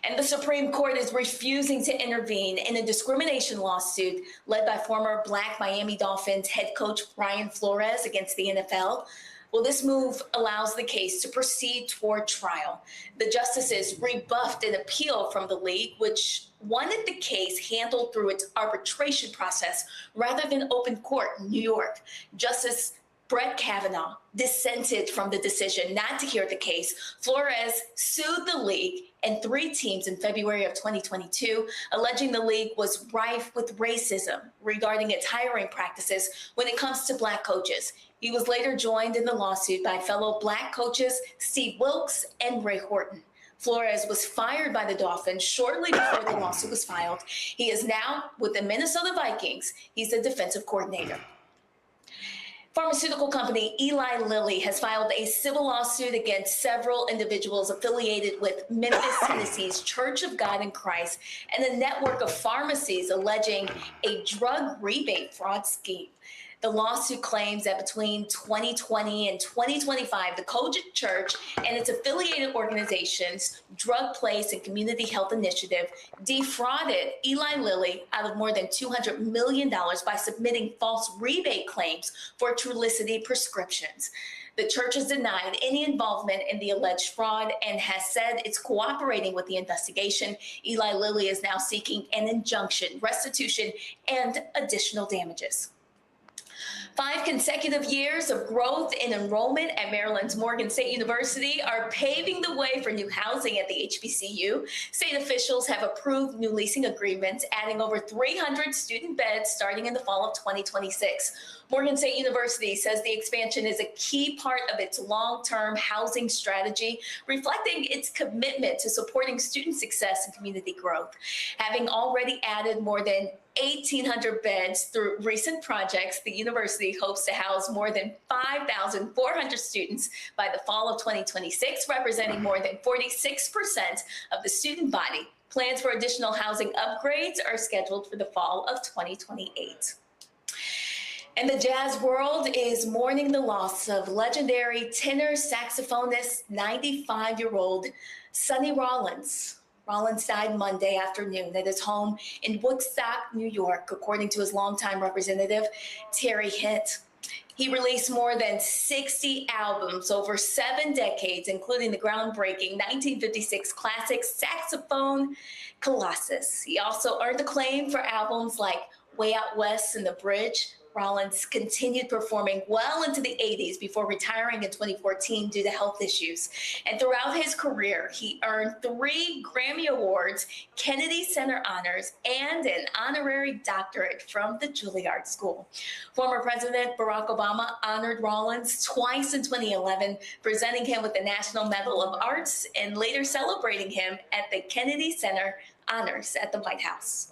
And the Supreme Court is refusing to intervene in a discrimination lawsuit led by former Black Miami Dolphins head coach Brian Flores against the NFL. Well, this move allows the case to proceed toward trial. The justices rebuffed an appeal from the league, which wanted the case handled through its arbitration process rather than open court in New York. Justice Brett Kavanaugh dissented from the decision not to hear the case. Flores sued the league and 3 teams in February of 2022, alleging the league was rife with racism regarding its hiring practices when it comes to Black coaches. He was later joined in the lawsuit by fellow Black coaches Steve Wilkes and Ray Horton. Flores was fired by the Dolphins shortly before the lawsuit was filed. He is now with the Minnesota Vikings. He's the defensive coordinator. Pharmaceutical company Eli Lilly has filed a civil lawsuit against several individuals affiliated with Memphis, Tennessee's Church of God in Christ and a network of pharmacies alleging a drug rebate fraud scheme. The lawsuit claims that between 2020 and 2025, the Kojic Church and its affiliated organizations, Drug Place and Community Health Initiative, defrauded Eli Lilly out of more than $200 million by submitting false rebate claims for Trulicity prescriptions. The church has denied any involvement in the alleged fraud and has said it's cooperating with the investigation. Eli Lilly is now seeking an injunction, restitution, and additional damages. 5 consecutive years of growth in enrollment at Maryland's Morgan State University are paving the way for new housing at the HBCU. State officials have approved new leasing agreements, adding over 300 student beds starting in the fall of 2026. Morgan State University says the expansion is a key part of its long-term housing strategy, reflecting its commitment to supporting student success and community growth. Having already added more than 1,800 beds through recent projects, the university hopes to house more than 5,400 students by the fall of 2026, representing more than 46% of the student body. Plans for additional housing upgrades are scheduled for the fall of 2028. And the jazz world is mourning the loss of legendary tenor saxophonist, 95-year-old Sonny Rollins. Rollins died Monday afternoon at his home in Woodstock, New York, according to his longtime representative, Terry Hint. He released more than 60 albums over 7 decades, including the groundbreaking 1956 classic saxophone Colossus. He also earned acclaim for albums like Way Out West and The Bridge. Rollins continued performing well into the 80s before retiring in 2014 due to health issues. And throughout his career, he earned 3 Grammy Awards, Kennedy Center honors, and an honorary doctorate from the Juilliard School. Former President Barack Obama honored Rollins twice in 2011, presenting him with the National Medal of Arts and later celebrating him at the Kennedy Center honors at the White House.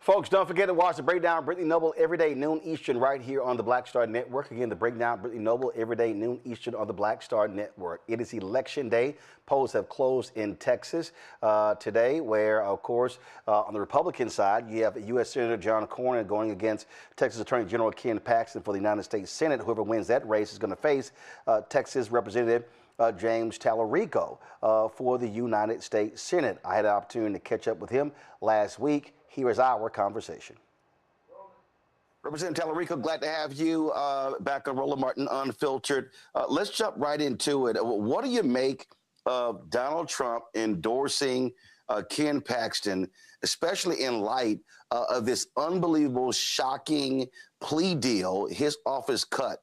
Folks, don't forget to watch The Breakdown, Brittany Noble, every day, noon Eastern, right here on the Black Star Network. Again, The Breakdown, Brittany Noble, every day, noon Eastern on the Black Star Network. It is Election Day. Polls have closed in Texas today, where, of course, on the Republican side, you have U.S. Senator John Cornyn going against Texas Attorney General Ken Paxton for the United States Senate. Whoever wins that race is going to face Texas Representative James Tallarico for the United States Senate. I had an opportunity to catch up with him last week. Here is our conversation. Representative Tallarico, glad to have you back on Roland Martin Unfiltered. Let's jump right into it. What do you make of Donald Trump endorsing Ken Paxton, especially in light of this unbelievable, shocking plea deal his office cut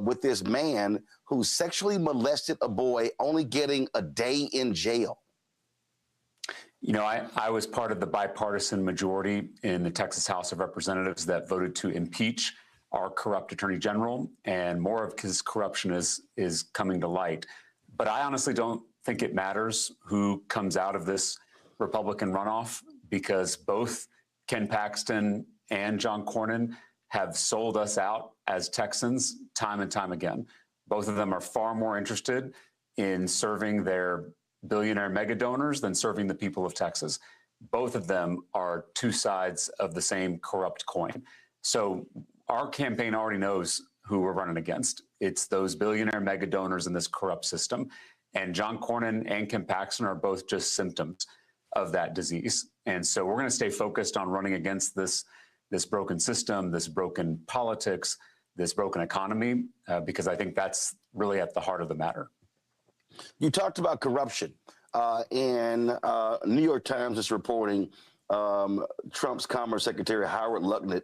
with this man who sexually molested a boy, only getting a day in jail? You know, I was part of the bipartisan majority in the Texas House of Representatives that voted to impeach our corrupt attorney general, and more of his corruption is coming to light. But I honestly don't think it matters who comes out of this Republican runoff, because both Ken Paxton and John Cornyn have sold us out as Texans time and time again. Both of them are far more interested in serving their billionaire mega donors than serving the people of Texas. Both of them are two sides of the same corrupt coin. So our campaign already knows who we're running against. It's those billionaire mega donors in this corrupt system. And John Cornyn and Ken Paxton are both just symptoms of that disease. And so we're going to stay focused on running against this broken system, this broken politics, this broken economy, because I think that's really at the heart of the matter. You talked about corruption, and New York Times is reporting Trump's Commerce Secretary Howard Lutnick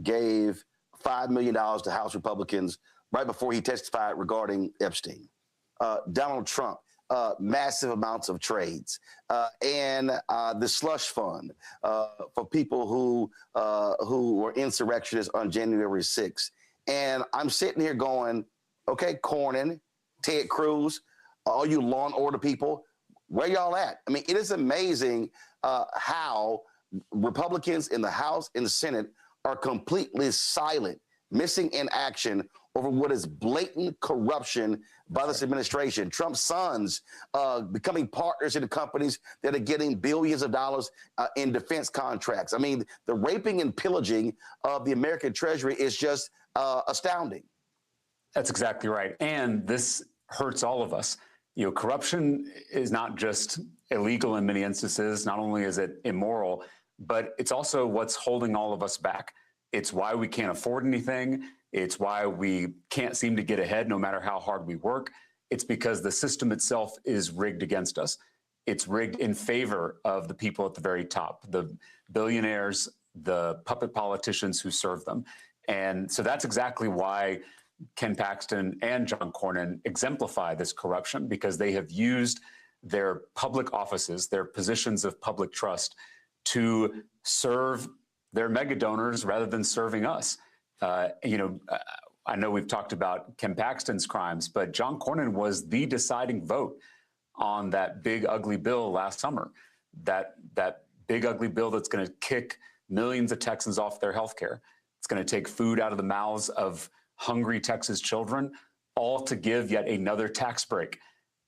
gave $5 million to House Republicans right before he testified regarding Epstein. Donald Trump, massive amounts of trades, and the slush fund for people who were insurrectionists on January 6th. And I'm sitting here going, okay, Cornyn, Ted Cruz, all you law and order people, where y'all at? I mean, it is amazing how Republicans in the House and the Senate are completely silent, missing in action over what is blatant corruption by this administration. Trump's sons becoming partners in the companies that are getting billions of dollars in defense contracts. I mean, the raping and pillaging of the American Treasury is just astounding. That's exactly right. And this hurts all of us. You know, corruption is not just illegal in many instances. Not only is it immoral, but it's also what's holding all of us back. It's why we can't afford anything. It's why we can't seem to get ahead no matter how hard we work. It's because the system itself is rigged against us. it's rigged in favor of the people at the very top, the billionaires, the puppet politicians who serve them. And so that's exactly why Ken Paxton and John Cornyn exemplify this corruption, because they have used their public offices, their positions of public trust, to serve their mega donors rather than serving us. I know we've talked about Ken Paxton's crimes, but John Cornyn was the deciding vote on that big ugly bill last summer. That big ugly bill that's going to kick millions of Texans off their health care. It's going to take food out of the mouths of hungry Texas children, all to give yet another tax break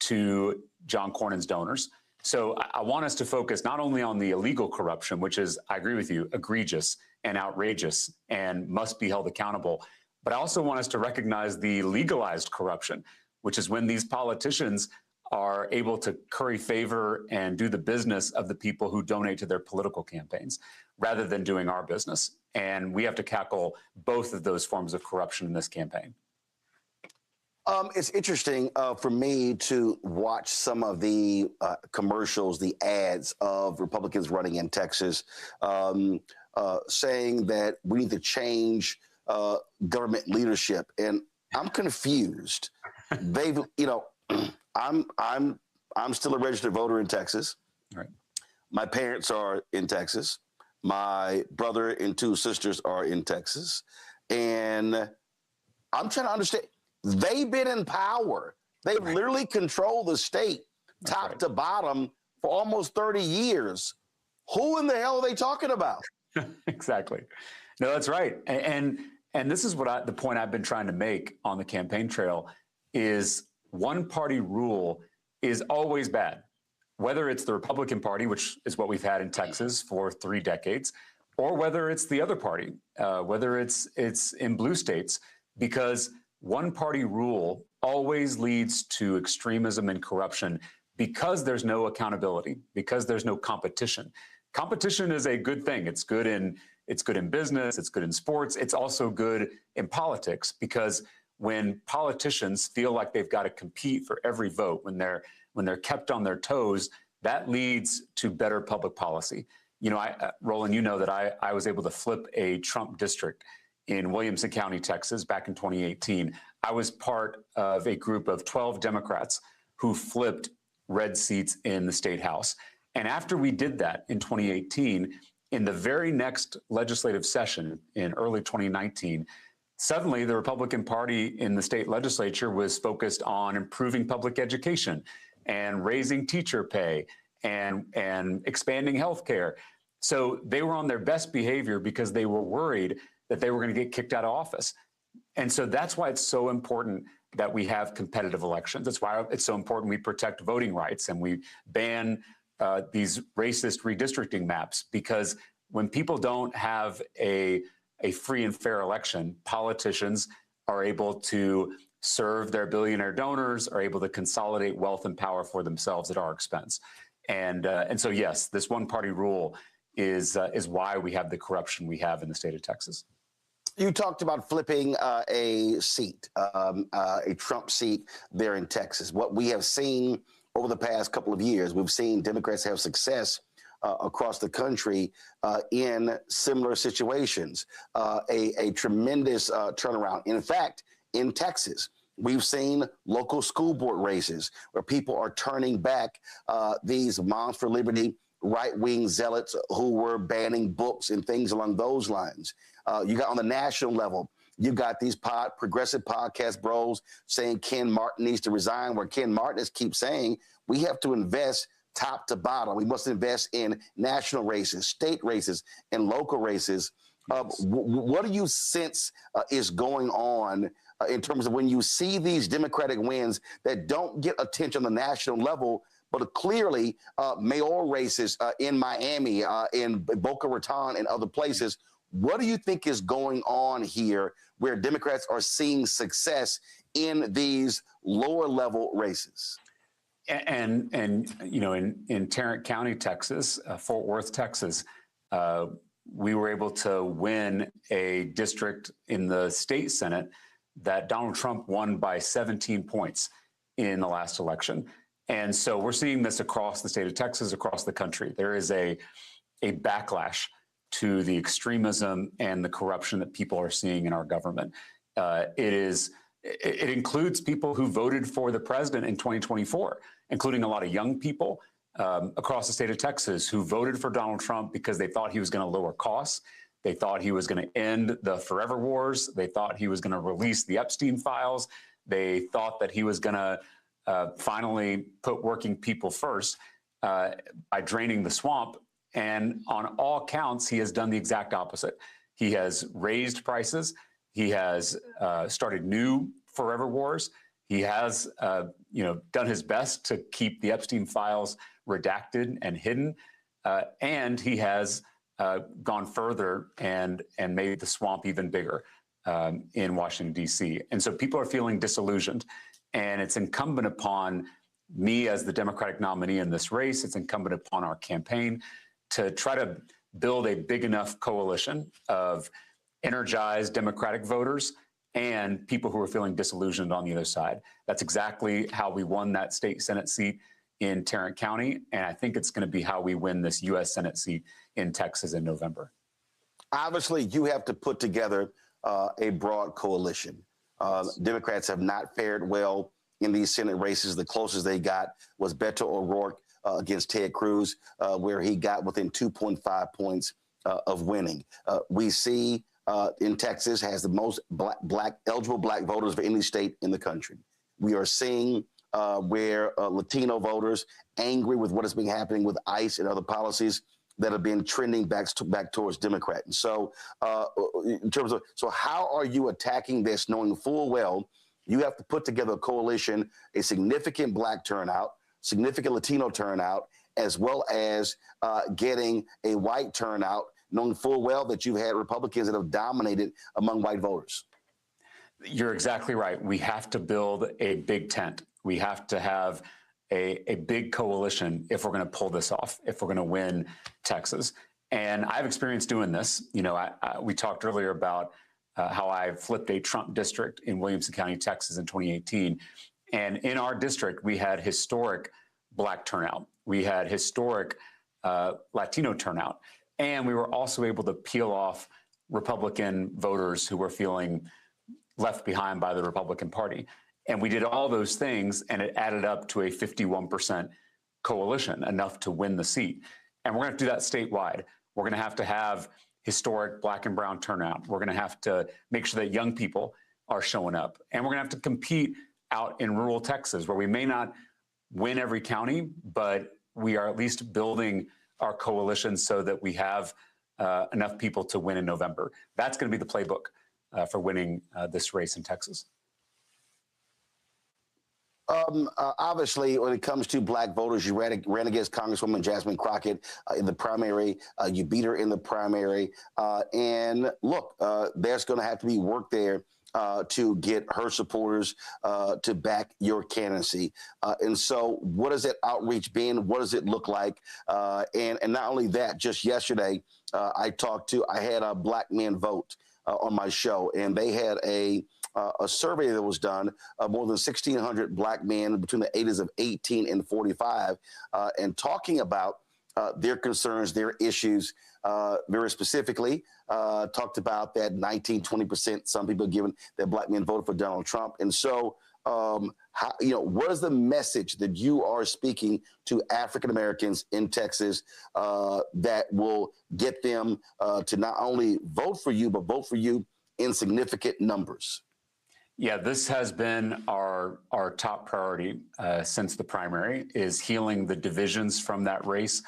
to John Cornyn's donors. So I want us to focus not only on the illegal corruption, which is, I agree with you, egregious and outrageous and must be held accountable, but I also want us to recognize the legalized corruption, which is when these politicians are able to curry favor and do the business of the people who donate to their political campaigns rather than doing our business. And we have to tackle both of those forms of corruption in this campaign. It's interesting for me to watch some of the commercials, the ads of Republicans running in Texas, saying that we need to change government leadership. And I'm confused. They've, I'm still a registered voter in Texas. Right. My parents are in Texas. My brother and two sisters are in Texas. And I'm trying to understand. They've been in power. They literally control the state top to bottom for almost 30 years. Who in the hell are they talking about? Exactly. No, that's right. And this is what the point I've been trying to make on the campaign trail is one party rule is always bad, whether it's the Republican Party, which is what we've had in Texas for 3 decades, or whether it's the other party, whether it's in blue states, because one party rule always leads to extremism and corruption because there's no accountability, because there's no competition. Competition is a good thing. It's good in business, it's good in sports, it's also good in politics, because when politicians feel like they've got to compete for every vote, when they're kept on their toes, that leads to better public policy. Roland, you know that I was able to flip a Trump district in Williamson County, Texas, back in 2018. I was part of a group of 12 Democrats who flipped red seats in the state house. And after we did that in 2018, in the very next legislative session in early 2019, suddenly the Republican Party in the state legislature was focused on improving public education and raising teacher pay and expanding health care. So they were on their best behavior because they were worried that they were going to get kicked out of office. And so that's why it's so important that we have competitive elections. That's why it's so important we protect voting rights and we ban these racist redistricting maps, because when people don't have a free and fair election, politicians are able to serve their billionaire donors, are able to consolidate wealth and power for themselves at our expense. And so, yes, this one-party rule is why we have the corruption we have in the state of Texas. You talked about flipping a seat, a Trump seat there in Texas. What we have seen over the past couple of years, we've seen Democrats have success across the country in similar situations, a tremendous turnaround. In fact, in Texas, we've seen local school board races where people are turning back these Moms for Liberty right-wing zealots who were banning books and things along those lines. You got on the national level, you got these progressive podcast bros saying Ken Martin needs to resign, where Ken Martin keeps saying we have to invest top to bottom. We must invest in national races, state races, and local races. What do you sense is going on in terms of when you see these Democratic wins that don't get attention on the national level, but clearly mayoral races in Miami, in Boca Raton, and other places? What do you think is going on here where Democrats are seeing success in these lower level races? And in Tarrant County, Texas, Fort Worth, Texas, we were able to win a district in the state Senate that Donald Trump won by 17 points in the last election. And so we're seeing this across the state of Texas, across the country. There is a backlash to the extremism and the corruption that people are seeing in our government. It includes people who voted for the president in 2024, including a lot of young people across the state of Texas who voted for Donald Trump because they thought he was going to lower costs. They thought he was going to end the forever wars. They thought he was going to release the Epstein files. They thought that he was going to finally put working people first by draining the swamp. And on all counts, he has done the exact opposite. He has raised prices. He has started new forever wars. He has, done his best to keep the Epstein files redacted and hidden, and he has gone further and made the swamp even bigger in Washington, D.C. And so people are feeling disillusioned, and it's incumbent upon me as the Democratic nominee in this race, it's incumbent upon our campaign to try to build a big enough coalition of energized Democratic voters and people who are feeling disillusioned on the other side. That's exactly how we won that state Senate seat in Tarrant County, and I think it's going to be how we win this U.S. Senate seat in Texas in November. Obviously, you have to put together a broad coalition. Democrats have not fared well in these Senate races. The closest they got was Beto O'Rourke against Ted Cruz, where he got within 2.5 points of winning. We see in Texas has the most eligible black voters of any state in the country. We are seeing where Latino voters angry with what has been happening with ICE and other policies that have been trending back towards Democrat. And so in terms of, so how are you attacking this knowing full well you have to put together a coalition, a significant black turnout, significant Latino turnout, as well as getting a white turnout, knowing full well that you've had Republicans that have dominated among white voters? You're exactly right. We have to build a big tent. We have to have a big coalition if we're going to pull this off, if we're going to win Texas. And I have experience doing this. You know, we talked earlier about how I flipped a Trump district in Williamson County, Texas in 2018. And in our district, we had historic black turnout. We had historic Latino turnout. And we were also able to peel off Republican voters who were feeling left behind by the Republican Party. And we did all those things, and it added up to a 51% coalition, enough to win the seat. And we're going to do that statewide. We're going to have historic black and brown turnout. We're going to have to make sure that young people are showing up. And we're going to have to compete out in rural Texas, where we may not win every county, but we are at least building our coalition so that we have enough people to win in November. That's going to be the playbook for winning this race in Texas. Obviously, when it comes to black voters, you ran against Congresswoman Jasmine Crockett in the primary. You beat her in the primary. And look, there's going to have to be work there to get her supporters to back your candidacy. And so what has that outreach been? What does it look like? And not only that, just yesterday, I had a Black Men Vote on my show, and they had a survey that was done of more than 1,600 black men between the ages of 18 and 45, and talking about their concerns, their issues, very specifically, talked about that 19, 20%, some people given that black men voted for Donald Trump. And so, what is the message that you are speaking to African Americans in Texas that will get them to not only vote for you, but vote for you in significant numbers? Yeah, this has been our top priority since the primary, is healing the divisions from that race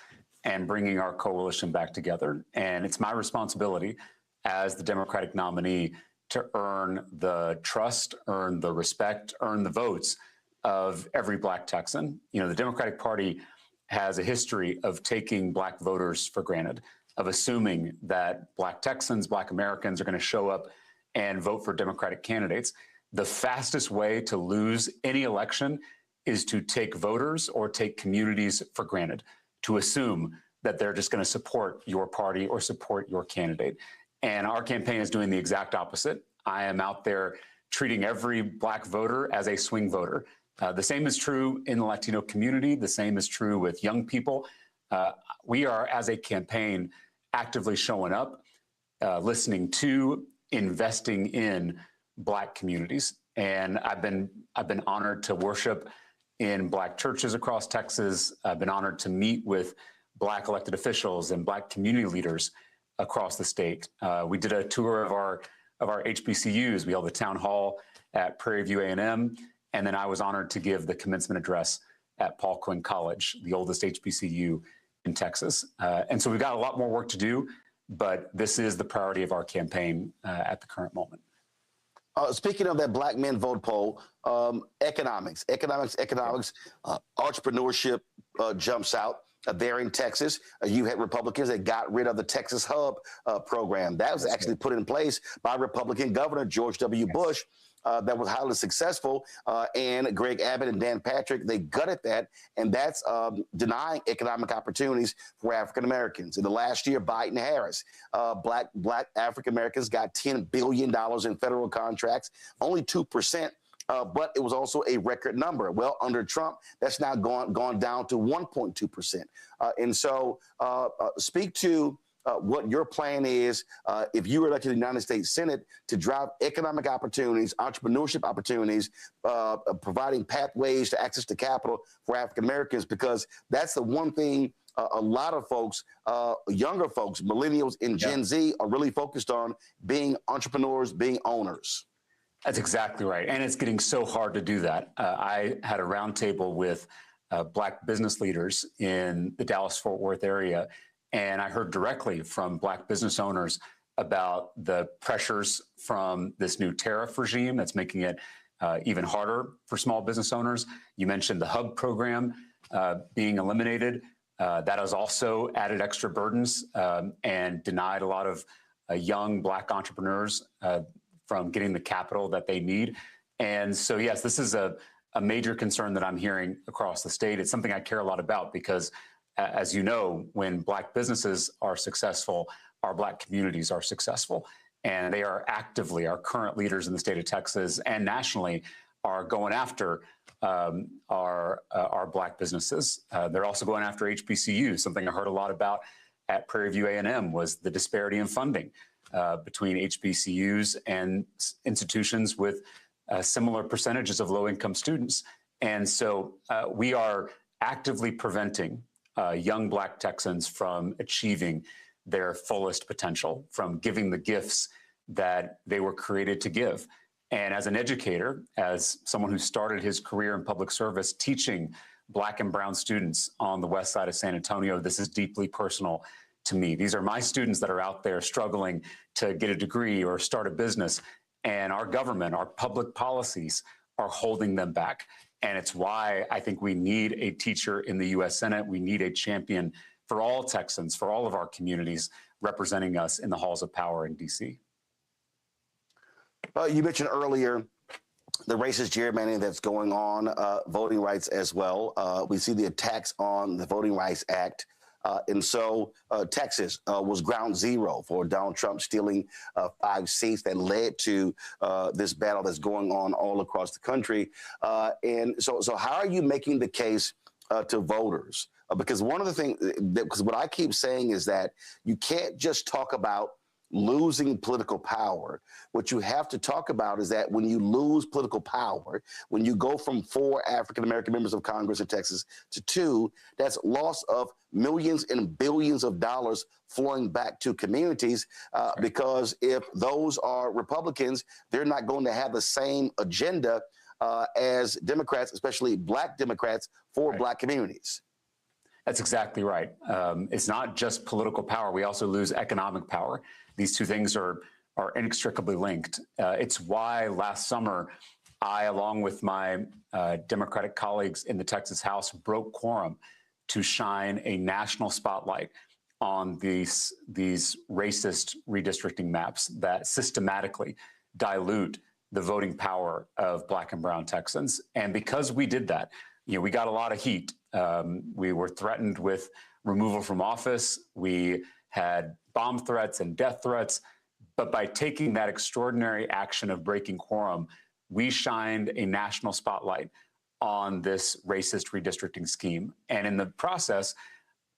and bringing our coalition back together. And it's my responsibility as the Democratic nominee to earn the trust, earn the respect, earn the votes of every black Texan. You know, the Democratic Party has a history of taking black voters for granted, of assuming that black Texans, black Americans are going to show up and vote for Democratic candidates. The fastest way to lose any election is to take voters or take communities for granted, to assume that they're just going to support your party or support your candidate. And our campaign is doing the exact opposite. I am out there treating every black voter as a swing voter, The same is true in the Latino community. The same is true with young people. We are, as a campaign, actively showing up, listening to, investing in Black communities. And I've been honored to worship in Black churches across Texas. I've been honored to meet with Black elected officials and Black community leaders across the state. We did a tour of our HBCUs. We held a town hall at Prairie View A&M, and then I was honored to give the commencement address at Paul Quinn College, the oldest HBCU in Texas. And so we've got a lot more work to do, but this is the priority of our campaign at the current moment. Speaking of that Black Men Vote poll, economics, entrepreneurship jumps out. There in Texas, you had Republicans that got rid of the Texas Hub program. That was actually put in place by Republican Governor George W. Bush. That was highly successful, and Greg Abbott and Dan Patrick, they gutted that, and that's denying economic opportunities for African Americans. In the last year, Biden-Harris, Black African Americans got $10 billion in federal contracts, only 2%. But it was also a record number. Well, under Trump, that's now gone down to 1.2%. And so speak to what your plan is if you were elected to the United States Senate to drive economic opportunities, entrepreneurship opportunities, providing pathways to access to capital for African Americans, because that's the one thing a lot of folks, younger folks, millennials and Gen Z are really focused on, being entrepreneurs, being owners. That's exactly right. And it's getting so hard to do that. I had a roundtable with Black business leaders in the Dallas-Fort Worth area, and I heard directly from Black business owners about the pressures from this new tariff regime that's making it even harder for small business owners. You mentioned the HUB program being eliminated. That has also added extra burdens and denied a lot of young Black entrepreneurs from getting the capital that they need. And so, yes, this is a major concern that I'm hearing across the state. It's something I care a lot about because, as you know, when Black businesses are successful, our Black communities are successful. And they are actively, our current leaders in the state of Texas and nationally are going after our Black businesses. They're also going after HBCUs. Something I heard a lot about at Prairie View A&M was the disparity in funding between HBCUs and institutions with similar percentages of low-income students. And so we are actively preventing young Black Texans from achieving their fullest potential, from giving the gifts that they were created to give. And as an educator, as someone who started his career in public service teaching Black and brown students on the west side of San Antonio, this is deeply personal to me. These are my students that are out there struggling to get a degree or start a business, and our government, our public policies are holding them back. And it's why I think we need a teacher in the U.S. Senate. We need a champion for all Texans, for all of our communities, representing us in the halls of power in D.C. You mentioned earlier the racist gerrymandering that's going on, voting rights as well. We see the attacks on the Voting Rights Act. And so Texas was ground zero for Donald Trump stealing 5 seats that led to this battle that's going on all across the country. And so how are you making the case to voters? Because one of the things, because what I keep saying is that you can't just talk about losing political power. What you have to talk about is that when you lose political power, when you go from 4 African-American members of Congress in Texas to 2, that's loss of millions and billions of dollars flowing back to communities because if those are Republicans, they're not going to have the same agenda as Democrats, especially Black Democrats, for Black communities. That's exactly right. It's not just political power. We also lose economic power. These two things are inextricably linked. It's why last summer, I, along with my Democratic colleagues in the Texas House, broke quorum to shine a national spotlight on these racist redistricting maps that systematically dilute the voting power of Black and brown Texans. And because we did that, we got a lot of heat. We were threatened with removal from office. We had bomb threats and death threats. But by taking that extraordinary action of breaking quorum, we shined a national spotlight on this racist redistricting scheme. And in the process,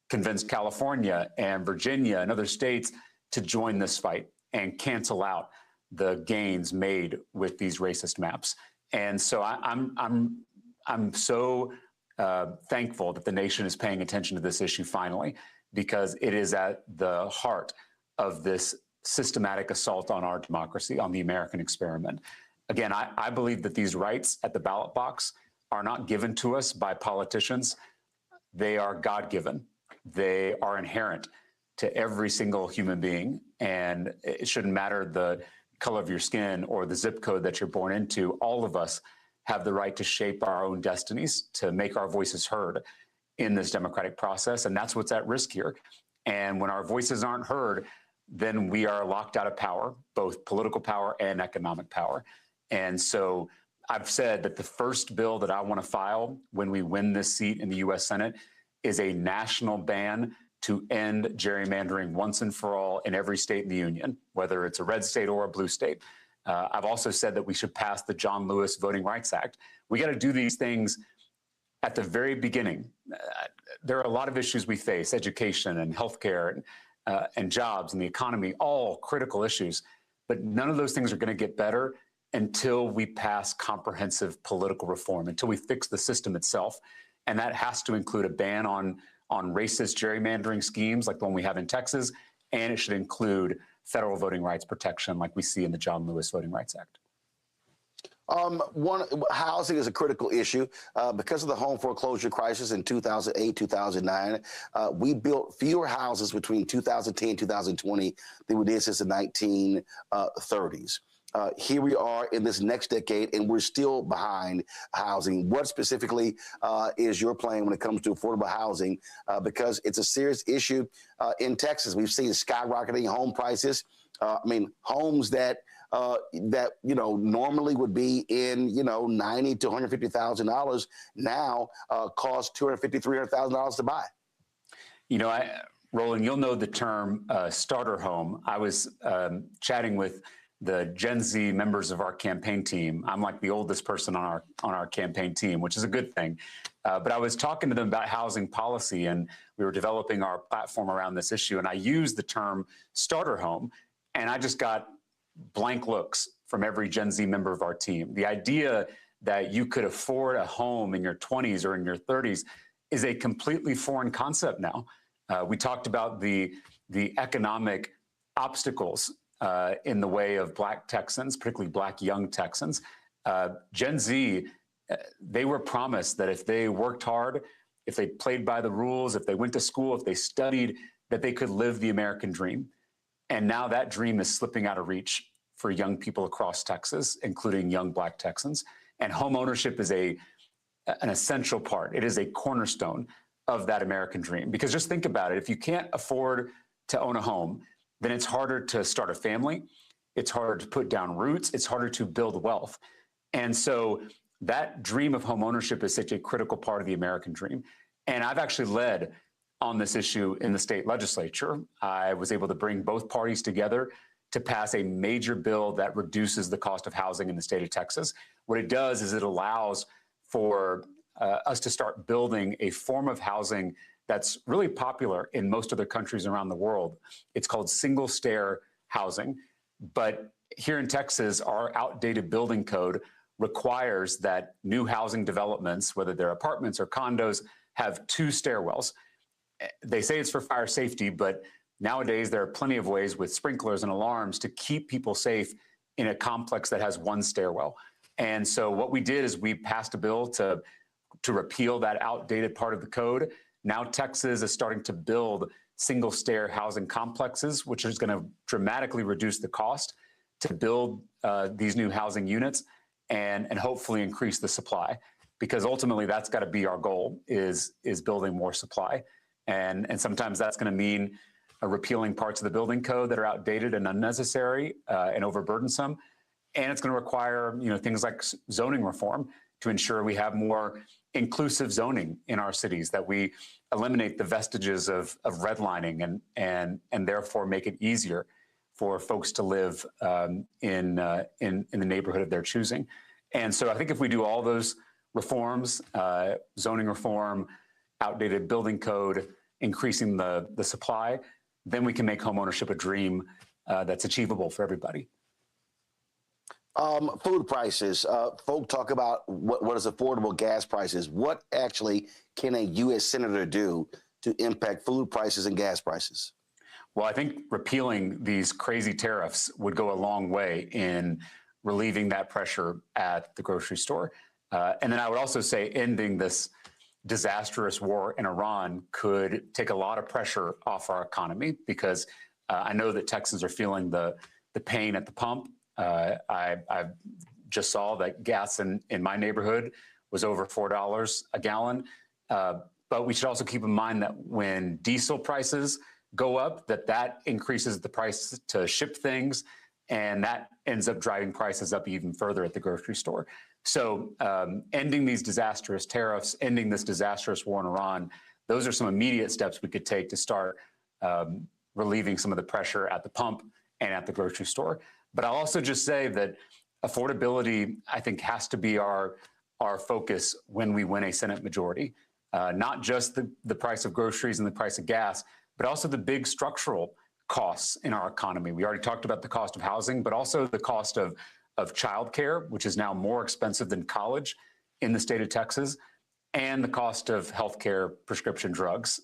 convinced California and Virginia and other states to join this fight and cancel out the gains made with these racist maps. And so I'm so thankful that the nation is paying attention to this issue finally, because it is at the heart of this systematic assault on our democracy, on the American experiment. Again, I believe that these rights at the ballot box are not given to us by politicians. They are God-given. They are inherent to every single human being, and it shouldn't matter the color of your skin or the zip code that you're born into. All of us have the right to shape our own destinies, to make our voices heard in this democratic process, and that's what's at risk here. And when our voices aren't heard, then we are locked out of power, both political power and economic power. And so I've said that the first bill that I want to file when we win this seat in the U.S. Senate is a national ban to end gerrymandering once and for all in every state in the union, whether it's a red state or a blue state. I've also said that we should pass the John Lewis Voting Rights Act. We got to do these things at the very beginning. There are a lot of issues we face: education and healthcare and jobs and the economy, all critical issues. But none of those things are going to get better until we pass comprehensive political reform, until we fix the system itself. And that has to include a ban on racist gerrymandering schemes like the one we have in Texas, and it should include federal voting rights protection like we see in the John Lewis Voting Rights Act. Housing is a critical issue. Because of the home foreclosure crisis in 2008, 2009, we built fewer houses between 2010 and 2020 than we did since the 1930s. Here we are in this next decade, and we're still behind housing. What specifically is your plan when it comes to affordable housing? Because it's a serious issue in Texas. We've seen skyrocketing home prices. Homes that normally would be in $90,000 to $150,000 now cost $250,000, $300,000 to buy. Roland, you'll know the term starter home. I was chatting with the Gen Z members of our campaign team. I'm like the oldest person on our campaign team, which is a good thing. But I was talking to them about housing policy, and we were developing our platform around this issue. And I used the term starter home, and I just got blank looks from every Gen Z member of our team. The idea that you could afford a home in your 20s or in your 30s is a completely foreign concept now. We talked about the economic obstacles in the way of Black Texans, particularly Black young Texans. Gen Z, they were promised that if they worked hard, if they played by the rules, if they went to school, if they studied, that they could live the American dream. And now that dream is slipping out of reach for young people across Texas, including young Black Texans. And home ownership is an essential part. It is a cornerstone of that American dream. Because just think about it. If you can't afford to own a home, then it's harder to start a family. It's harder to put down roots. It's harder to build wealth. And so that dream of home ownership is such a critical part of the American dream. And I've actually led on this issue in the state legislature. I was able to bring both parties together to pass a major bill that reduces the cost of housing in the state of Texas. What it does is it allows for us to start building a form of housing that's really popular in most other countries around the world. It's called single stair housing. But here in Texas, our outdated building code requires that new housing developments, whether they're apartments or condos, have 2 stairwells. They say it's for fire safety, but nowadays there are plenty of ways with sprinklers and alarms to keep people safe in a complex that has 1 stairwell. And so what we did is we passed a bill to repeal that outdated part of the code. Now Texas is starting to build single stair housing complexes, which is going to dramatically reduce the cost to build these new housing units and hopefully increase the supply. Because ultimately that's got to be our goal, is building more supply. And sometimes that's going to mean repealing parts of the building code that are outdated and unnecessary and overburdensome. And it's going to require things like zoning reform to ensure we have more inclusive zoning in our cities, that we eliminate the vestiges of redlining and therefore make it easier for folks to live in the neighborhood of their choosing. And so I think if we do all those reforms, zoning reform, outdated building code, increasing the supply, then we can make homeownership a dream that's achievable for everybody. Food prices. Folk talk about what is affordable gas prices. What actually can a U.S. senator do to impact food prices and gas prices? Well, I think repealing these crazy tariffs would go a long way in relieving that pressure at the grocery store. And then I would also say ending this disastrous war in Iran could take a lot of pressure off our economy, because I know that Texans are feeling the pain at the pump. I just saw that gas in my neighborhood was over $4 a gallon. But we should also keep in mind that when diesel prices go up, that increases the price to ship things, and that ends up driving prices up even further at the grocery store. So ending these disastrous tariffs, ending this disastrous war in Iran, those are some immediate steps we could take to start relieving some of the pressure at the pump and at the grocery store. But I'll also just say that affordability, I think, has to be our focus when we win a Senate majority. Not just the price of groceries and the price of gas, but also the big structural costs in our economy. We already talked about the cost of housing, but also the cost of childcare, which is now more expensive than college in the state of Texas, and the cost of healthcare prescription drugs.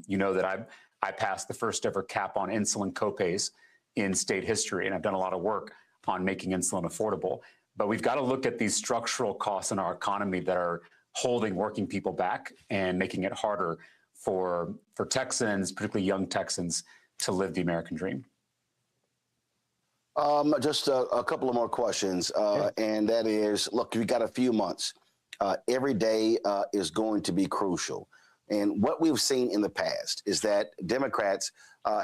You know that I passed the first ever cap on insulin copays in state history, and I've done a lot of work on making insulin affordable. But we've got to look at these structural costs in our economy that are holding working people back and making it harder for Texans, particularly young Texans, to live the American dream. Just a couple of more questions, and that is, look, we got a few months. Every day is going to be crucial. And what we've seen in the past is that Democrats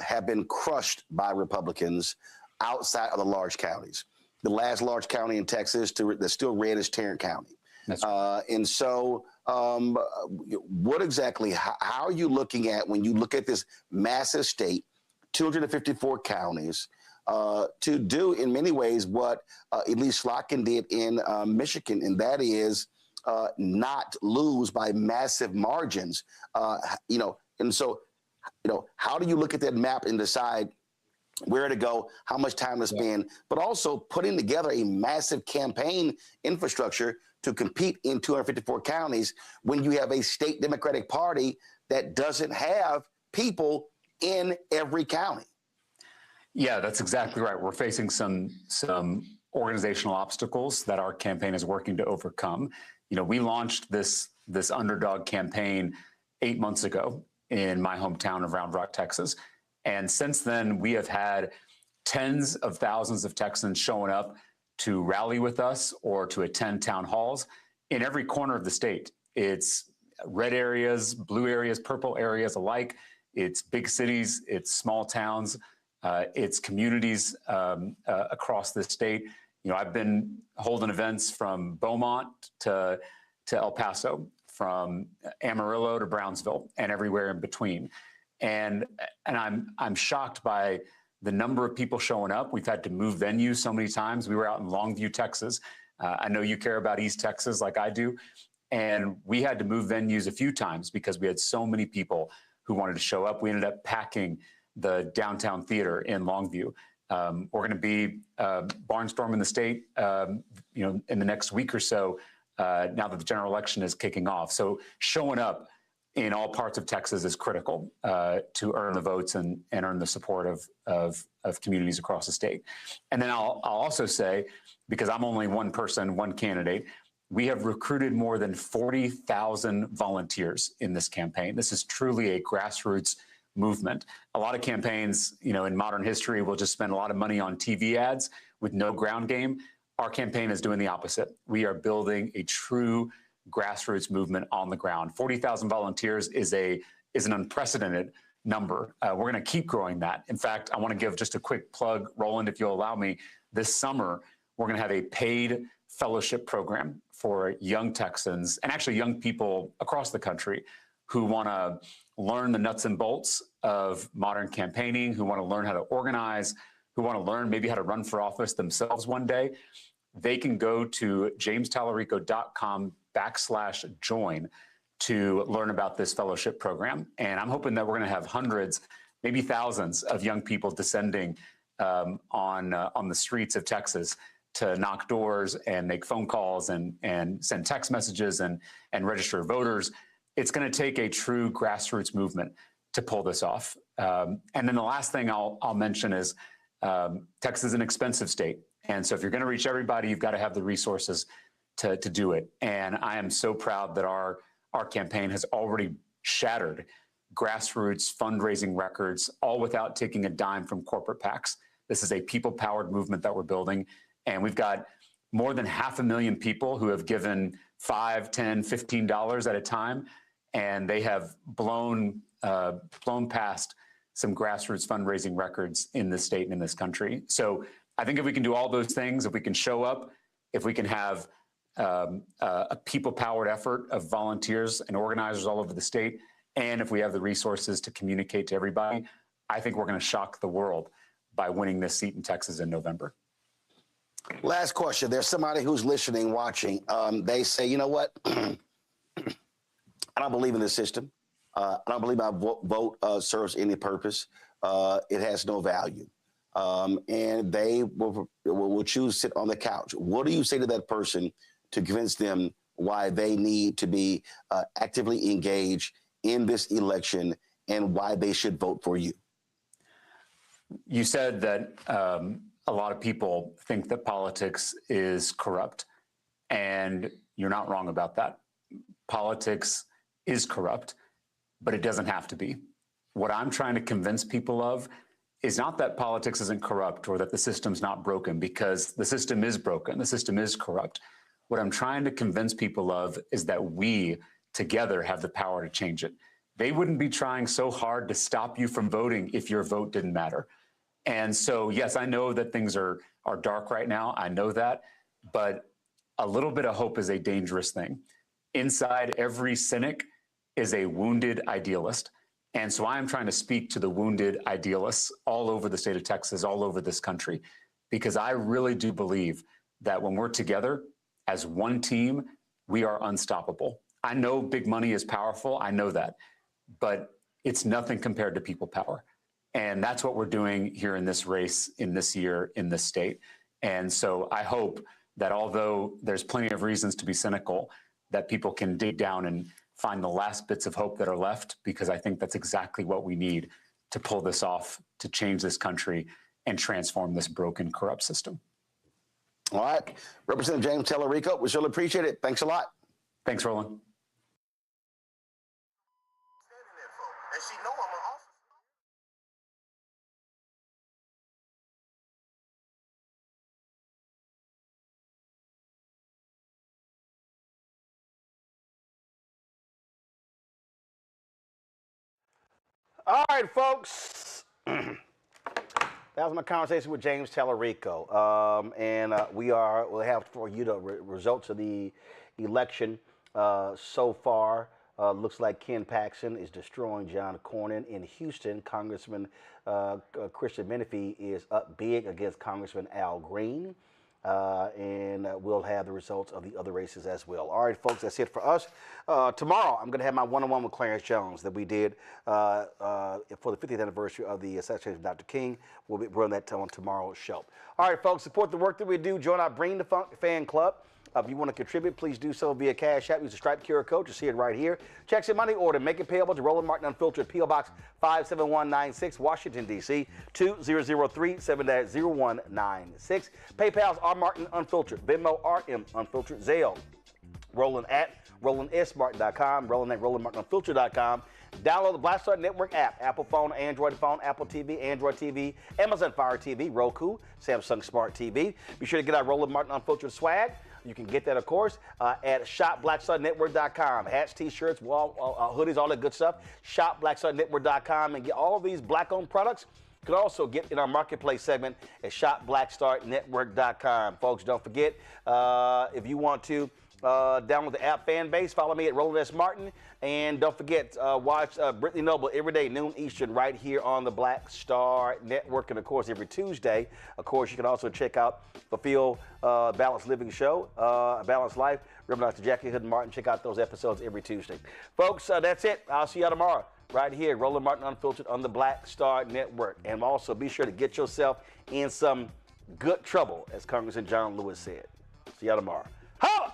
have been crushed by Republicans outside of the large counties. The last large county in Texas that's still red is Tarrant County. That's right. And so what exactly, how are you looking at, when you look at this massive state, 254 counties, to do in many ways what Elise Slotkin did in Michigan, and that is not lose by massive margins. And so, how do you look at that map and decide where to go, how much time to spend, but also putting together a massive campaign infrastructure to compete in 254 counties when you have a state Democratic Party that doesn't have people in every county? Yeah, that's exactly right. We're facing some organizational obstacles that our campaign is working to overcome. We launched this underdog campaign 8 months ago in my hometown of Round Rock, Texas. And since then, we have had tens of thousands of Texans showing up to rally with us or to attend town halls in every corner of the state. It's red areas, blue areas, purple areas alike. It's big cities, it's small towns, it's communities across the state. I've been holding events from Beaumont to El Paso, from Amarillo to Brownsville, and everywhere in between. And I'm shocked by the number of people showing up. We've had to move venues so many times. We were out in Longview, Texas. I know you care about East Texas like I do. And we had to move venues a few times because we had so many people who wanted to show up. We ended up packing the downtown theater in Longview. We're going to be barnstorming the state, in the next week or so, now that the general election is kicking off. So showing up in all parts of Texas is critical to earn the votes and earn the support of communities across the state. And then I'll also say, because I'm only one person, one candidate, we have recruited more than 40,000 volunteers in this campaign. This is truly a grassroots movement. A lot of campaigns, in modern history, will just spend a lot of money on TV ads with no ground game. Our campaign is doing the opposite. We are building a true grassroots movement on the ground. 40,000 volunteers is an unprecedented number. We're going to keep growing that. In fact, I want to give just a quick plug, Roland, if you'll allow me. This summer, we're going to have a paid fellowship program for young Texans, and actually young people across the country, who want to learn the nuts and bolts of modern campaigning, who want to learn how to organize, who want to learn maybe how to run for office themselves one day. They can go to jamestallarico.com /join to learn about this fellowship program. And I'm hoping that we're going to have hundreds, maybe thousands of young people descending on the streets of Texas to knock doors and make phone calls and send text messages and register voters. It's going to take a true grassroots movement to pull this off. And then the last thing I'll mention is Texas is an expensive state. And so if you're going to reach everybody, you've got to have the resources to do it. And I am so proud that our campaign has already shattered grassroots fundraising records, all without taking a dime from corporate PACs. This is a people-powered movement that we're building. And we've got more than 500,000 people who have given $5, $10, $15 at a time. And they have blown past some grassroots fundraising records in this state and in this country. So I think if we can do all those things, if we can show up, if we can have a people-powered effort of volunteers and organizers all over the state, and if we have the resources to communicate to everybody, I think we're going to shock the world by winning this seat in Texas in November. Last question. There's somebody who's listening, watching. They say, you know what? I don't believe in this system. I don't believe my vote serves any purpose. It has no value. And they will choose to sit on the couch. What do you say to that person to convince them why they need to be actively engaged in this election and why they should vote for you? You said that a lot of people think that politics is corrupt, and you're not wrong about that. Politics is corrupt, but it doesn't have to be. What I'm trying to convince people of is not that politics isn't corrupt or that the system's not broken, because the system is broken, the system is corrupt. What I'm trying to convince people of is that we together have the power to change it. They wouldn't be trying so hard to stop you from voting if your vote didn't matter. And so, yes, I know that things are dark right now. I know that. But a little bit of hope is a dangerous thing. Inside every cynic is a wounded idealist. And so I am trying to speak to the wounded idealists all over the state of Texas, all over this country, because I really do believe that when we're together as one team, we are unstoppable. I know big money is powerful. I know that. But it's nothing compared to people power. And that's what we're doing here in this race, in this year, in this state. And so I hope that although there's plenty of reasons to be cynical, that people can dig down and find the last bits of hope that are left, because I think that's exactly what we need to pull this off, to change this country and transform this broken, corrupt system. All right. Representative James Tellerico, we surely appreciate it. Thanks a lot. Thanks, Roland. All right, folks. That was my conversation with James Tellerico. We'll have for you the results of the election so far. Looks like Ken Paxton is destroying John Cornyn in Houston. Congressman Christian Menifee is up big against Congressman Al Green. We'll have the results of the other races as well. All right, folks, that's it for us. Tomorrow, I'm going to have my one-on-one with Clarence Jones that we did for the 50th anniversary of the assassination of Dr. King. We'll be running that on tomorrow's show. All right, folks, support the work that we do. Join our Bring the Funk fan club. If you want to contribute, please do so via Cash App. Use the Stripe QR code. You see it right here. Checks and money order. Make it payable to Roland Martin Unfiltered, P.O. Box 57196, Washington, D.C. 20037-0196. PayPal's R. Martin Unfiltered. Venmo RM Unfiltered. Zelle. Roland at RolandSMartin.com. Roland at RolandMartinUnfiltered.com. Download the Black Star Network app. Apple phone, Android phone, Apple TV, Android TV, Amazon Fire TV, Roku, Samsung Smart TV. Be sure to get our Roland Martin Unfiltered swag. You can get that, of course, at shopblackstarnetwork.com. Hats, T-shirts, hoodies, all that good stuff. Shopblackstarnetwork.com and get all these black-owned products. You can also get in our marketplace segment at shopblackstarnetwork.com. Folks, don't forget, if you want to Download the app fan base. Follow me at Roland S. Martin. And don't forget, watch Brittany Noble every day, noon Eastern, right here on the Black Star Network. And, of course, every Tuesday. Of course, you can also check out the Feel Balanced Living Show, Balanced Life. Reverend Dr. Jackie Hood Martin. Check out those episodes every Tuesday. Folks, that's it. I'll see you tomorrow right here, Roland Martin Unfiltered on the Black Star Network. And also be sure to get yourself in some good trouble, as Congressman John Lewis said. See you tomorrow. Holla!